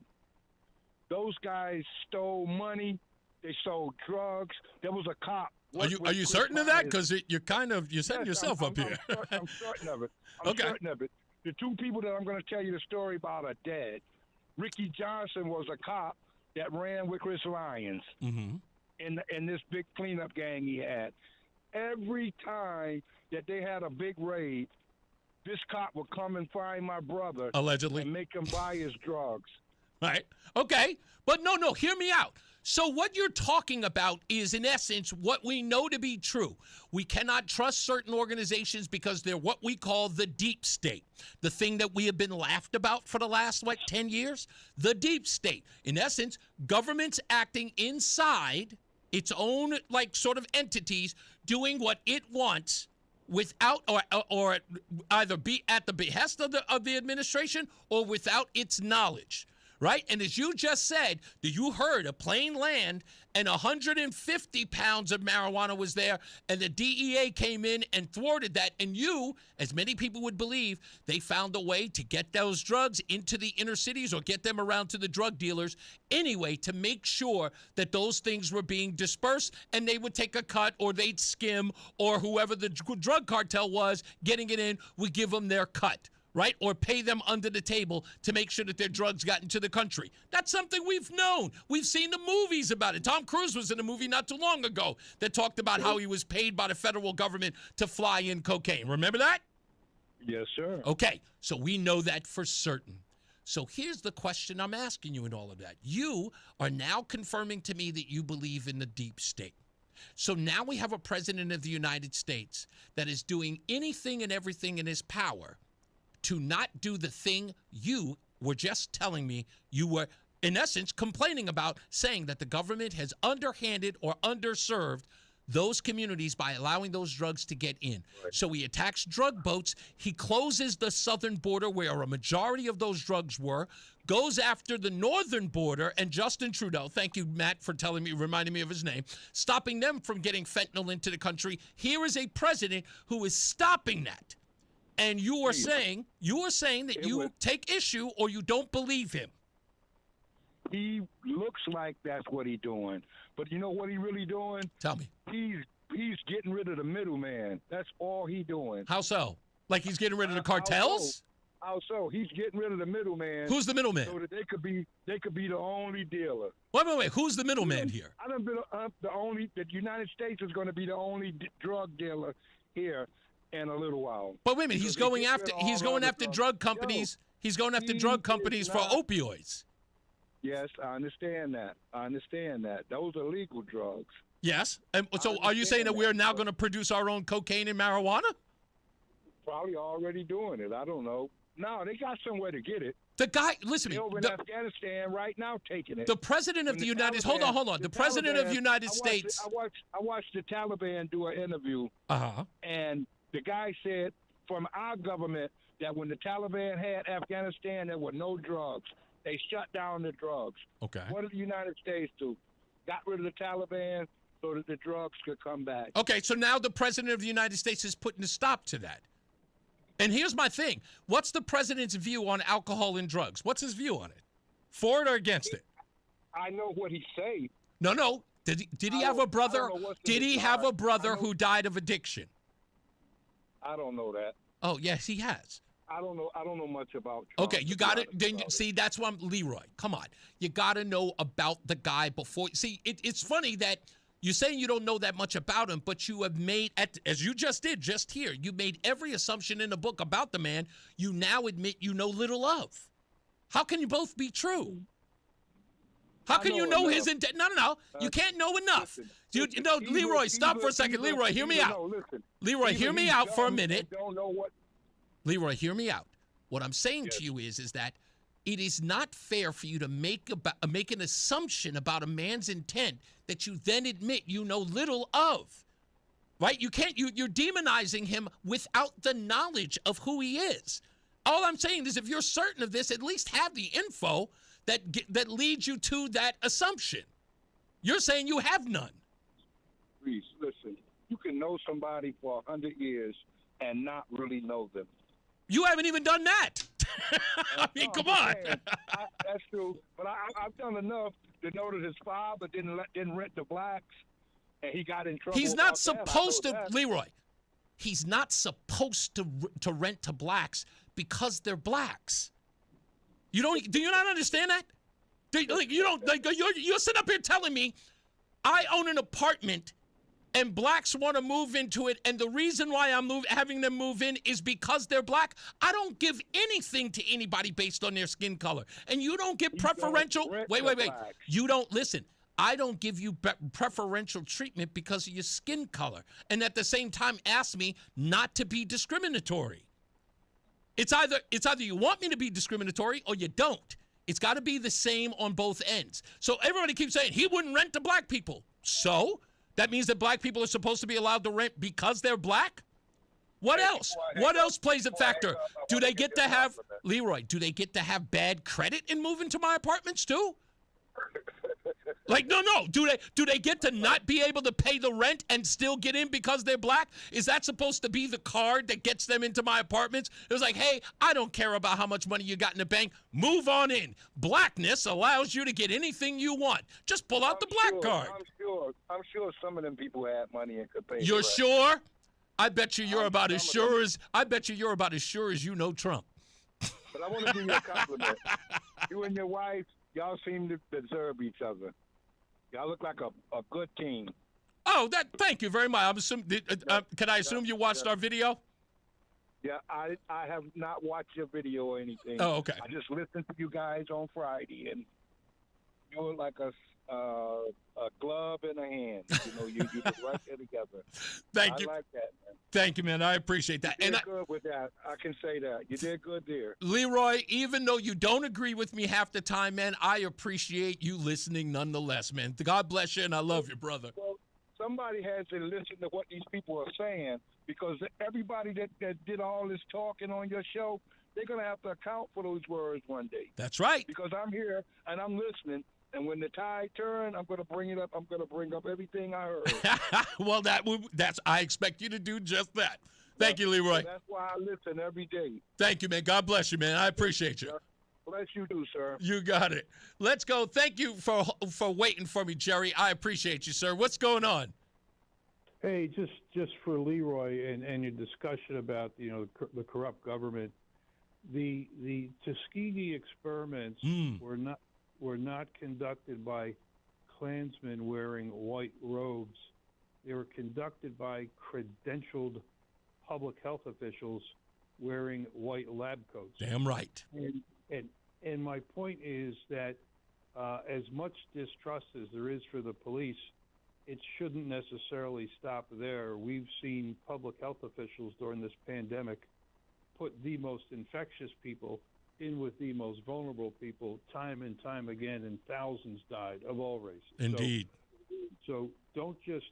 Those guys stole money. They sold drugs. There was a cop. Are you certain of that? Because you're setting yourself up here. I'm certain of it. I'm certain of it. The two people that I'm going to tell you the story about are dead. Ricky Johnson was a cop that ran with Chris Lyons in this big cleanup gang he had. Every time that they had a big raid, this cop would come and find my brother. Allegedly. And make him buy his drugs. Right. Okay. But no, hear me out. So what you're talking about is, in essence, what we know to be true. We cannot trust certain organizations because they're what we call the deep state, the thing that we have been laughed about for the last, 10 years? The deep state. In essence, government's acting inside its own, sort of entities, doing what it wants without or either be at the behest of the administration or without its knowledge. Right? And as you just said, you heard a plain land and 150 pounds of marijuana was there, and the DEA came in and thwarted that. And you, as many people would believe, they found a way to get those drugs into the inner cities or get them around to the drug dealers anyway to make sure that those things were being dispersed and they would take a cut or they'd skim, or whoever the drug cartel was getting it in would give them their cut. Right? Or pay them under the table to make sure that their drugs got into the country. That's something we've known. We've seen the movies about it. Tom Cruise was in a movie not too long ago that talked about how he was paid by the federal government to fly in cocaine. Remember that? Yes, sir. Okay, so we know that for certain. So here's the question I'm asking you in all of that. You are now confirming to me that you believe in the deep state. So now we have a president of the United States that is doing anything and everything in his power to not do the thing you were just telling me you were, in essence, complaining about, saying that the government has underhanded or underserved those communities by allowing those drugs to get in. Right. So he attacks drug boats. He closes the southern border where a majority of those drugs were, goes after the northern border, and Justin Trudeau, thank you, Matt, for reminding me of his name, stopping them from getting fentanyl into the country. Here is a president who is stopping that. And you are saying that you take issue or you don't believe him. He looks like that's what he's doing. But you know what he's really doing? Tell me. He's getting rid of the middleman. That's all he's doing. How so? Like he's getting rid of the cartels? How so? He's getting rid of the middleman. Who's the middleman? So that they could be the only dealer. Wait. Who's the middleman here? The United States is going to be the only drug dealer here in a little while. But wait a minute, he's going after drug companies. He's going after drug companies for opioids. Yes, I understand that. Those are legal drugs. Yes. And so are you saying that we're now going to produce our own cocaine and marijuana? Probably already doing it. I don't know. No, they got somewhere to get it. The guy, listen to me. They're over in Afghanistan right now taking it. The president of the United States. Hold on. The president of the United States. I watched the Taliban do an interview. And the guy said from our government that when the Taliban had Afghanistan, there were no drugs. They shut down the drugs. Okay. What did the United States do? Got rid of the Taliban, so that the drugs could come back. Okay, so now the president of the United States is putting a stop to that. And here's my thing. What's the president's view on alcohol and drugs? What's his view on it? For it or against it? I know what he say. No. Did he have a brother? Did he have a brother who died of addiction? I don't know that. Oh, yes, he has. I don't know much about Trump. Okay, you got it. Then see, that's why I'm Leroy. Come on, you got to know about the guy before. See, it's funny that you're saying you don't know that much about him, but you have made, as you just did just here, you made every assumption in the book about the man. You now admit you know little of. How can you both be true? How can you know his intent? No. You can't know enough. Leroy, stop for a second. Leroy, hear me out. Leroy, hear me out for a minute. Leroy, hear me out. What I'm saying to you is that it is not fair for you to make an assumption about a man's intent that you then admit you know little of. Right? You can't. You're demonizing him without the knowledge of who he is. All I'm saying is if you're certain of this, at least have the info that leads you to that assumption. You're saying you have none. Reese, listen, you can know somebody for 100 years and not really know them. You haven't even done that. I mean, come on. That's true. But I've done enough to know that his father didn't rent to blacks, and he got in trouble. He's not supposed to, Leroy. He's not supposed to rent to blacks because they're blacks. Do you not understand that? You're sitting up here telling me I own an apartment and blacks want to move into it, and the reason why I'm having them move in is because they're black. I don't give anything to anybody based on their skin color, and you don't get preferential. Wait. You don't listen. I don't give you preferential treatment because of your skin color, and at the same time ask me not to be discriminatory. It's either you want me to be discriminatory or you don't. It's got to be the same on both ends. So everybody keeps saying he wouldn't rent to black people. So that means that black people are supposed to be allowed to rent because they're black? What else? What else plays a factor? Do they get to have, Leroy, do they get to have bad credit in moving to my apartments too? Like, no. Do they get to not be able to pay the rent and still get in because they're black? Is that supposed to be the card that gets them into my apartments? It was like, hey, I don't care about how much money you got in the bank. Move on in. Blackness allows you to get anything you want. Just pull out the black card. I'm sure some of them people had money and could pay. You're sure? I bet you you're about as sure as you know Trump. But I want to give you a compliment. You and your wife, y'all seem to deserve each other. Y'all look like a good team. Oh, thank you very much. Can I assume you watched our video? Yeah, I have not watched your video or anything. Oh, okay. I just listened to you guys on Friday, and you were like a glove in a hand. You know, you put right there together. Thank you. I like that, man. Thank you, man. I appreciate that. You did good with that. I can say that. You did good there. Leroy, even though you don't agree with me half the time, man, I appreciate you listening nonetheless, man. God bless you, and I love you, brother. Well, somebody has to listen to what these people are saying, because everybody that did all this talking on your show, they're going to have to account for those words one day. That's right. Because I'm here, and I'm listening. And when the tide turns, I'm going to bring it up. I'm going to bring up everything I heard. Well, I expect you to do just that. Thank you, Leroy. That's why I listen every day. Thank you, man. God bless you, man. I appreciate you. Bless you too, sir. You got it. Let's go. Thank you for waiting for me, Jerry. I appreciate you, sir. What's going on? Hey, just for Leroy and your discussion about the corrupt government, the Tuskegee experiments were not conducted by Klansmen wearing white robes. They were conducted by credentialed public health officials wearing white lab coats. Damn right. And my point is that as much distrust as there is for the police, it shouldn't necessarily stop there. We've seen public health officials during this pandemic put the most infectious people in with the most vulnerable people time and time again, and thousands died of all races. Indeed. So don't just,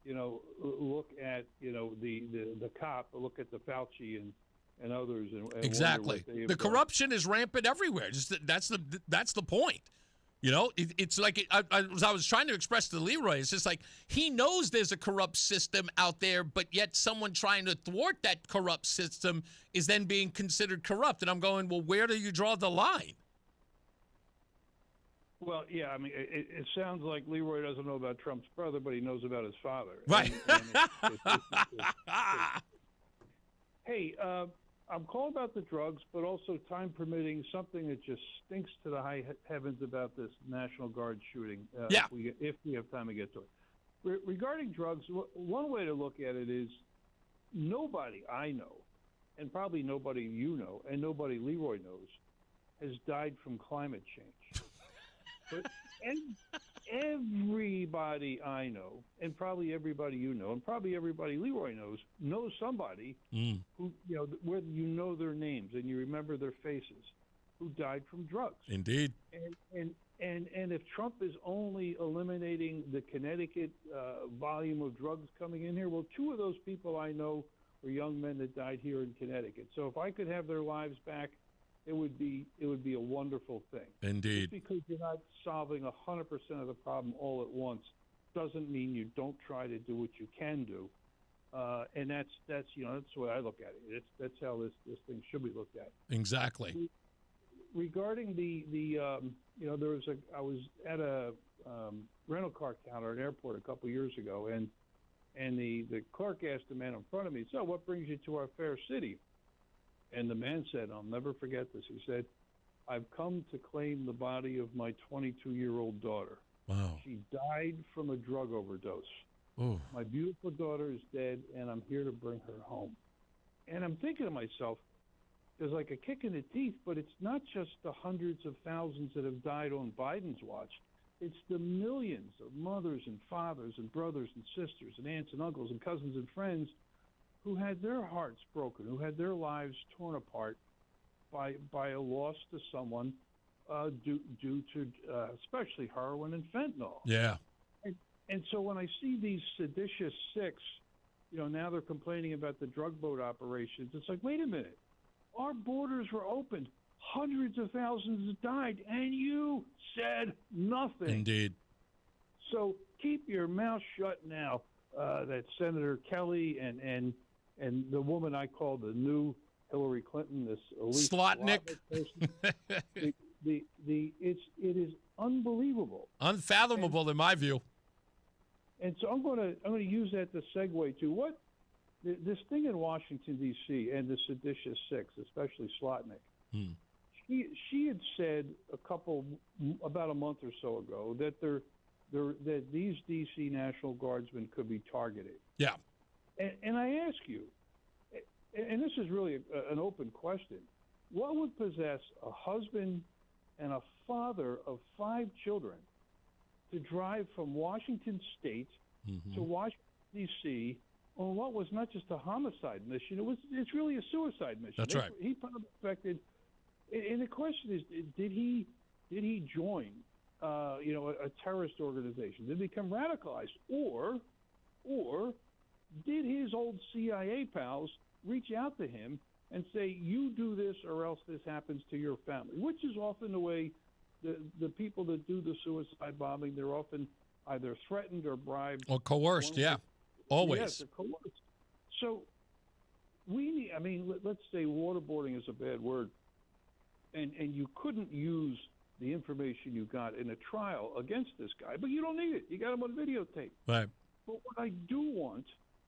look at, the cop, look at the Fauci and others. And exactly. The corruption is rampant everywhere. That's the point. You know, it's like I was trying to express to Leroy. It's just like he knows there's a corrupt system out there, but yet someone trying to thwart that corrupt system is then being considered corrupt. And I'm going, well, where do you draw the line? Well, yeah, I mean, it sounds like Leroy doesn't know about Trump's brother, but he knows about his father. Right. Hey, I'm calling about the drugs, but also, time permitting, something that just stinks to the high heavens about this National Guard shooting. Yeah. If we have time to get to it. Regarding drugs, one way to look at it is nobody I know, and probably nobody you know, and nobody Leroy knows, has died from climate change. But everybody I know, and probably everybody you know, and probably everybody Leroy knows somebody who, you know, whether you know their names and you remember their faces, who died from drugs. Indeed. And if Trump is only eliminating the Connecticut volume of drugs coming in here, well, two of those people I know were young men that died here in Connecticut. So if I could have their lives back, it would be a wonderful thing. Indeed. Just because you're not solving 100% of the problem all at once doesn't mean you don't try to do what you can do. And that's that's the way I look at it. That's how this thing should be looked at. Exactly. Regarding I was at a rental car counter at an airport a couple of years ago, and the clerk asked the man in front of me, "So what brings you to our fair city?" And the man said, I'll never forget this. He said, "I've come to claim the body of my 22-year-old daughter. Wow. She died from a drug overdose. Ooh. My beautiful daughter is dead, and I'm here to bring her home." And I'm thinking to myself, there's like a kick in the teeth, but it's not just the hundreds of thousands that have died on Biden's watch. It's the millions of mothers and fathers and brothers and sisters and aunts and uncles and cousins and friends who had their hearts broken, who had their lives torn apart by a loss to someone due to especially heroin and fentanyl. Yeah. And so when I see these seditious six, now they're complaining about the drug boat operations, it's like, wait a minute. Our borders were opened. Hundreds of thousands died, and you said nothing. Indeed. So keep your mouth shut now. That Senator Kelly and the woman I call the new Hillary Clinton, this Elise Slotnick person, it is unbelievable, unfathomable in my view. And so I'm going to use that to segue to this thing in Washington D.C. and the seditious six, especially Slotnick. She had said about a month or so ago that that these D.C. National Guardsmen could be targeted. Yeah. And I ask you, and this is really an open question, what would possess a husband and a father of 5 children to drive from Washington State to Washington, D.C. on what was not just a homicide mission, it's really a suicide mission. That's right. He suspected, and the question is, did he join a terrorist organization? Did he become radicalized? Or did his old CIA pals reach out to him and say, you do this or else this happens to your family? Which is often the way the people that do the suicide bombing, they're often either threatened or bribed. Or coerced, yeah. Always. Yes, they're coerced. So let's say waterboarding is a bad word, and you couldn't use the information you got in a trial against this guy, but you don't need it. You got him on videotape. Right. But what I do want,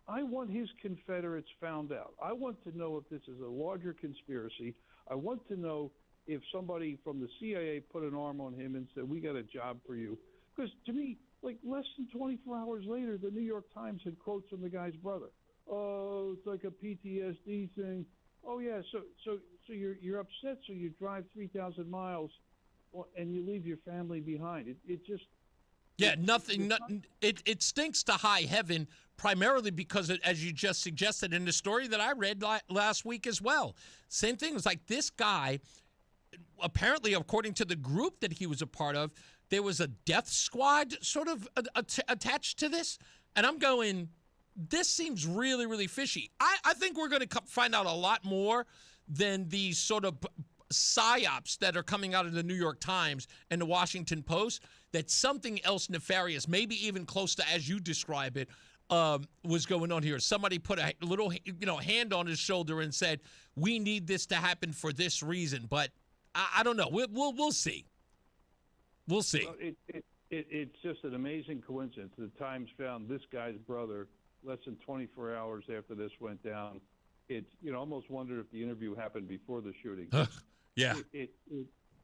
I want his Confederates found out. I want to know if this is a larger conspiracy. I want to know if somebody from the CIA put an arm on him and said, we got a job for you. Because to me, like less than 24 hours later, the New York Times had quotes from the guy's brother. Oh, it's like a PTSD thing. Oh, yeah, so you're upset, so you drive 3,000 miles and you leave your family behind. It just... Yeah, it stinks to high heaven, primarily because, as you just suggested in the story that I read last week as well, same thing. It was like this guy, apparently, according to the group that he was a part of, there was a death squad sort of attached to this. And I'm going, this seems really, really fishy. I think we're going to find out a lot more than these sort of psyops that are coming out of the New York Times and the Washington Post, that something else nefarious, maybe even close to as you describe it, was going on here. Somebody put a little, hand on his shoulder and said, "We need this to happen for this reason." But I don't know. We'll see. We'll see. Well, it's just an amazing coincidence. The Times found this guy's brother less than 24 hours after this went down. It's almost wondered if the interview happened before the shooting. Yeah.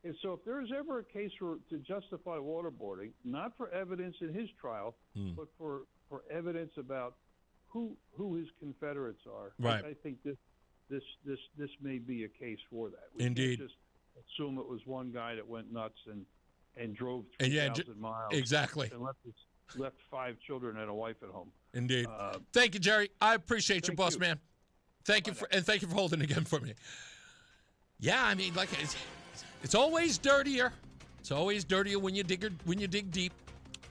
And so if there is ever a case to justify waterboarding, not for evidence in his trial, but for evidence about who his Confederates are, right. I think this may be a case for that. We Indeed. can't just assume it was one guy that went nuts and drove 3,000 miles. Exactly. And left 5 children and a wife at home. Indeed. Thank you, Jerry. I appreciate you, boss man. Thank you for holding again for me. Yeah, I mean, like it's always dirtier. It's always dirtier when you dig deep.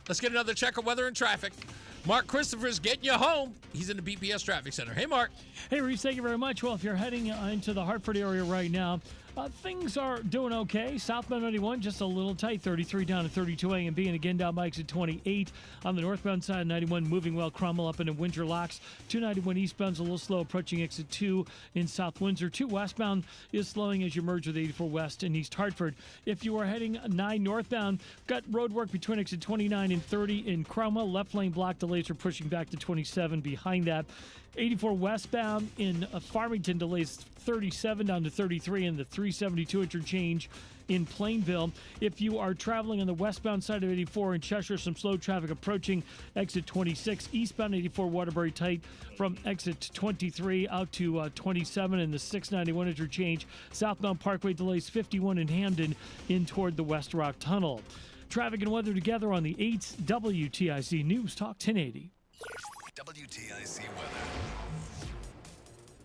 Let's get another check of weather and traffic. Mark Christopher's getting you home. He's in the BPS Traffic Center. Hey, Mark. Hey, Reese, thank you very much. Well, if you're heading into the Hartford area right now, things are doing okay. Southbound 91, just a little tight. 33 down to 32 A and B, and again down by exit 28. On the northbound side, 91 moving well. Cromwell up into Windsor Locks. 291 eastbound's a little slow, approaching exit 2 in South Windsor. 2 westbound is slowing as you merge with 84 West in East Hartford. If you are heading 9 northbound, got road work between exit 29 and 30 in Cromwell. Left lane block delays are pushing back to 27 behind that. 84 westbound in Farmington delays 37 down to 33 in the 372 interchange in Plainville. If you are traveling on the westbound side of 84 in Cheshire, some slow traffic approaching exit 26. Eastbound 84 Waterbury tight from exit 23 out to 27 in the 691 interchange. Southbound Parkway delays 51 in Hamden in toward the West Rock Tunnel. Traffic and weather together on the 8th WTIC News Talk 1080. WTIC weather.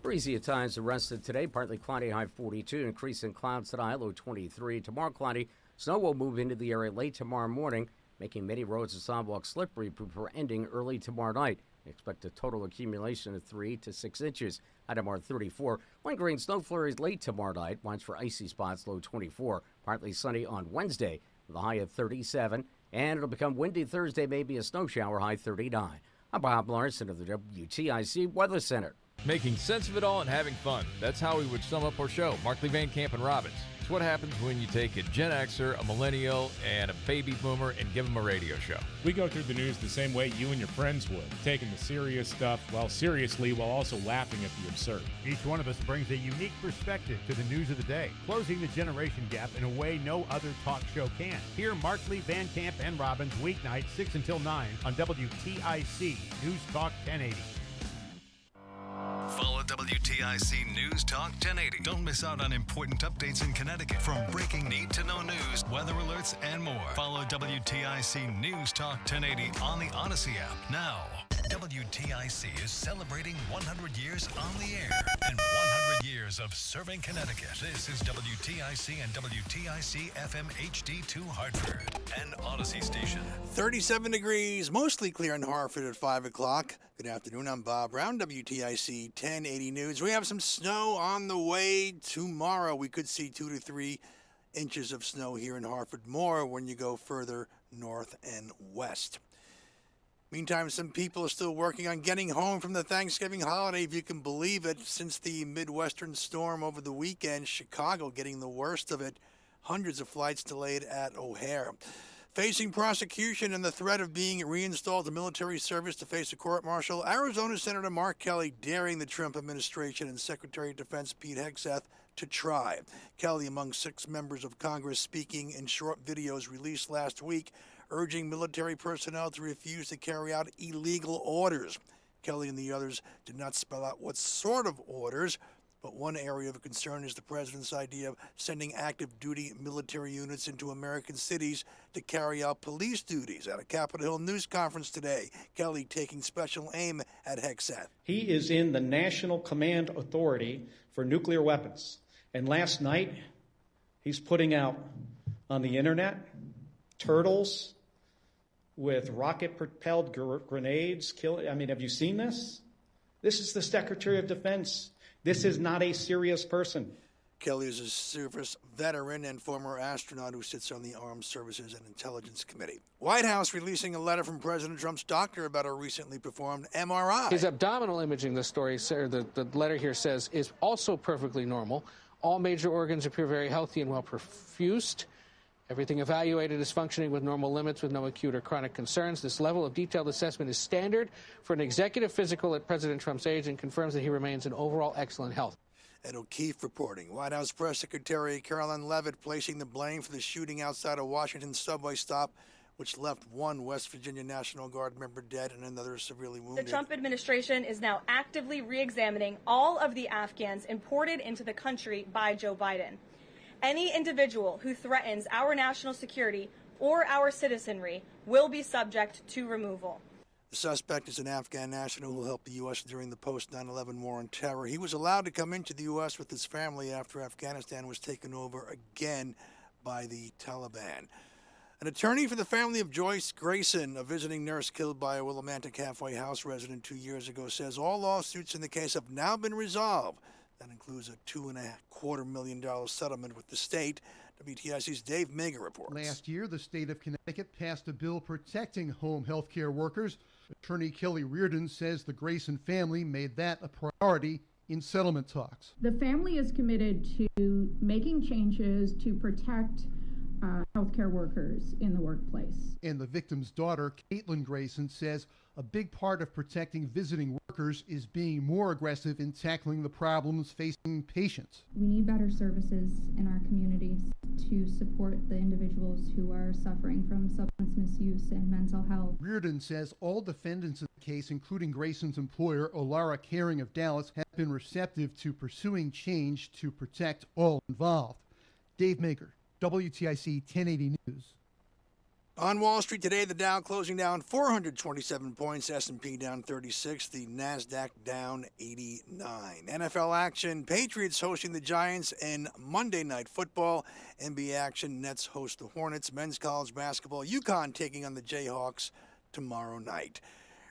Breezy at times the rest of today. Partly cloudy, high 42. Increase in clouds tonight, low 23. Tomorrow cloudy. Snow will move into the area late tomorrow morning, making many roads and sidewalks slippery before ending early tomorrow night. Expect a total accumulation of 3 to 6 inches. At tomorrow 34. Lingering snow flurries late tomorrow night. Watch for icy spots, low 24. Partly sunny on Wednesday, with a high of 37. And it'll become windy Thursday, maybe a snow shower, high 39. I'm Bob Larson of the WTIC Weather Center. Making sense of it all and having fun. That's how we would sum up our show. Markley, Van Camp, and Robbins. It's what happens when you take a Gen Xer, a millennial, and a baby boomer and give them a radio show. We go through the news the same way you and your friends would, taking the serious stuff seriously while also laughing at the absurd. Each one of us brings a unique perspective to the news of the day, closing the generation gap in a way no other talk show can. Hear Markley, Van Camp, and Robbins weeknights 6 until 9 on WTIC News Talk 1080. Follow WTIC News Talk 1080. Don't miss out on important updates in Connecticut. From breaking need-to-know news, weather alerts, and more. Follow WTIC News Talk 1080 on the Odyssey app now. WTIC is celebrating 100 years on the air and 100 years of serving Connecticut. This is WTIC and WTIC FM HD2 Hartford, an Odyssey station. 37 degrees, mostly clear in Hartford at 5 o'clock. Good afternoon, I'm Bob Brown, WTIC 1080 News. We have some snow on the way tomorrow. We could see 2 to 3 inches of snow here in Hartford, more when you go further north and west. Meantime, some people are still working on getting home from the Thanksgiving holiday, if you can believe it. Since the Midwestern storm over the weekend, Chicago getting the worst of it. Hundreds of flights delayed at O'Hare. Facing prosecution and the threat of being reinstalled to military service to face a court-martial, Arizona Senator Mark Kelly daring the Trump administration and Secretary of Defense Pete Hegseth to try. Kelly, among 6 members of Congress, speaking in short videos released last week, urging military personnel to refuse to carry out illegal orders. Kelly and the others did not spell out what sort of orders, but one area of concern is the president's idea of sending active duty military units into American cities to carry out police duties. At a Capitol Hill news conference today, Kelly taking special aim at Hegseth. He is in the National Command Authority for Nuclear Weapons. And last night, he's putting out on the internet turtles with rocket-propelled grenades. Have you seen this? This is the Secretary of Defense. This is not a serious person. Kelly is a service veteran and former astronaut who sits on the Armed Services and Intelligence Committee. White House releasing a letter from President Trump's doctor about a recently performed MRI. His abdominal imaging, the letter here says, is also perfectly normal. All major organs appear very healthy and well perfused. Everything evaluated is functioning with normal limits with no acute or chronic concerns. This level of detailed assessment is standard for an executive physical at President Trump's age and confirms that he remains in overall excellent health. Ed O'Keefe reporting. White House Press Secretary Caroline Leavitt placing the blame for the shooting outside a Washington subway stop, which left one West Virginia National Guard member dead and another severely wounded. The Trump administration is now actively re-examining all of the Afghans imported into the country by Joe Biden. Any individual who threatens our national security or our citizenry will be subject to removal. The suspect is an Afghan national who helped the U.S. during the post-9/11 war on terror. He was allowed to come into the U.S. with his family after Afghanistan was taken over again by the Taliban. An attorney for the family of Joyce Grayson, a visiting nurse killed by a Willimantic halfway house resident 2 years ago, says all lawsuits in the case have now been resolved. That includes a $2.25 million settlement with the state. WTIC's Dave Mager reports. Last year, the state of Connecticut passed a bill protecting home health care workers. Attorney Kelly Reardon says the Grayson family made that a priority in settlement talks. The family is committed to making changes to protect healthcare workers in the workplace. And the victim's daughter, Caitlin Grayson, says a big part of protecting visiting workers is being more aggressive in tackling the problems facing patients. We need better services in our communities to support the individuals who are suffering from substance misuse and mental health. Reardon says all defendants in the case, including Grayson's employer, Olara Caring of Dallas, have been receptive to pursuing change to protect all involved. Dave Mager, WTIC 1080 News. On Wall Street today, the Dow closing down 427 points, S&P down 36, the NASDAQ down 89. NFL action, Patriots hosting the Giants in Monday Night Football. NBA action, Nets host the Hornets. Men's college basketball, UConn taking on the Jayhawks tomorrow night.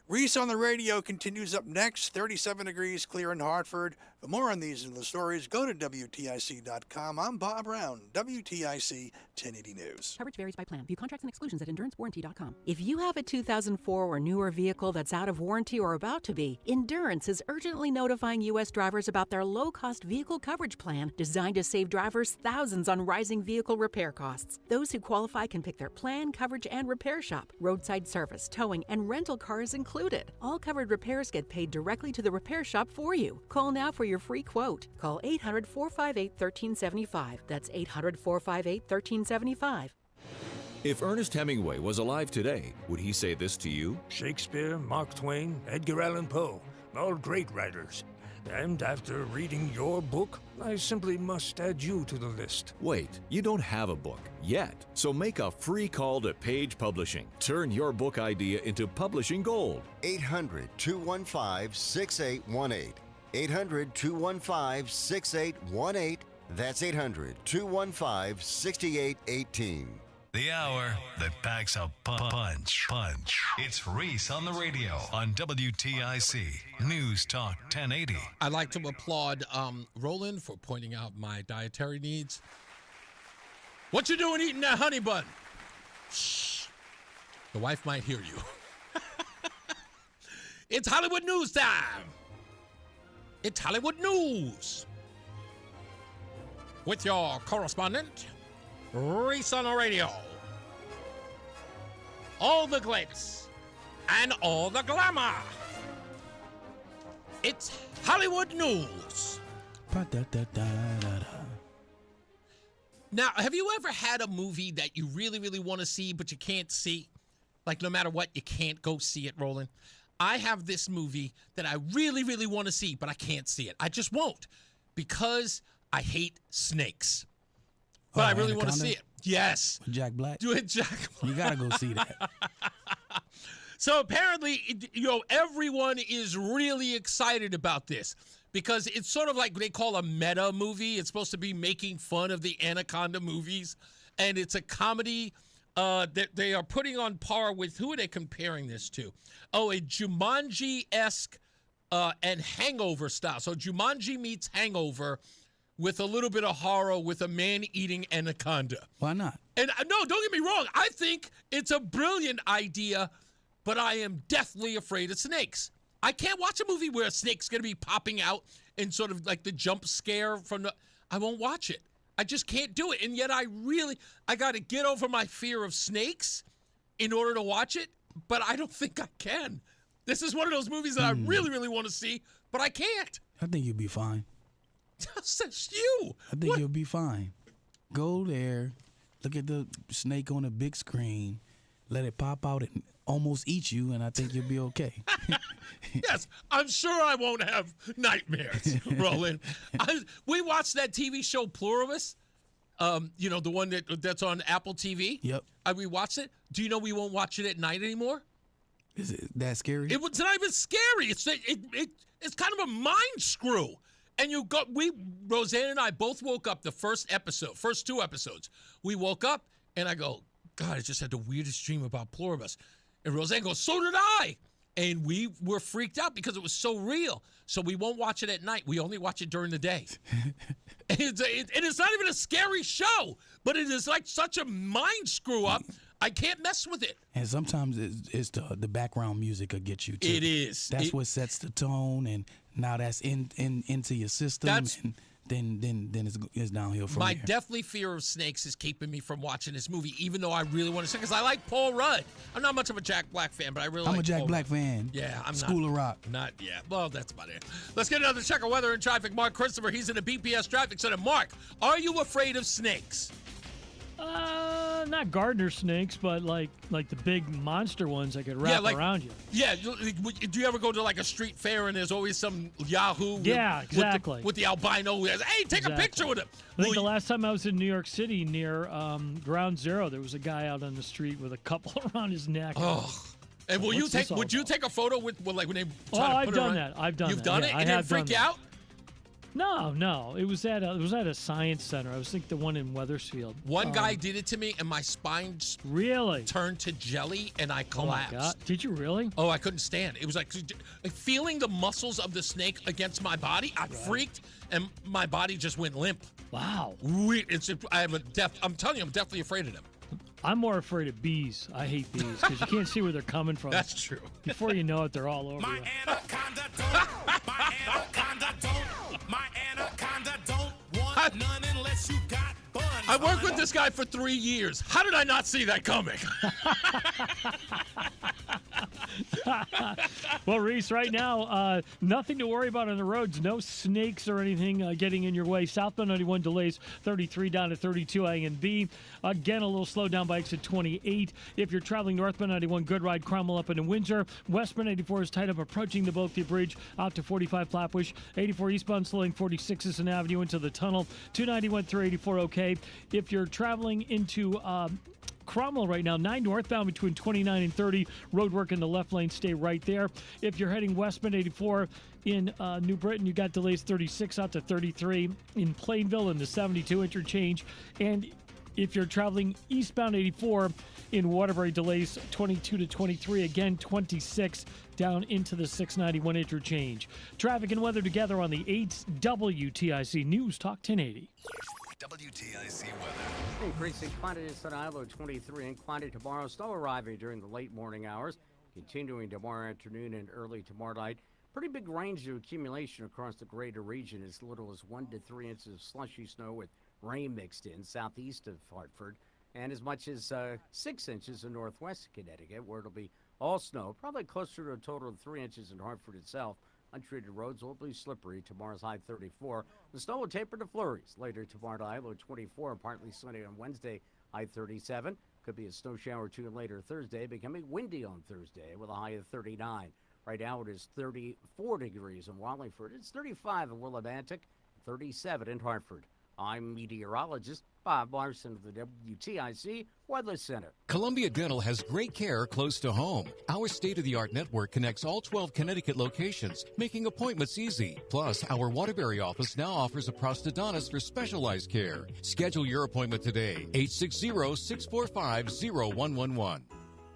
Reese on the Radio continues up next. 37 degrees clear in Hartford. For more on these and the stories, go to WTIC.com. I'm Bob Brown, WTIC 1080 News. Coverage varies by plan. View contracts and exclusions at EnduranceWarranty.com. If you have a 2004 or newer vehicle that's out of warranty or about to be, Endurance is urgently notifying U.S. drivers about their low-cost vehicle coverage plan designed to save drivers thousands on rising vehicle repair costs. Those who qualify can pick their plan, coverage, and repair shop. Roadside service, towing, and rental cars included. All covered repairs get paid directly to the repair shop for you. Call now for your free quote. Call 800-458-1375. That's 800-458-1375. If Ernest Hemingway was alive today, would he say this to you? Shakespeare, Mark Twain, Edgar Allan Poe, all great writers. And after reading your book, I simply must add you to the list. Wait, you don't have a book yet. So make a free call to Page Publishing. Turn your book idea into publishing gold. 800-215-6818. 800-215-6818. That's 800-215-6818. The hour that packs a punch. It's Reese on the Radio on WTIC News Talk 1080. I'd like to applaud Roland for pointing out my dietary needs. What you doing eating that honey bun? Shh. The wife might hear you. It's Hollywood News time. It's Hollywood News. With your correspondent, Reese on the Radio. All the glitz and all the glamour. It's Hollywood News. Now, have you ever had a movie that you really, really want to see, but you can't see? Like, no matter what, you can't go see it, Roland. I have this movie that I really, really want to see, but I can't see it. I just won't because I hate snakes. But I really want to see it. Yes. With Jack Black. Do it, Jack Black. You got to go see that. So apparently, everyone is really excited about this because it's sort of like they call a meta movie. It's supposed to be making fun of the Anaconda movies. And it's a comedy that they are putting on par with, who are they comparing this to? Oh, a Jumanji-esque and Hangover style. So Jumanji meets Hangover with a little bit of horror with a man-eating anaconda. Why not? And no, don't get me wrong. I think it's a brilliant idea, but I am deathly afraid of snakes. I can't watch a movie where a snake's going to be popping out and sort of like the jump scare from the... I won't watch it. I just can't do it. And yet I got to get over my fear of snakes in order to watch it, but I don't think I can. This is one of those movies that I really, really want to see, but I can't. I think you'll be fine. That's you. I think you'll be fine. Go there, look at the snake on a big screen, let it pop out and almost eat you, and I think you'll be okay. Yes, I'm sure I won't have nightmares, Roland. We watched that TV show Pluribus, the one that's on Apple TV. Yep. We watched it. Do you know we won't watch it at night anymore? Is it that scary? It's not even scary. It's kind of a mind screw. And Roseanne and I both woke up the first two episodes. We woke up and I go, God, I just had the weirdest dream about Pluribus. And Roseanne goes, so did I. And we were freaked out because it was so real. So we won't watch it at night. We only watch it during the day. And it's not even a scary show, but it is like such a mind screw up. I can't mess with it. And sometimes it's the background music will get you too. It is. That's what sets the tone, and now that's into your system, and then it's downhill from My there. deathly fear of snakes is keeping me from watching this movie, even though I really want to see it, because I like Paul Rudd. I'm not much of a Jack Black fan, but I really like I'm a Jack Paul Black Rudd. fan. Yeah, I'm School of Rock. Not yet. Well, that's about it. Let's get another check of weather and traffic. Mark Christopher, he's in the BPS Traffic Center. Mark, are you afraid of snakes? Not gardener snakes, but like the big monster ones that could wrap around you. Yeah. Do you ever go to like a street fair and there's always some Yahoo? Yeah, exactly. With the albino. Hey, take a picture with him. I think the last time I was in New York City near Ground Zero, there was a guy out on the street with a couple around his neck. Oh. And would you take a photo with like when they try to I've put it done around? that. I've done that. You've done Yeah, it? I It didn't have freak done you that. out? No. It was at a science center. I was thinking the one in Weathersfield. One guy did it to me, and my spine turned to jelly, and I collapsed. Oh my God. Did you really? Oh, I couldn't stand. It was like feeling the muscles of the snake against my body. I freaked, and my body just went limp. Wow. I'm telling you, I'm definitely afraid of them. I'm more afraid of bees. I hate bees because you can't see where they're coming from. That's true. Before you know it, they're all over you. None unless you got buns. I worked with this guy for 3 years. How did I not see that coming? Well, Reese, right now, nothing to worry about on the roads. No snakes or anything getting in your way. Southbound 91 delays 33 down to 32 A and B. Again, a little slow down by exit 28. If you're traveling northbound 91, good ride, Cromwell up into Windsor. Westbound 84 is tight up approaching the Bothia Bridge out to 45 Flatbush. 84 eastbound slowing 46 Sisson Avenue into the tunnel. 291 through 84 okay. If you're traveling into Cromwell right now, 9 northbound between 29 and 30. Road work in the left lane, stay right there. If you're heading westbound 84 in New Britain, you got delays 36 out to 33 in Plainville in the 72 interchange. And if you're traveling eastbound 84 in Waterbury, delays 22 to 23, again 26 down into the 691 interchange. Traffic and weather together on the 8th WTIC News Talk 1080. WTIC weather. Increasing quantity tonight, low 23, and quantity tomorrow. Snow arriving during the late morning hours, continuing tomorrow afternoon and early tomorrow night. Pretty big range of accumulation across the greater region, as little as 1 to 3 inches of slushy snow with rain mixed in southeast of Hartford, and as much as 6 inches in northwest Connecticut, where it'll be all snow, probably closer to a total of 3 inches in Hartford itself. Untreated roads will be slippery. Tomorrow's high 34. The snow will taper to flurries later tomorrow night, low 24, and partly sunny on Wednesday, high 37. Could be a snow shower or two later Thursday, becoming windy on Thursday with a high of 39. Right now it is 34 degrees in Wallingford. It's 35 in Willimantic, 37 in Hartford. I'm meteorologist Bob Larson of the WTIC Weather Center. Columbia Dental has great care close to home. Our state-of-the-art network connects all 12 Connecticut locations, making appointments easy. Plus, our Waterbury office now offers a prosthodontist for specialized care. Schedule your appointment today, 860-645-0111.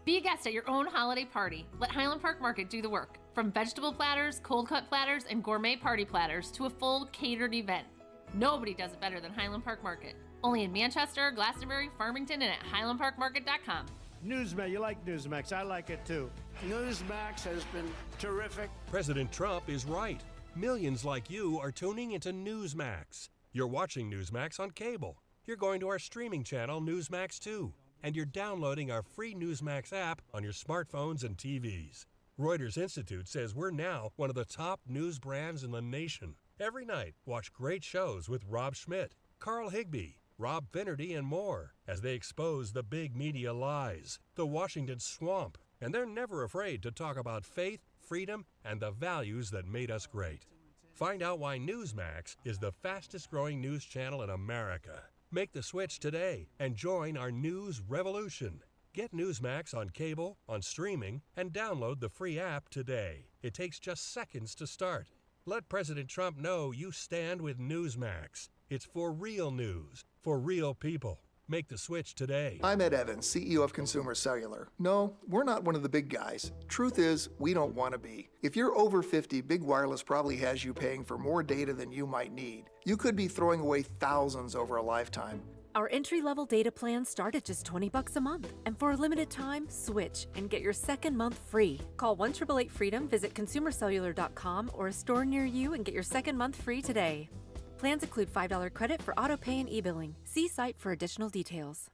Be a guest at your own holiday party. Let Highland Park Market do the work. From vegetable platters, cold cut platters, and gourmet party platters to a full catered event. Nobody does it better than Highland Park Market. Only in Manchester, Glastonbury, Farmington, and at HighlandParkMarket.com. Newsmax, you like Newsmax. I like it too. Newsmax has been terrific. President Trump is right. Millions like you are tuning into Newsmax. You're watching Newsmax on cable. You're going to our streaming channel, Newsmax 2. And you're downloading our free Newsmax app on your smartphones and TVs. Reuters Institute says we're now one of the top news brands in the nation. Every night, watch great shows with Rob Schmidt, Carl Higbie, Rob Finnerty, and more as they expose the big media lies, the Washington swamp, and they're never afraid to talk about faith, freedom, and the values that made us great. Find out why Newsmax is the fastest growing news channel in America. Make the switch today and join our news revolution. Get Newsmax on cable, on streaming, and download the free app today. It takes just seconds to start. Let President Trump know you stand with Newsmax. It's for real news, for real people. Make the switch today. I'm Ed Evans, CEO of Consumer Cellular. No, we're not one of the big guys. Truth is, we don't want to be. If you're over 50, Big Wireless probably has you paying for more data than you might need. You could be throwing away thousands over a lifetime. Our entry-level data plans start at just $20 a month. And for a limited time, switch and get your second month free. Call 1-888-FREEDOM, visit consumercellular.com or a store near you and get your second month free today. Plans include $5 credit for auto pay and e-billing. See site for additional details.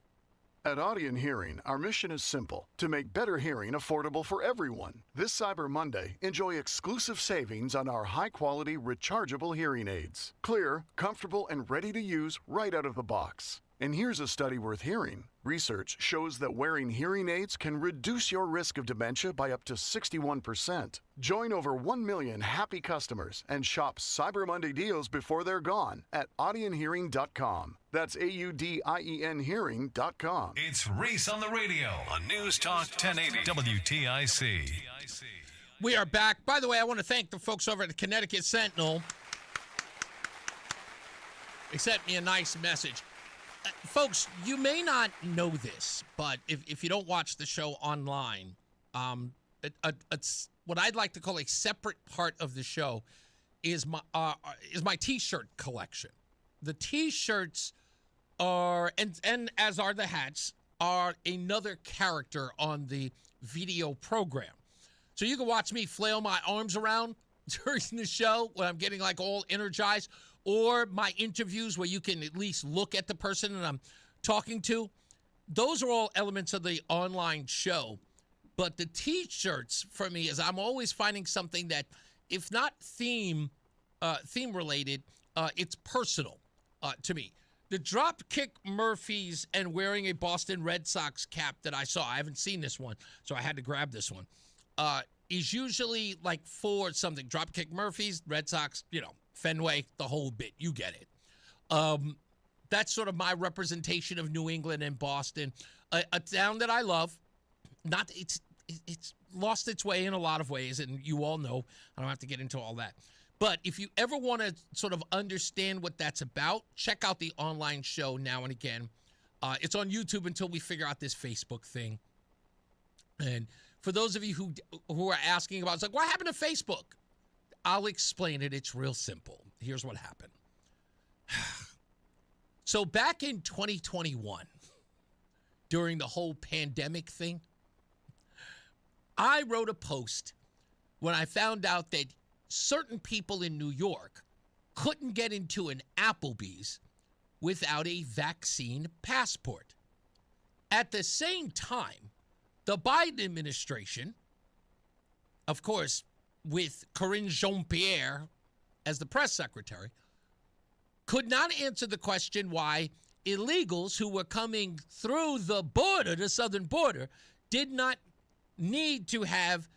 At Audion Hearing, our mission is simple: to make better hearing affordable for everyone. This Cyber Monday, enjoy exclusive savings on our high-quality rechargeable hearing aids. Clear, comfortable, and ready to use right out of the box. And here's a study worth hearing. Research shows that wearing hearing aids can reduce your risk of dementia by up to 61%. Join over 1 million happy customers and shop Cyber Monday deals before they're gone at audionhearing.com. That's AUDIEN hearing.com. It's Reese on the Radio on News Talk 1080 WTIC. We are back. By the way, I want to thank the folks over at the Connecticut Sentinel. They sent me a nice message. Folks, you may not know this, but if you don't watch the show online, it's what I'd like to call a separate part of the show is my T-shirt collection. The T-shirts are, and as are the hats, are another character on the video program. So you can watch me flail my arms around during the show when I'm getting like all energized, or my interviews where you can at least look at the person that I'm talking to. Those are all elements of the online show. But the T-shirts for me is I'm always finding something that, if not theme related, it's personal to me. The Dropkick Murphys and wearing a Boston Red Sox cap that I saw, I haven't seen this one, so I had to grab this one, is usually like for something. Dropkick Murphys, Red Sox, Fenway, the whole bit. You get it. That's sort of my representation of New England and Boston, a town that I love. It's lost its way in a lot of ways, and you all know. I don't have to get into all that. But if you ever want to sort of understand what that's about, check out the online show now and again. It's on YouTube until we figure out this Facebook thing. And for those of you who are asking about, it's like, what happened to Facebook? I'll explain it. It's real simple. Here's what happened. So back in 2021, during the whole pandemic thing, I wrote a post when I found out that certain people in New York couldn't get into an Applebee's without a vaccine passport. At the same time, the Biden administration, of course, with Karine Jean-Pierre as the press secretary, could not answer the question why illegals who were coming through the border, the southern border, did not need to have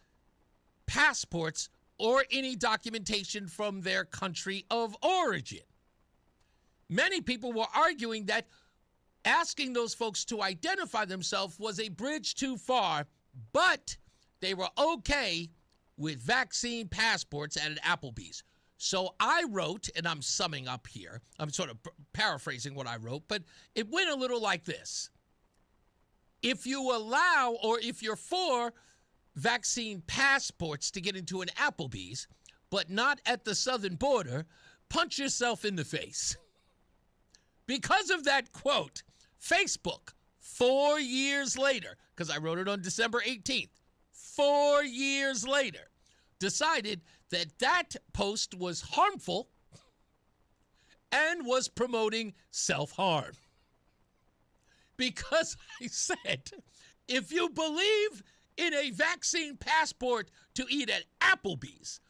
passports or any documentation from their country of origin. Many people were arguing that asking those folks to identify themselves was a bridge too far, but they were okay with vaccine passports at an Applebee's. So I wrote, and I'm summing up here, I'm sort of paraphrasing what I wrote, but it went a little like this. If you allow, or if you're for vaccine passports to get into an Applebee's, but not at the southern border, punch yourself in the face. Because of that quote, Facebook, 4 years later, because I wrote it on December 18th, 4 years later, decided that that post was harmful and was promoting self-harm. Because I said, if you believe in a vaccine passport to eat at Applebee's,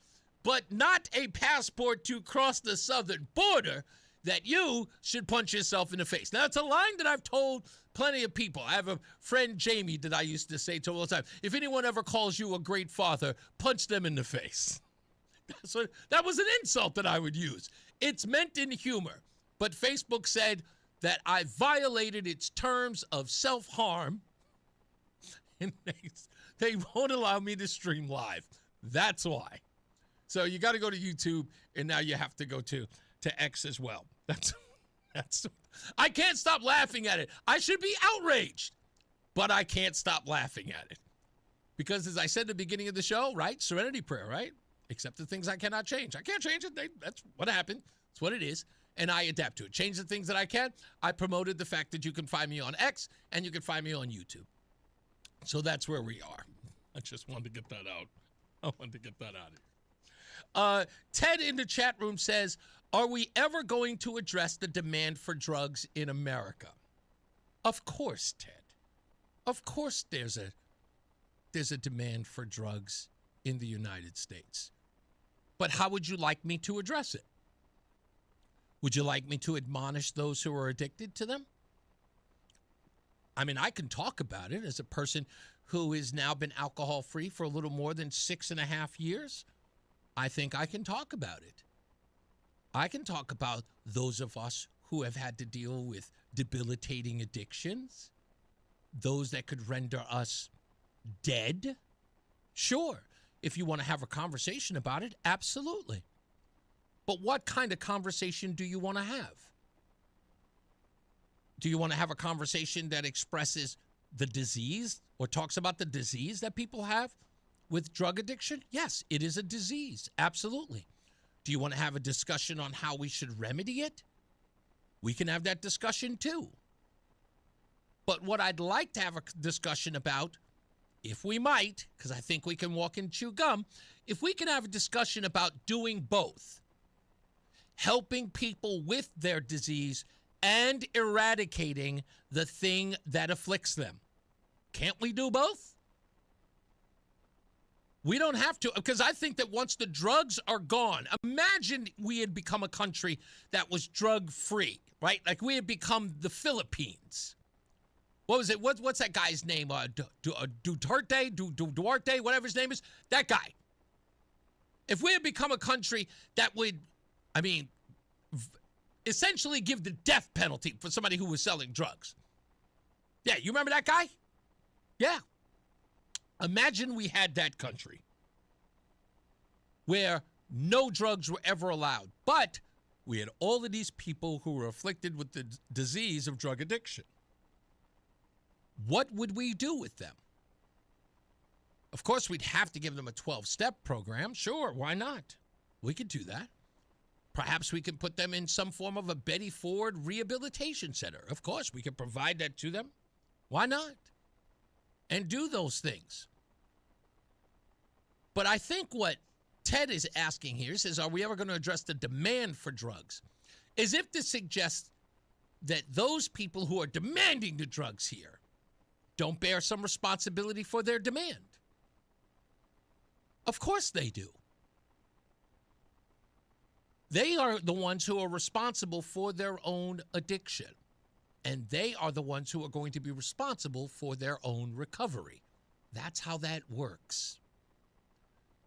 but not a passport to cross the southern border, that you should punch yourself in the face. Now, it's a line that I've told plenty of people. I have a friend, Jamie, that I used to say to all the time, if anyone ever calls you a great father, punch them in the face. So that was an insult that I would use. It's meant in humor, but Facebook said that I violated its terms of self-harm, and they won't allow me to stream live. That's why. So you got to go to YouTube, and now you have to go to X as well. That's I can't stop laughing at it. I should be outraged, but I can't stop laughing at it. Because as I said at the beginning of the show, right? Serenity prayer, right? Accept the things I cannot change. I can't change it. That's what happened. That's what it is. And I adapt to it. Change the things that I can. I promoted the fact that you can find me on X and you can find me on YouTube. So that's where we are. I just wanted to get that out. I wanted to get that out of here. Ted in the chat room says, are we ever going to address the demand for drugs in America? Of course, Ted. Of course there's a demand for drugs in the United States. But how would you like me to address it? Would you like me to admonish those who are addicted to them? I mean, I can talk about it as a person who has now been alcohol-free for a little more than 6.5 years. I think I can talk about it. I can talk about those of us who have had to deal with debilitating addictions, those that could render us dead. Sure, if you want to have a conversation about it, absolutely. But what kind of conversation do you want to have? Do you want to have a conversation that expresses the disease or talks about the disease that people have with drug addiction? Yes, it is a disease. Absolutely. Do you want to have a discussion on how we should remedy it? We can have that discussion too. But what I'd like to have a discussion about, if we might, because I think we can walk and chew gum, if we can have a discussion about doing both, helping people with their disease and eradicating the thing that afflicts them. Can't we do both? We don't have to, because I think that once the drugs are gone, imagine we had become a country that was drug-free, right? Like we had become the Philippines. What was it? What's that guy's name? Duarte, whatever his name is? That guy. If we had become a country that would, essentially give the death penalty for somebody who was selling drugs. Yeah, you remember that guy? Yeah. Imagine we had that country where no drugs were ever allowed, but we had all of these people who were afflicted with the disease of drug addiction. What would we do with them? Of course, we'd have to give them a 12-step program. Sure, why not? We could do that. Perhaps we can put them in some form of a Betty Ford rehabilitation center. Of course, we can provide that to them. Why not? And do those things. But I think what Ted is asking here says, are we ever going to address the demand for drugs? As if to suggest that those people who are demanding the drugs here don't bear some responsibility for their demand. Of course they do. They are the ones who are responsible for their own addiction. And they are the ones who are going to be responsible for their own recovery. That's how that works.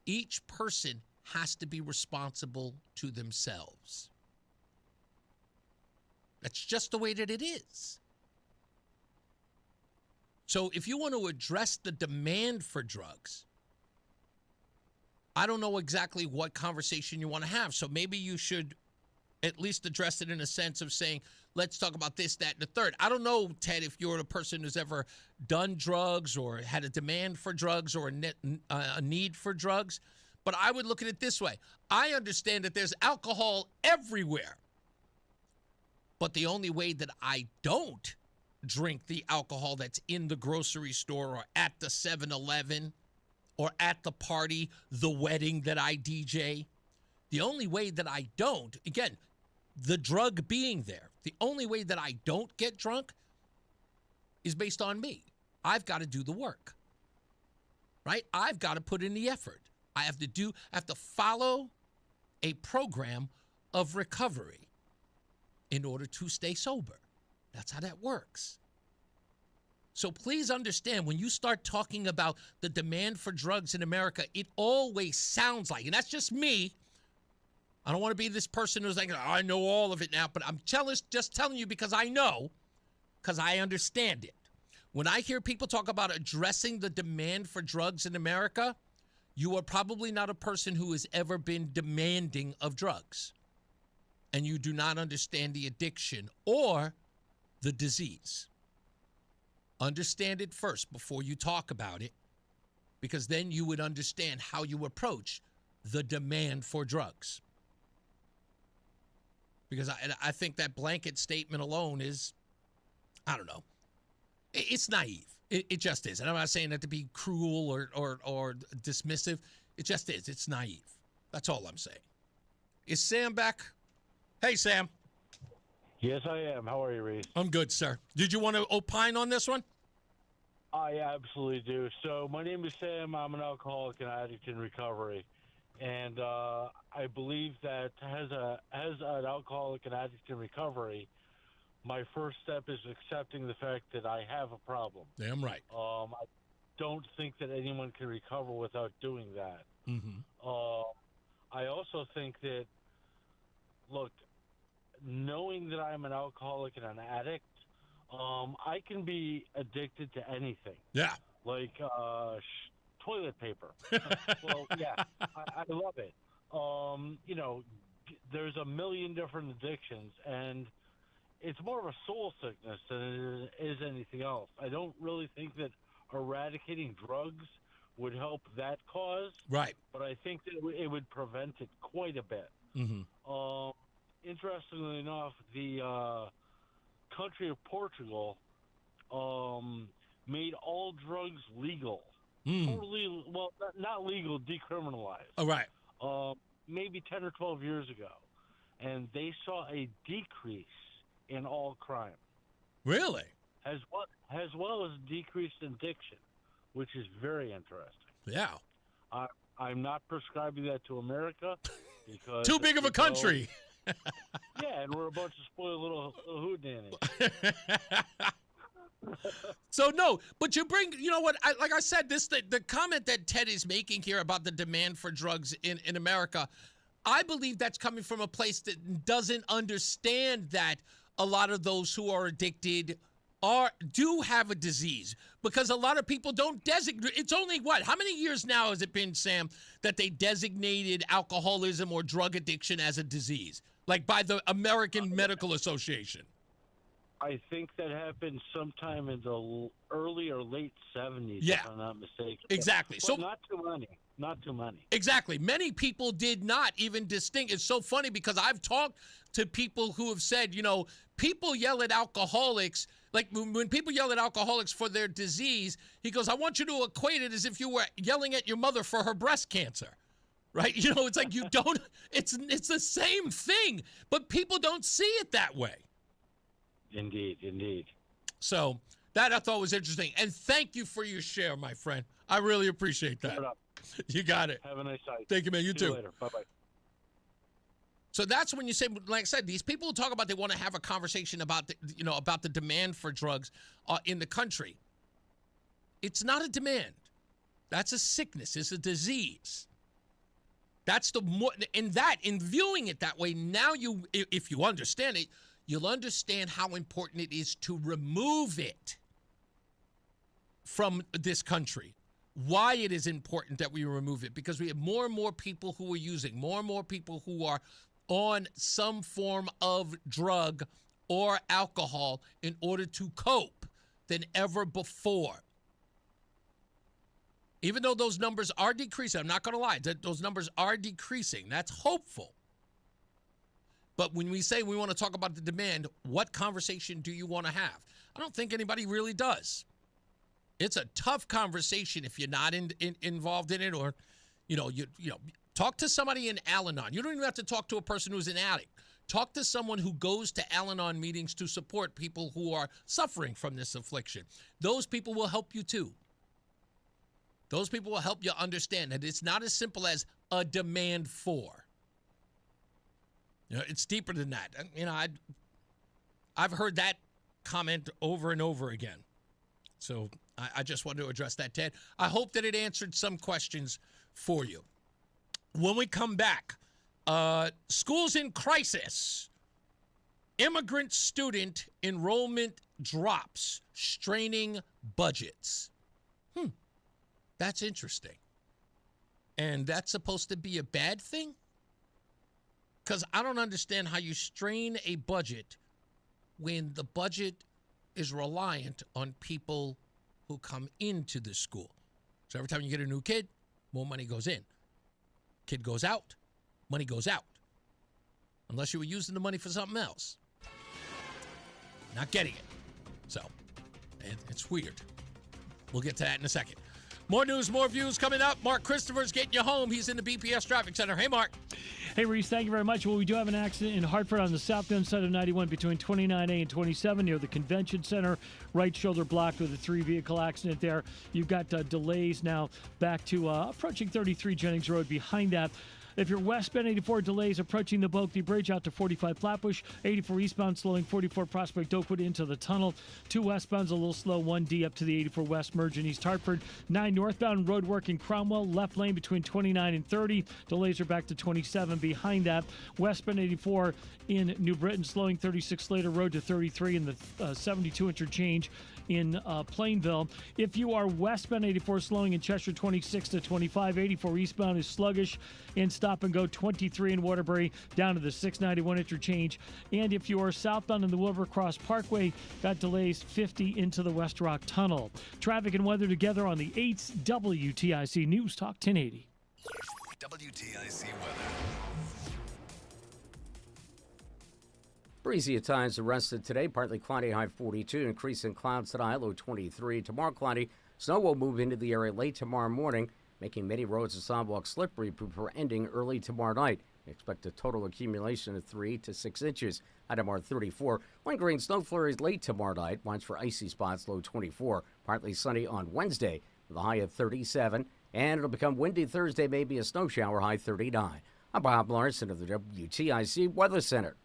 Each person has to be responsible to themselves. That's just the way that it is. So if you want to address the demand for drugs, I don't know exactly what conversation you want to have. So maybe you should at least address it in a sense of saying, let's talk about this, that, and the third. I don't know, Ted, if you're a person who's ever done drugs or had a demand for drugs or a need for drugs, but I would look at it this way. I understand that there's alcohol everywhere. But the only way that I don't drink the alcohol that's in the grocery store or at the 7-Eleven or at the party, the wedding that I DJ, the only way that I don't, again, the drug being there, the only way that I don't get drunk is based on me. I've got to do the work, right? I've got to put in the effort. I have to follow a program of recovery in order to stay sober. That's how that works. So please understand, when you start talking about the demand for drugs in America, it always sounds like, and that's just me, I don't want to be this person who's like, I know all of it now, but I'm just telling you because I know, because I understand it. When I hear people talk about addressing the demand for drugs in America, you are probably not a person who has ever been demanding of drugs. And you do not understand the addiction or the disease. Understand it first before you talk about it, because then you would understand how you approach the demand for drugs. Because I think that blanket statement alone is, I don't know, it's naive. It just is. And I'm not saying that to be cruel or dismissive. It just is. It's naive. That's all I'm saying. Is Sam back? Hey, Sam. Yes, I am. How are you, Reese? I'm good, sir. Did you want to opine on this one? I absolutely do. So my name is Sam. I'm an alcoholic and addict in recovery. And I believe that as an alcoholic and addict in recovery, my first step is accepting the fact that I have a problem. Damn right. I don't think that anyone can recover without doing that. Mm-hmm. I also think that, look, knowing that I'm an alcoholic and an addict, I can be addicted to anything. Yeah. Like toilet paper. Well, yeah, I love it. You know, there's a million different addictions, and it's more of a soul sickness than it is anything else. I don't really think that eradicating drugs would help that cause. Right. But I think that it would prevent it quite a bit. Mm-hmm. Interestingly enough, the country of Portugal made all drugs legal. Totally, well, not legal, decriminalized. Oh, right. Maybe 10 or 12 years ago. And they saw a decrease in all crime. Really? As well as decrease in addiction, which is very interesting. Yeah. I'm not prescribing that to America because too big of a country. Yeah, and we're a bunch of spoiled little hootenannies. So no, but you bring, you know what? Like I said, the comment that Ted is making here about the demand for drugs in America, I believe that's coming from a place that doesn't understand that a lot of those who are addicted do have a disease, because a lot of people don't designate. It's only how many years now has it been, Sam, that they designated alcoholism or drug addiction as a disease, like by the American Medical Association? I think that happened sometime in the early or late 70s, yeah, if I'm not mistaken. Exactly. But not too many. Not too many. Exactly. Many people did not even distinguish. It's so funny because I've talked to people who have said, you know, people yell at alcoholics, like when people yell at alcoholics for their disease, he goes, I want you to equate it as if you were yelling at your mother for her breast cancer. Right? You know, it's like you don't, it's the same thing, but people don't see it that way. Indeed, indeed. So that I thought was interesting. And thank you for your share, my friend. I really appreciate that. You got it. Have a nice night. Thank you, man. You See too. Later. Bye-bye. So that's when you say, like I said, these people who talk about they want to have a conversation about the demand for drugs in the country. It's not a demand. That's a sickness. It's a disease. That's the more in viewing it that way. Now if you understand it, you'll understand how important it is to remove it from this country. Why it is important that we remove it, because we have more and more people who are using, more and more people who are on some form of drug or alcohol in order to cope than ever before. Even though those numbers are decreasing, I'm not going to lie, those numbers are decreasing. That's hopeful. But when we say we want to talk about the demand, what conversation do you want to have? I don't think anybody really does. It's a tough conversation if you're not involved in it, or, you know, talk to somebody in Al-Anon. You don't even have to talk to a person who's an addict. Talk to someone who goes to Al-Anon meetings to support people who are suffering from this affliction. Those people will help you too. Those people will help you understand that it's not as simple as a demand for. You know, it's deeper than that. You know, I've heard that comment over and over again. So I just wanted to address that, Ted. I hope that it answered some questions for you. When we come back, schools in crisis. Immigrant student enrollment drops, straining budgets. That's interesting. And that's supposed to be a bad thing? Because I don't understand how you strain a budget when the budget is reliant on people who come into the school. So every time you get a new kid, more money goes in. Kid goes out, money goes out. Unless you were using the money for something else. Not getting it. So, it's weird. We'll get to that in a second. More news, more views coming up. Mark Christopher's getting you home. He's in the BPS Traffic Center. Hey, Mark. Hey, Reese, thank you very much. Well, we do have an accident in Hartford on the southbound side of 91 between 29A and 27 near the Convention Center. Right shoulder blocked with a 3-vehicle accident there. You've got delays now back to approaching 33 Jennings Road. Behind that, if you're westbound 84, delays approaching the Bulkley Bridge out to 45 Flatbush. 84 eastbound slowing 44 Prospect Oakwood into the tunnel. 2 westbounds a little slow. 1D up to the 84 West merge in East Hartford. 9 northbound road work in Cromwell. Left lane between 29 and 30. Delays are back to 27. Behind that, westbound 84 in New Britain slowing 36 Slater Road to 33 in the 72 interchange in Plainville. If you are westbound 84 slowing in Cheshire 26 to 25, 84 eastbound is sluggish in Stop and Go 23 in Waterbury down to the 691 interchange. And if you are southbound in the Wilbur Cross Parkway, got delays 50 into the West Rock Tunnel. Traffic and weather together on the 8th WTIC News Talk 1080. WTIC weather. Breezy at times the rest of today. Partly cloudy, high 42. Increase in clouds tonight, low 23. Tomorrow, cloudy. Snow will move into the area late tomorrow morning, making many roads and sidewalks slippery before ending early tomorrow night. Expect a total accumulation of 3 to 6 inches. High tomorrow, 34. Lingering snow flurries late tomorrow night. Winds for icy spots, low 24. Partly sunny on Wednesday with a high of 37. And it'll become windy Thursday, maybe a snow shower, high 39. I'm Bob Larson of the WTIC Weather Center.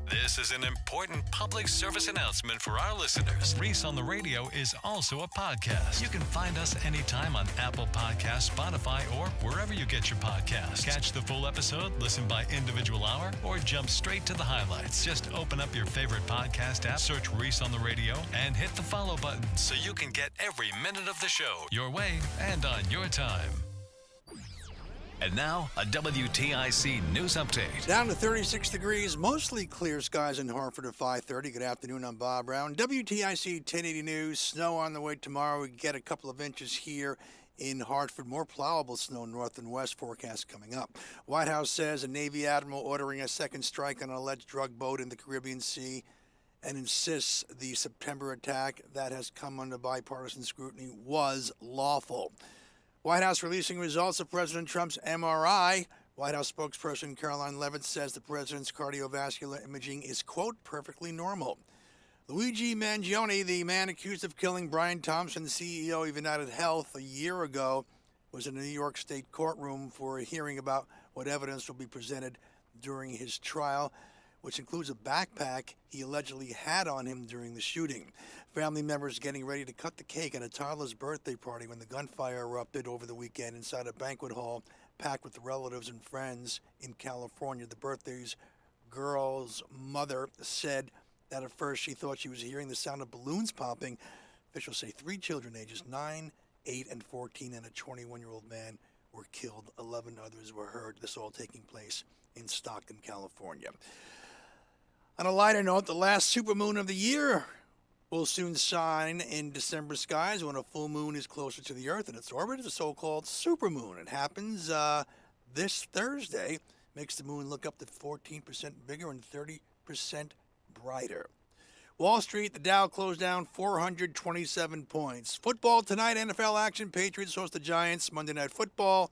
This is an important public service announcement for our listeners. Reese on the Radio is also a podcast. You can find us anytime on Apple Podcasts, Spotify, or wherever you get your podcasts. Catch the full episode, listen by individual hour, or jump straight to the highlights. Just open up your favorite podcast app, search Reese on the Radio, and hit the follow button so you can get every minute of the show your way and on your time. And now, a WTIC news update. Down to 36 degrees, mostly clear skies in Hartford at 5:30. Good afternoon, I'm Bob Brown. WTIC 1080 News. Snow on the way tomorrow. We get a couple of inches here in Hartford. More plowable snow north and west. Forecast coming up. White House says a Navy admiral ordering a second strike on an alleged drug boat in the Caribbean Sea and insists the September attack that has come under bipartisan scrutiny was lawful. White House releasing results of President Trump's MRI. White House spokesperson Caroline Leavitt says the president's cardiovascular imaging is, quote, perfectly normal. Luigi Mangione, the man accused of killing Brian Thompson, CEO of United Health, a year ago, was in a New York State courtroom for a hearing about what evidence will be presented during his trial, which includes a backpack he allegedly had on him during the shooting. Family members getting ready to cut the cake at a toddler's birthday party when the gunfire erupted over the weekend inside a banquet hall packed with relatives and friends in California. The birthday's girl's mother said that at first she thought she was hearing the sound of balloons popping. Officials say 3 children ages 9, 8, and 14 and a 21-year-old man were killed. 11 others were hurt. This all taking place in Stockton, California. On a lighter note, the last supermoon of the year will soon shine in December skies when a full moon is closer to the Earth in its orbit. It's a so-called supermoon. It happens this Thursday. Makes the moon look up to 14% bigger and 30% brighter. Wall Street, the Dow closed down 427 points. Football tonight, NFL action. Patriots host the Giants. Monday Night Football.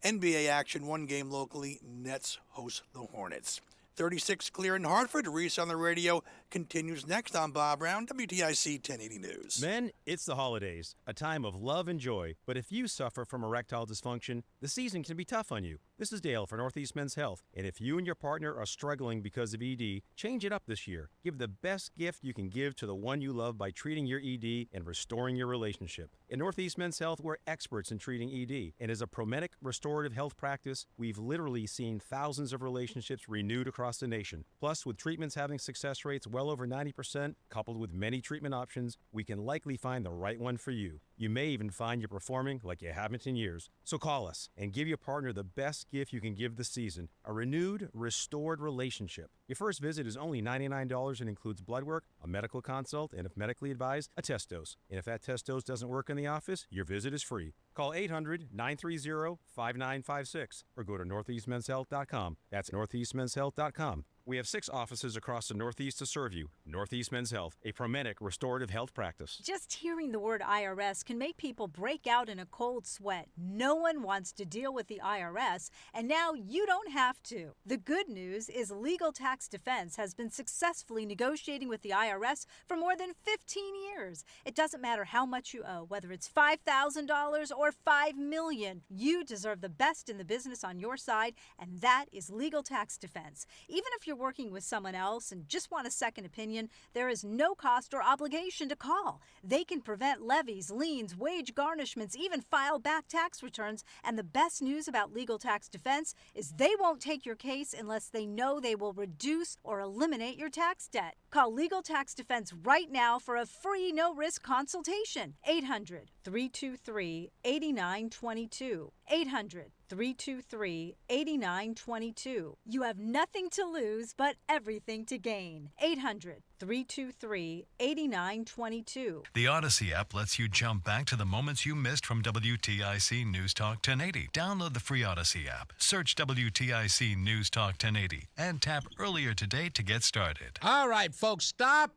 NBA action, one game locally. Nets host the Hornets. 36 clear in Hartford. Reese on the radio continues next on Bob Brown, WTIC 1080 News. Men, it's the holidays, a time of love and joy. But if you suffer from erectile dysfunction, the season can be tough on you. This is Dale for Northeast Men's Health. And if you and your partner are struggling because of ED, change it up this year. Give the best gift you can give to the one you love by treating your ED and restoring your relationship. In Northeast Men's Health, we're experts in treating ED. And as a Prometic restorative health practice, we've literally seen thousands of relationships renewed across the nation. Plus, with treatments having success rates well over 90%, coupled with many treatment options, we can likely find the right one for you. You may even find you're performing like you haven't in years. So call us and give your partner the best gift you can give this season, a renewed, restored relationship. Your first visit is only $99 and includes blood work, a medical consult, and if medically advised, a test dose. And if that test dose doesn't work in the office, your visit is free. Call 800-930-5956 or go to northeastmenshealth.com. That's northeastmenshealth.com. We have 6 offices across the Northeast to serve you. Northeast Men's Health, a Prometic restorative health practice. Just hearing the word IRS can make people break out in a cold sweat. No one wants to deal with the IRS, and now you don't have to. The good news is Legal Tax Defense has been successfully negotiating with the IRS for more than 15 years. It doesn't matter how much you owe, whether it's $5,000 or $5 million. You deserve the best in the business on your side, and that is Legal Tax Defense. Even if you're working with someone else and just want a second opinion, there is no cost or obligation to call. They can prevent levies, liens, wage garnishments, even file back tax returns. And the best news about Legal Tax Defense is they won't take your case unless they know they will reduce or eliminate your tax debt. Call Legal Tax Defense right now for a free no-risk consultation. 800-323-8922. 800-323-8922. You have nothing to lose but everything to gain. 800-323-8922. The Odyssey app lets you jump back to the moments you missed from WTIC News Talk 1080. Download the free Odyssey app, search WTIC News Talk 1080, and tap earlier today to get started. All right, folks, stop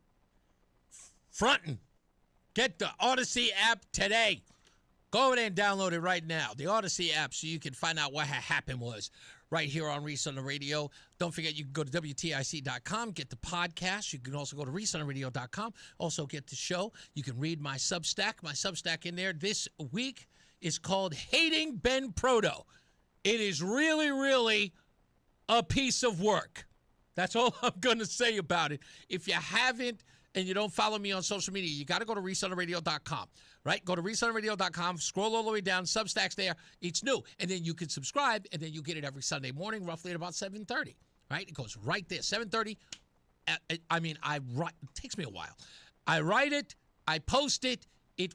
fronting. Get the Odyssey app today. Go over there and download it right now, the Odyssey app, so you can find out what happened was right here on Reese on the Radio. Don't forget, you can go to WTIC.com, get the podcast. You can also go to ReeseOnTheRadio.com, also get the show. You can read my Substack. My Substack in there this week is called Hating Ben Proto. It is really, really a piece of work. That's all I'm going to say about it. If you haven't and you don't follow me on social media, you got to go to ReeseOnTheRadio.com. Right? Go to ReeseOnTheRadio.com, scroll all the way down, Substack's there. It's new. And then you can subscribe, and then you get it every Sunday morning, roughly at about 7:30. Right? It goes right there, 7:30. I write. It takes me a while. I write it, I post it,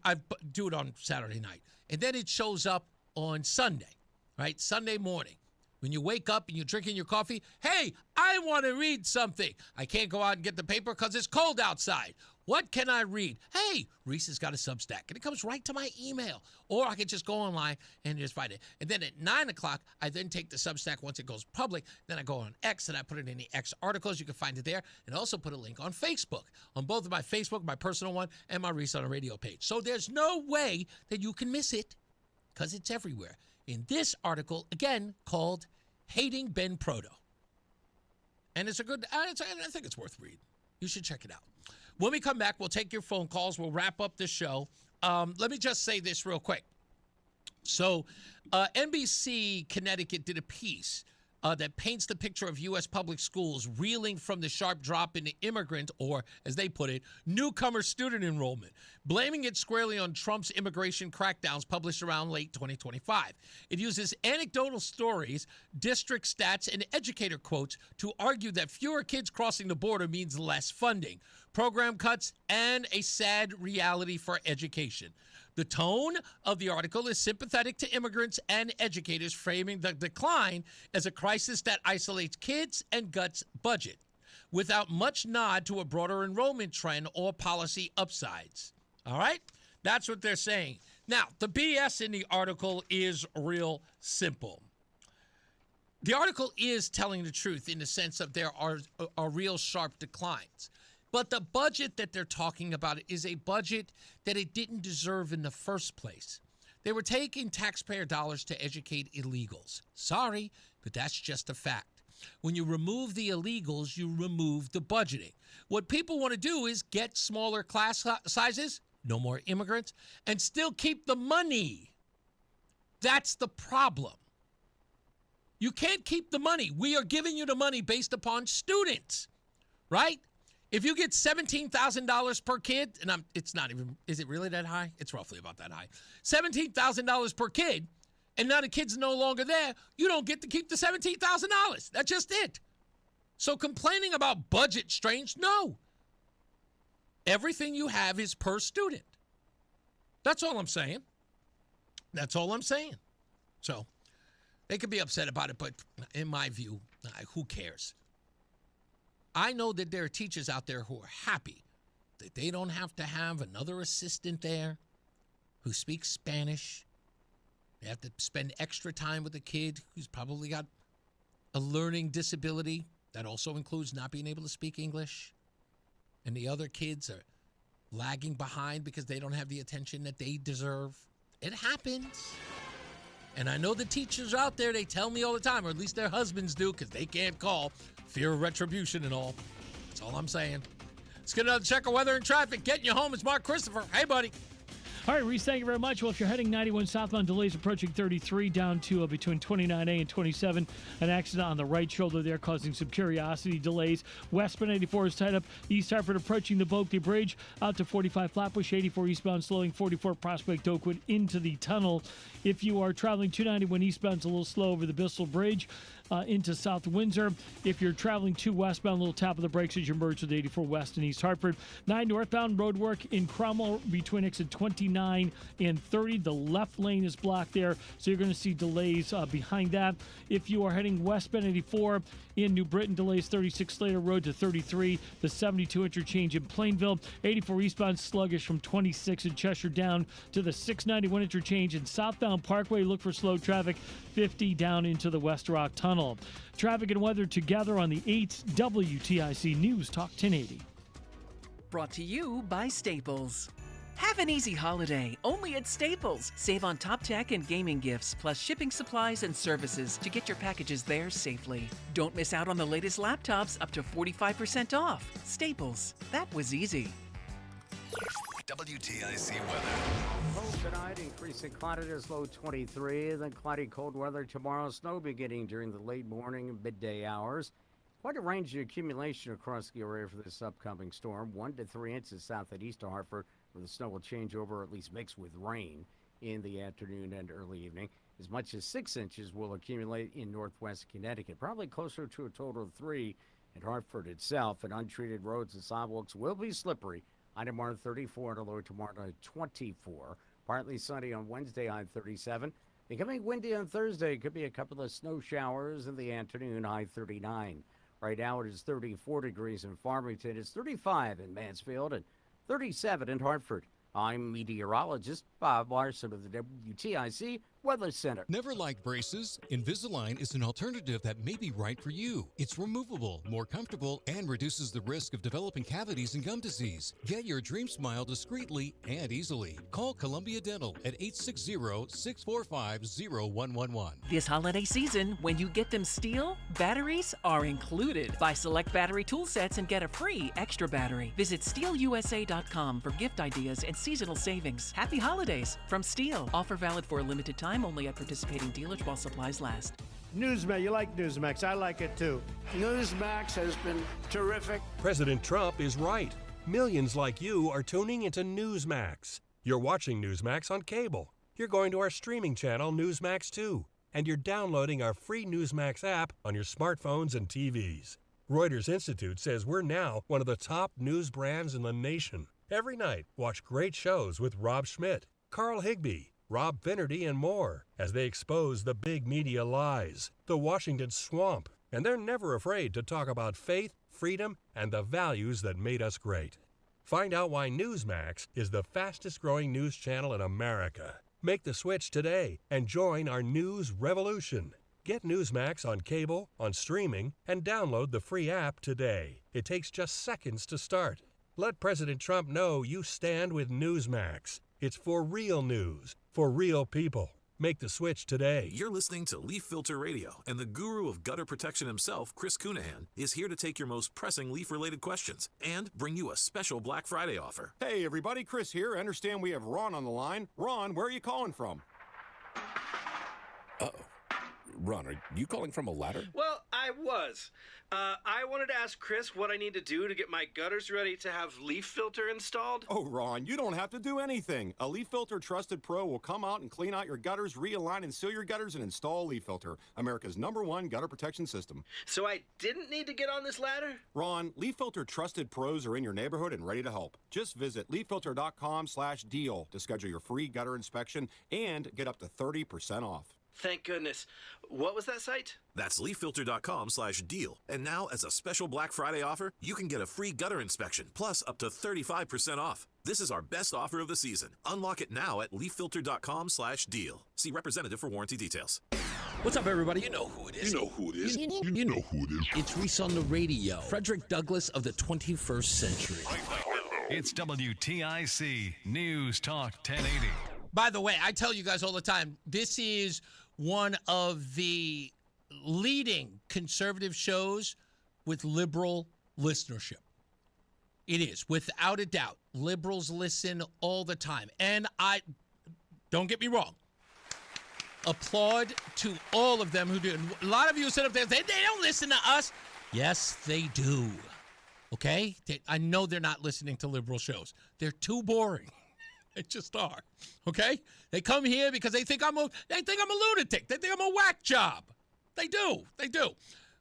I do it on Saturday night. And then it shows up on Sunday, right? Sunday morning. When you wake up and you're drinking your coffee, hey, I want to read something. I can't go out and get the paper because it's cold outside. What can I read? Hey, Reese has got a Substack, and it comes right to my email. Or I can just go online and just find it. And then at 9 o'clock, I then take the Substack once it goes public. Then I go on X, and I put it in the X articles. You can find it there. And also put a link on Facebook, on both of my Facebook, my personal one, and my Reese on the Radio page. So there's no way that you can miss it because it's everywhere. In this article, again, called Hating Ben Proto. And it's a good, I think it's worth reading. You should check it out. When we come back, we'll take your phone calls. We'll wrap up the show. Let me just say this real quick. So NBC Connecticut did a piece that paints the picture of U.S. public schools reeling from the sharp drop in immigrant, or as they put it, newcomer student enrollment, blaming it squarely on Trump's immigration crackdowns published around late 2025. It uses anecdotal stories, district stats, and educator quotes to argue that fewer kids crossing the border means less funding, program cuts, and a sad reality for education. The tone of the article is sympathetic to immigrants and educators, framing the decline as a crisis that isolates kids and cuts budget, without much nod to a broader enrollment trend or policy upsides. All right? That's what they're saying. Now, the BS in the article is real simple. The article is telling the truth in the sense of there are real sharp declines. But the budget that they're talking about is a budget that it didn't deserve in the first place. They were taking taxpayer dollars to educate illegals. Sorry, but that's just a fact. When you remove the illegals, you remove the budgeting. What people want to do is get smaller class sizes, no more immigrants, and still keep the money. That's the problem. You can't keep the money. We are giving you the money based upon students, right? If you get $17,000 per kid, and it's not even, is it really that high? It's roughly about that high. $17,000 per kid, and now the kid's no longer there, you don't get to keep the $17,000. That's just it. So complaining about budget strains, no. Everything you have is per student. That's all I'm saying. That's all I'm saying. So they could be upset about it, but in my view, who cares? I know that there are teachers out there who are happy that they don't have to have another assistant there who speaks Spanish. They have to spend extra time with a kid who's probably got a learning disability that also includes not being able to speak English. And the other kids are lagging behind because they don't have the attention that they deserve. It happens. And I know the teachers out there, they tell me all the time, or at least their husbands do, because they can't call. Fear of retribution and all. That's all I'm saying. Let's get another check of weather and traffic. Getting you home is Mark Christopher. Hey, buddy. All right, Reese, thank you very much. Well, if you're heading 91 southbound, delays approaching 33 down to between 29A and 27. An accident on the right shoulder there causing some curiosity delays. Westbound 84 is tied up. East Hartford approaching the Bulkley Bridge out to 45 Flatbush. 84 eastbound slowing 44 Prospect Oakwood into the tunnel. If you are traveling 291 eastbound, it's a little slow over the Bissell Bridge. Into South Windsor. If you're traveling to westbound, a little tap of the brakes as you merge with 84 West and East Hartford. 9 northbound road work in Cromwell between exit 29 and 30. The left lane is blocked there, so you're going to see delays behind that. If you are heading westbound 84 in New Britain, delays 36 Slater Road to 33. The 72 interchange in Plainville. 84 eastbound sluggish from 26 in Cheshire down to the 691 interchange in southbound Parkway. Look for slow traffic 50 down into the West Rock Tunnel. Traffic and weather together on the 8 WTIC News Talk 1080. Brought to you by Staples. Have an easy holiday, only at Staples. Save on top tech and gaming gifts, plus shipping supplies and services to get your packages there safely. Don't miss out on the latest laptops, up to 45% off. Staples. That was easy. WTIC weather. Cold tonight, increasing cloudiness, low 23. Then cloudy cold weather tomorrow. Snow beginning during the late morning and midday hours. Quite a range of accumulation across the area for this upcoming storm. 1 to 3 inches south and east of Hartford, where the snow will change over, or at least mix with rain in the afternoon and early evening. As much as 6 inches will accumulate in northwest Connecticut, probably closer to a total of 3 in Hartford itself. And untreated roads and sidewalks will be slippery. High tomorrow 34 and a low tomorrow 24. Partly sunny on Wednesday, high 37. Becoming windy on Thursday. Could be a couple of snow showers in the afternoon, high 39. Right now it is 34 degrees in Farmington. It's 35 in Mansfield and 37 in Hartford. I'm meteorologist Bob Larson of the WTIC Weather Center. Never liked braces? Invisalign is an alternative that may be right for you. It's removable, more comfortable, and reduces the risk of developing cavities and gum disease. Get your dream smile discreetly and easily. Call Columbia Dental at 860-645-0111. This holiday season, when you get them steel, batteries are included. Buy select battery tool sets and get a free extra battery. Visit SteelUSA.com for gift ideas and seasonal savings. Happy holidays from Steel. Offer valid for a limited time only at participating dealers while supplies last. Newsmax, you like Newsmax. I like it too. Newsmax has been terrific. President Trump is right. Millions like you are tuning into Newsmax. You're watching Newsmax on cable. You're going to our streaming channel, Newsmax 2. And you're downloading our free Newsmax app on your smartphones and TVs. Reuters Institute says we're now one of the top news brands in the nation. Every night, watch great shows with Rob Schmidt, Carl Higbie, Rob Finnerty, and more as they expose the big media lies, the Washington swamp, and they're never afraid to talk about faith, freedom, and the values that made us great. Find out why Newsmax is the fastest-growing news channel in America. Make the switch today and join our news revolution. Get Newsmax on cable, on streaming, and download the free app today. It takes just seconds to start. Let President Trump know you stand with Newsmax. It's for real news, for real people. Make the switch today. You're listening to Leaf Filter Radio, and the guru of gutter protection himself, Chris Cunahan, is here to take your most pressing leaf-related questions and bring you a special Black Friday offer. Hey, everybody, Chris here. I understand we have Ron on the line. Ron, where are you calling from? Uh-oh. Ron, are you calling from a ladder? Well, I was. I wanted to ask Chris what I need to do to get my gutters ready to have Leaf Filter installed. Oh, Ron, you don't have to do anything. A Leaf Filter Trusted Pro will come out and clean out your gutters, realign and seal your gutters, and install Leaf Filter, America's #1 gutter protection system. So I didn't need to get on this ladder? Ron, Leaf Filter Trusted Pros are in your neighborhood and ready to help. Just visit leaffilter.com/deal to schedule your free gutter inspection and get up to 30% off. Thank goodness. What was that site? That's leaffilter.com/deal. And now, as a special Black Friday offer, you can get a free gutter inspection, plus up to 35% off. This is our best offer of the season. Unlock it now at leaffilter.com/deal. See representative for warranty details. What's up, everybody? You know who it is. You know who it is. You know who it is. It's Reese on the Radio. Frederick Douglass of the 21st century. It's WTIC News Talk 1080. By the way, I tell you guys all the time, this is one of the leading conservative shows with liberal listenership. It is, without a doubt. Liberals listen all the time. And don't get me wrong, applaud to all of them who do. A lot of you sit up there and say, they don't listen to us. Yes, they do. Okay? I know they're not listening to liberal shows. They're too boring. They just are. Okay? They come here because they think I'm a lunatic. They think I'm a whack job. They do.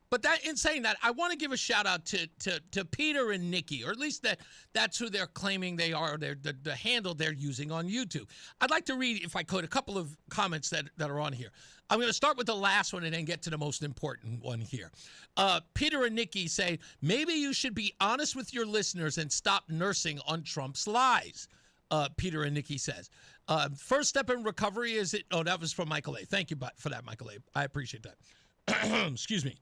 But in saying that, I want to give a shout out to Peter and Nikki, or at least that's who they're claiming they are, the handle they're using on YouTube. I'd like to read, if I could, a couple of comments that are on here. I'm going to start with the last one and then get to the most important one here. Peter and Nikki say, maybe you should be honest with your listeners and stop nursing on Trump's lies. Peter and Nikki says. First step in recovery is it. Oh, that was from Michael A. Thank you for that, Michael A. I appreciate that. Excuse me.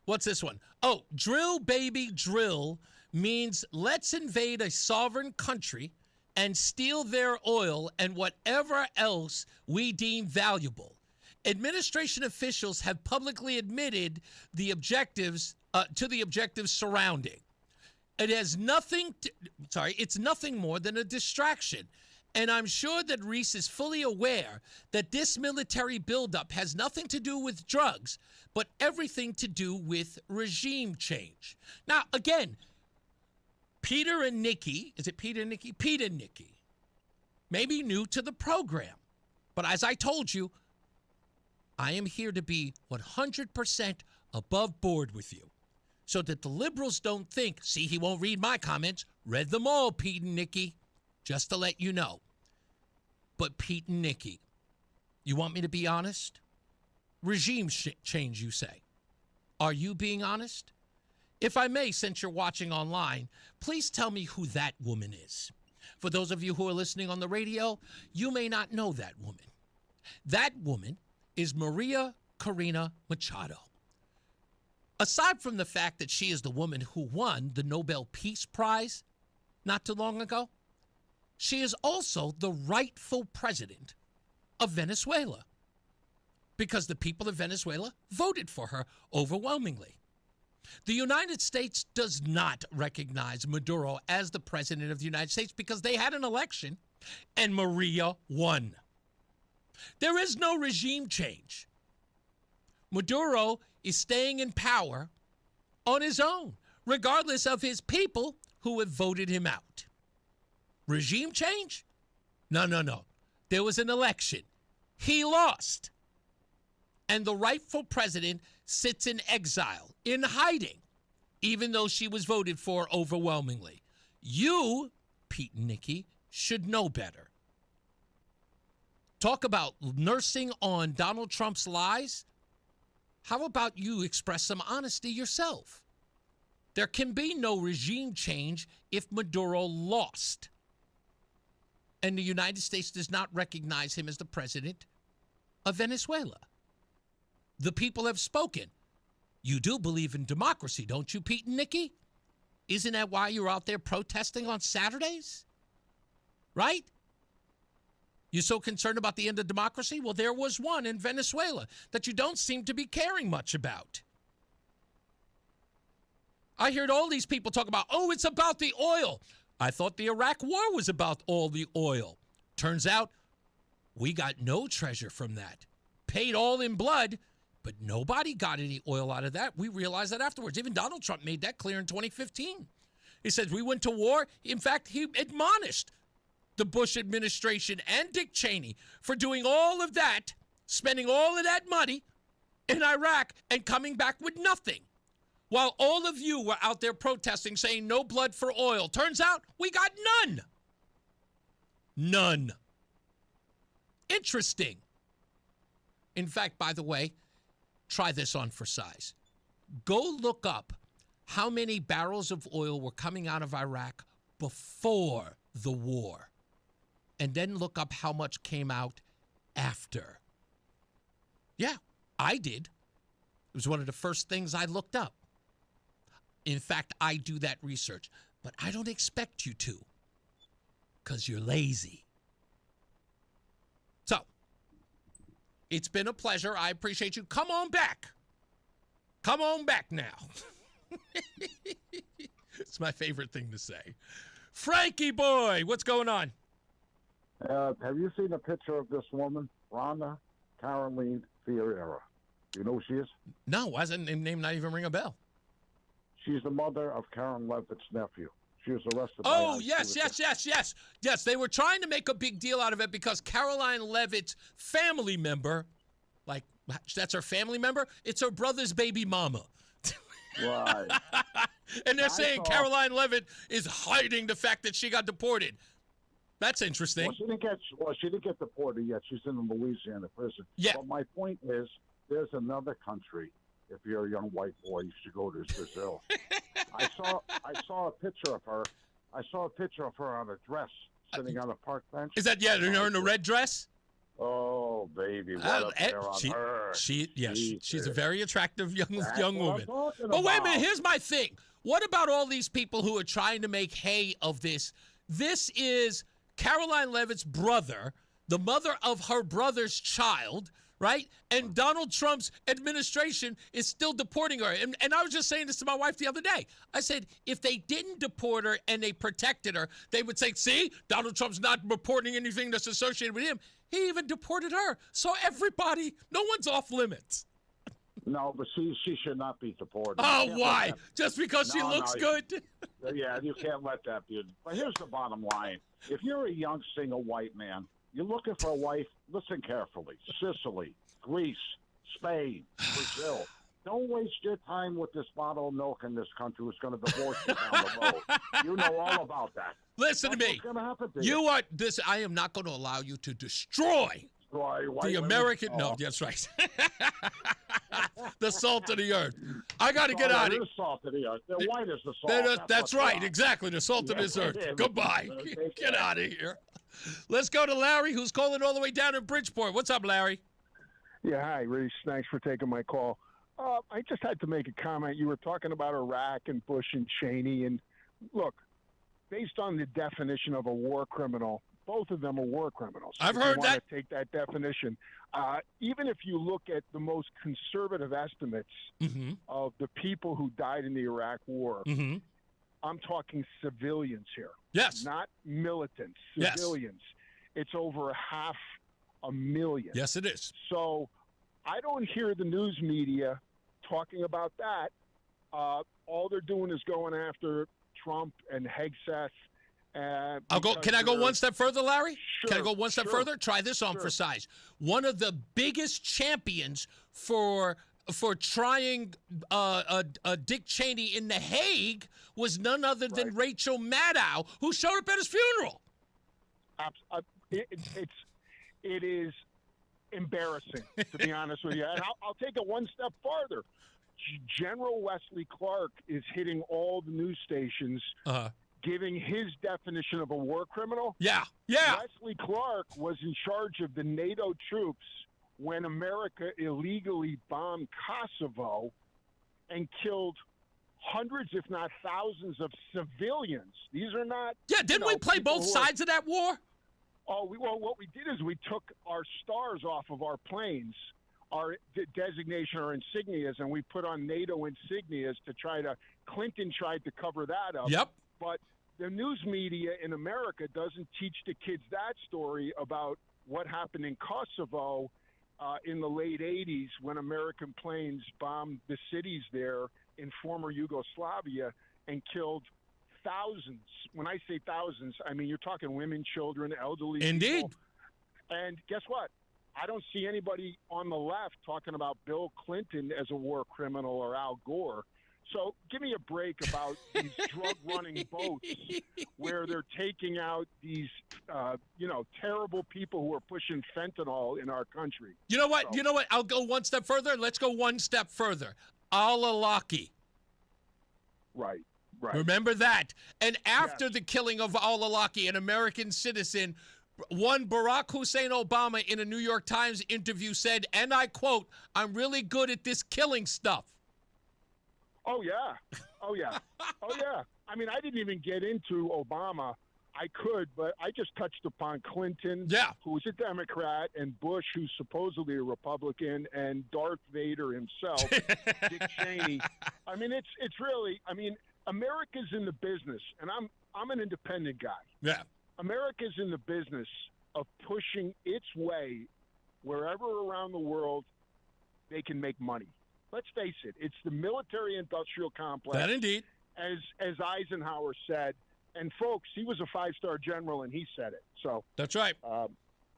What's this one? Oh, drill, baby, drill means let's invade a sovereign country and steal their oil and whatever else we deem valuable. Administration officials have publicly admitted the objectives to the objectives surrounding. It's nothing more than a distraction. And I'm sure that Reese is fully aware that this military buildup has nothing to do with drugs, but everything to do with regime change. Now, again, Peter and Nikki, is it Peter and Nikki? Pete and Nikki, may be new to the program. But as I told you, I am here to be 100% above board with you. So that the liberals don't think, see, he won't read my comments. Read them all, Pete and Nikki, just to let you know. But Pete and Nikki, you want me to be honest? Regime change, you say. Are you being honest? If I may, since you're watching online, please tell me who that woman is. For those of you who are listening on the radio, you may not know that woman. That woman is Maria Corina Machado. Aside from the fact that she is the woman who won the Nobel Peace Prize not too long ago, she is also the rightful president of Venezuela because the people of Venezuela voted for her overwhelmingly. The United States does not recognize Maduro as the president of the United States because they had an election and Maria won. There is no regime change. Maduro is staying in power on his own, regardless of his people who have voted him out. Regime change? No. There was an election. He lost. And the rightful president sits in exile, in hiding, even though she was voted for overwhelmingly. You, Pete and Nikki, should know better. Talk about nursing on Donald Trump's lies. How about you express some honesty yourself? There can be no regime change if Maduro lost. And the United States does not recognize him as the president of Venezuela. The people have spoken. You do believe in democracy, don't you, Pete and Nikki? Isn't that why you're out there protesting on Saturdays? Right? You're so concerned about the end of democracy? Well, there was one in Venezuela that you don't seem to be caring much about. I heard all these people talk about, oh, it's about the oil. I thought the Iraq War was about all the oil. Turns out we got no treasure from that. Paid all in blood, but nobody got any oil out of that. We realized that afterwards. Even Donald Trump made that clear in 2015. He said we went to war. In fact, he admonished the Bush administration and Dick Cheney for doing all of that, spending all of that money in Iraq and coming back with nothing. While all of you were out there protesting, saying no blood for oil. Turns out we got none. None. Interesting. In fact, by the way, try this on for size. Go look up how many barrels of oil were coming out of Iraq before the war. And then look up how much came out after. Yeah, I did. It was one of the first things I looked up. In fact, I do that research, but I don't expect you to, because you're lazy. So, it's been a pleasure. I appreciate you. Come on back. Come on back now. It's my favorite thing to say. Frankie boy, what's going on? Have you seen a picture of this woman, Rhonda Caroline Fierro? Do you know who she is? No, why does that name not even ring a bell? She's the mother of Karen Levitt's nephew. She was arrested. Oh, yes. Yes, they were trying to make a big deal out of it because Caroline Levitt's family member, like, that's her family member? It's her brother's baby mama. Right. And they're saying Caroline Levitt is hiding the fact that she got deported. That's interesting. Well, she didn't get deported yet. She's in the Louisiana prison. Yeah. But my point is, there's another country. If you're a young white boy, you should go to Brazil. I saw a picture of her. I saw a picture of her on a dress sitting on a park bench. Is that her in a red dress? Oh, baby, what up there on her? She's a very attractive young woman. But wait a minute, here's my thing. What about all these people who are trying to make hay of this? This is Caroline Levitt's brother, the mother of her brother's child, right? And Donald Trump's administration is still deporting her. And I was just saying this to my wife the other day. I said, if they didn't deport her and they protected her, they would say, see, Donald Trump's not reporting anything that's associated with him. He even deported her. So everybody, no one's off limits. No, but she should not be deported. Oh, why? Just because she looks good? Yeah, you can't let that be. But here's the bottom line. If you're a young single white man, you're looking for a wife, listen carefully. Sicily, Greece, Spain, Brazil. Don't waste your time with this bottle of milk in this country who's going to divorce you down the road. You know all about that. Listen That's to me. What's going to happen to you. I am not going to allow you to destroy the American. No, that's right. The salt of the earth. I got to get out of here. The salt of the earth. They're white as the salt. That's right. Exactly. The salt of this earth. Goodbye. Get out of here. Let's go to Larry, who's calling all the way down in Bridgeport. What's up, Larry? Yeah, hi, Reese. Thanks for taking my call. I just had to make a comment. You were talking about Iraq and Bush and Cheney. And look, based on the definition of a war criminal, both of them are war criminals. I've heard that. Take that definition. Even if you look at the most conservative estimates of the people who died in the Iraq War, I'm talking civilians here. Yes. Not militants, civilians. It's over 500,000. Yes, it is. So I don't hear the news media talking about that. All they're doing is going after Trump and Hegseth. Can I go one step further, Larry? Sure, Can I go one step further? Try this on for size. One of the biggest champions for trying Dick Cheney in The Hague was none other than Rachel Maddow, who showed up at his funeral. It is embarrassing, to be honest with you. And I'll take it one step farther. General Wesley Clark is hitting all the news stations, giving his definition of a war criminal. Yeah. Wesley Clark was in charge of the NATO troops when America illegally bombed Kosovo and killed hundreds, if not thousands, of civilians. These are not. Yeah, didn't we play both sides of that war? Oh, what we did is we took our stars off of our planes, our designation, our insignias, and we put on NATO insignias to try to. Clinton tried to cover that up. Yep. But the news media in America doesn't teach the kids that story about what happened in Kosovo in the late 80s when American planes bombed the cities there in former Yugoslavia and killed thousands. When I say thousands, I mean you're talking women, children, elderly Indeed. people. And guess what? I don't see anybody on the left talking about Bill Clinton as a war criminal or Al Gore. So give me a break about these drug-running boats where they're taking out these, terrible people who are pushing fentanyl in our country. You know what? You know what? I'll go one step further. Let's go one step further. Al-Awlaki. Right. Remember that. And after the killing of Al-Awlaki, an American citizen, one Barack Hussein Obama in a New York Times interview said, and I quote, "I'm really good at this killing stuff." Oh, yeah. I mean, I didn't even get into Obama. I could, but I just touched upon Clinton, who's a Democrat, and Bush, who's supposedly a Republican, and Darth Vader himself, Dick Cheney. I mean, it's really, America's in the business, and I'm an independent guy. Yeah. America's in the business of pushing its way wherever around the world they can make money. Let's face it, it's the military-industrial complex. That indeed. As Eisenhower said, and folks, he was a 5-star general, and he said it. So that's right.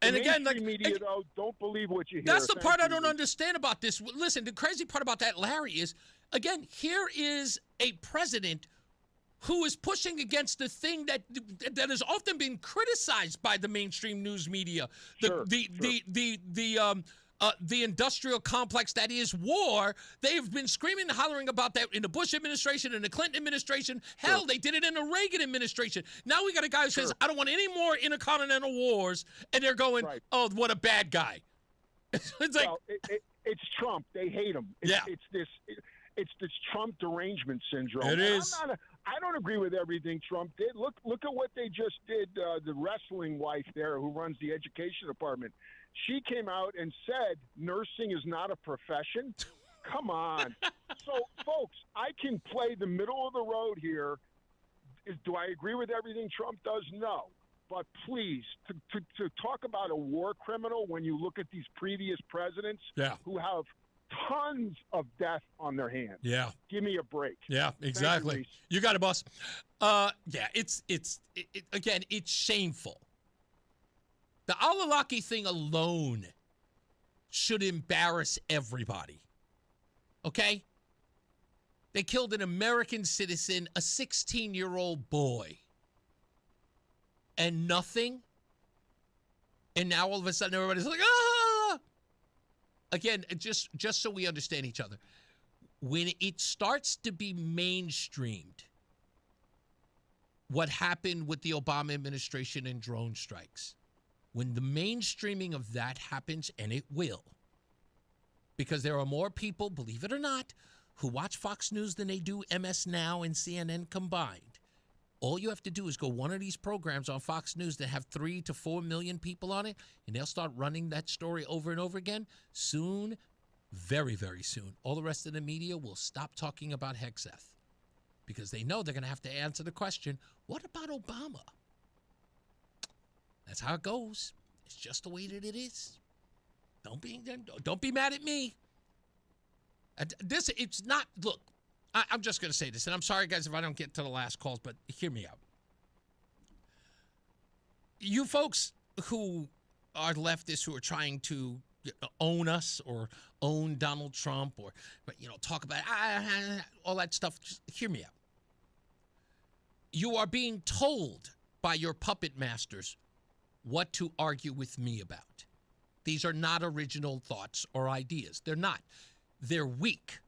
And again, media, though, don't believe what you hear. That's the part I don't understand about this. Listen, the crazy part about that, Larry, is, again, here is a president who is pushing against the thing that has often been criticized by the mainstream news media, the industrial complex that is war. They've been screaming and hollering about that in the Bush administration and the Clinton administration. Hell, they did it in the Reagan administration. Now we got a guy who says, I don't want any more intercontinental wars, and they're going, oh, what a bad guy. It's like, it's Trump. They hate him. It's this Trump derangement syndrome. It is. I don't agree with everything Trump did. Look at what they just did. The wrestling wife there who runs the education department. She came out and said nursing is not a profession. Come on. So, folks, I can play the middle of the road here. Do I agree with everything Trump does? No. But please, to talk about a war criminal when you look at these previous presidents who have tons of death on their hands. Yeah. Give me a break. Yeah, exactly. You got it, boss. Again, it's shameful. The Al-Awlaki thing alone should embarrass everybody. Okay? They killed an American citizen, a 16-year-old boy. And nothing. And now all of a sudden everybody's like, ah! Again, just so we understand each other. When it starts to be mainstreamed, what happened with the Obama administration and drone strikes, when the mainstreaming of that happens, and it will, because there are more people, believe it or not, who watch Fox News than they do MS Now and CNN combined. All you have to do is go one of these programs on Fox News that have 3 to 4 million people on it, and they'll start running that story over and over again. Soon, very, very soon, all the rest of the media will stop talking about Hexeth because they know they're going to have to answer the question, what about Obama? That's how it goes. It's just the way that it is. Don't be mad at me. It's not. Look, I'm just going to say this, and I'm sorry, guys, if I don't get to the last calls, but hear me out. You folks who are leftists who are trying to own us or own Donald Trump or talk about all that stuff, just hear me out. You are being told by your puppet masters what to argue with me about. These are not original thoughts or ideas. They're not. They're weak.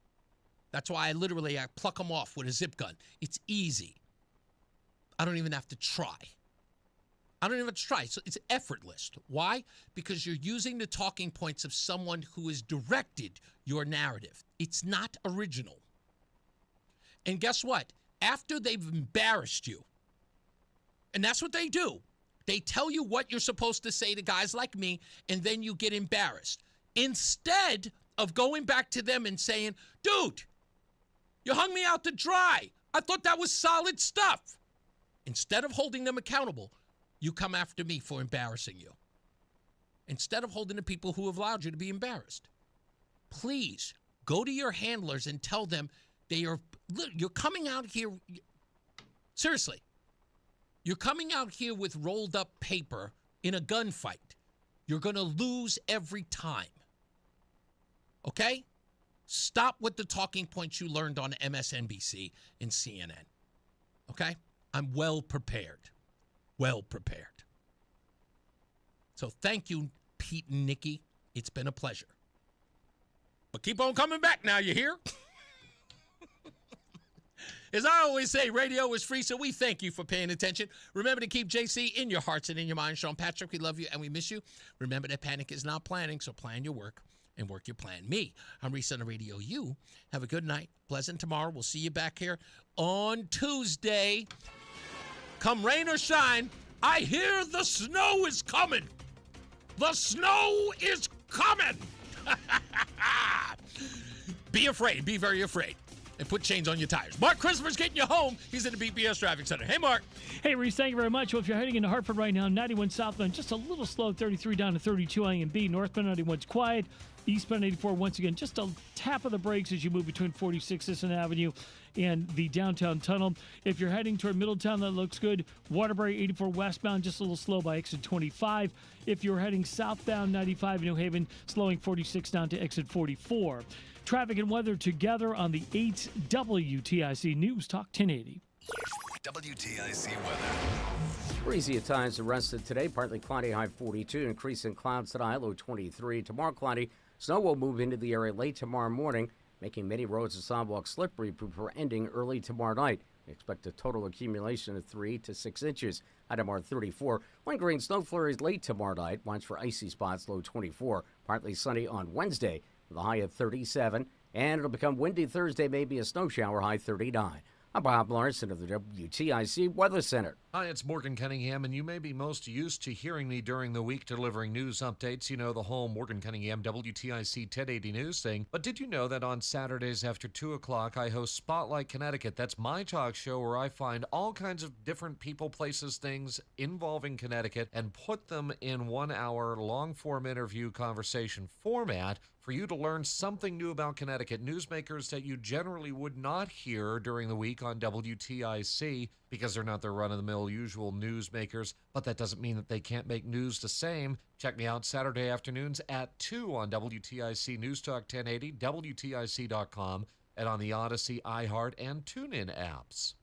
That's why I pluck them off with a zip gun. It's easy. I don't even have to try. I don't even have to try. So it's effortless. Why? Because you're using the talking points of someone who has directed your narrative. It's not original. And guess what? After they've embarrassed you, and that's what they do, they tell you what you're supposed to say to guys like me, and then you get embarrassed. Instead of going back to them and saying, dude, you hung me out to dry. I thought that was solid stuff. Instead of holding them accountable, you come after me for embarrassing you. Instead of holding the people who have allowed you to be embarrassed. Please go to your handlers and tell them you're coming out here. Seriously. You're coming out here with rolled up paper in a gunfight. You're going to lose every time. Okay? Stop with the talking points you learned on MSNBC and CNN. Okay? I'm well prepared. Well prepared. So thank you, Pete and Nikki. It's been a pleasure. But keep on coming back now, you hear? As I always say, radio is free, so we thank you for paying attention. Remember to keep JC in your hearts and in your minds. Sean Patrick, we love you and we miss you. Remember that panic is not planning, so plan your work and work your plan. Me, I'm Reese on the Radio. You have a good night. Pleasant tomorrow. We'll see you back here on Tuesday. Come rain or shine, I hear the snow is coming. The snow is coming. Be afraid. Be very afraid. And put chains on your tires. Mark Christopher's getting you home. He's at the BPS Traffic Center. Hey, Mark. Hey, Reese, thank you very much. Well, if you're heading into Hartford right now, 91 southbound, just a little slow, 33 down to 32 A and B. Northbound 91's quiet. Eastbound 84, once again, just a tap of the brakes as you move between 46 Sisson Avenue and the downtown tunnel. If you're heading toward Middletown, that looks good. Waterbury 84 westbound, just a little slow by exit 25. If you're heading southbound 95 in New Haven, slowing 46 down to exit 44. Traffic and weather together on the 8 WTIC News Talk 1080. WTIC weather. Breezy at times the rest of today. Partly cloudy, high 42. Increase in clouds today, low 23. Tomorrow cloudy. Snow will move into the area late tomorrow morning, making many roads and sidewalks slippery before ending early tomorrow night. We expect a total accumulation of 3 to 6 inches. High tomorrow 34. Lingering snow flurries late tomorrow night. Watch for icy spots, low 24. Partly sunny on Wednesday with a high of 37. And it'll become windy Thursday, maybe a snow shower, high 39. I'm Bob Larson of the WTIC Weather Center. Hi, it's Morgan Cunningham, and you may be most used to hearing me during the week delivering news updates. You know the whole Morgan Cunningham WTIC 1080 News thing. But did you know that on Saturdays after 2 o'clock, I host Spotlight Connecticut? That's my talk show where I find all kinds of different people, places, things involving Connecticut and put them in 1 hour long-form interview conversation format for you to learn something new about Connecticut. Newsmakers that you generally would not hear during the week on WTIC because they're not the run-of-the-mill usual newsmakers, but that doesn't mean that they can't make news the same. Check me out Saturday afternoons at 2 on WTIC News Talk 1080, WTIC.com, and on the Odyssey, iHeart, and TuneIn apps.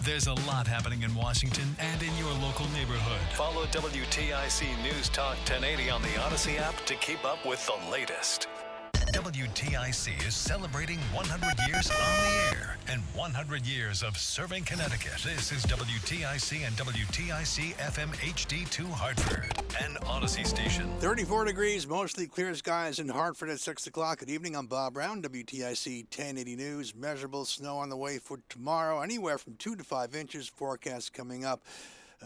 There's a lot happening in Washington and in your local neighborhood. Follow WTIC News Talk 1080 on the Odyssey app to keep up with the latest. WTIC is celebrating 100 years on the air and 100 years of serving Connecticut. This is WTIC and WTIC FM HD2 Hartford, an Odyssey station. 34 degrees, mostly clear skies in Hartford at 6 o'clock. Good evening. I'm Bob Brown, WTIC 1080 News. Measurable snow on the way for tomorrow, anywhere from 2 to 5 inches. Forecast coming up.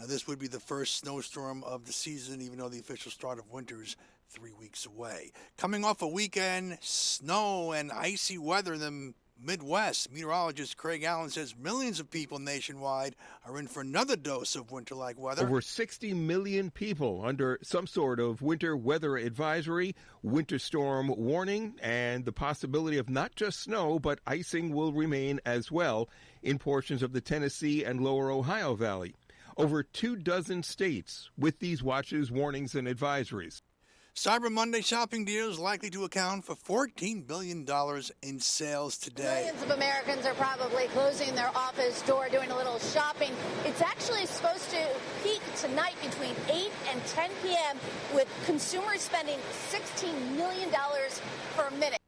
This would be the first snowstorm of the season, even though the official start of winter's 3 weeks away. Coming off a weekend, snow and icy weather in the Midwest, meteorologist Craig Allen says millions of people nationwide are in for another dose of winter-like weather. Over 60 million people under some sort of winter weather advisory, winter storm warning, and the possibility of not just snow, but icing will remain as well in portions of the Tennessee and lower Ohio Valley. Over 24 states with these watches, warnings, and advisories. Cyber Monday shopping deals likely to account for $14 billion in sales today. Millions of Americans are probably closing their office door, doing a little shopping. It's actually supposed to peak tonight between 8 and 10 p.m. with consumers spending $16 million per minute.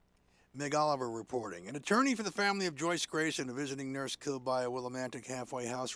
Meg Oliver reporting. An attorney for the family of Joyce Grayson, a visiting nurse killed by a Willimantic halfway house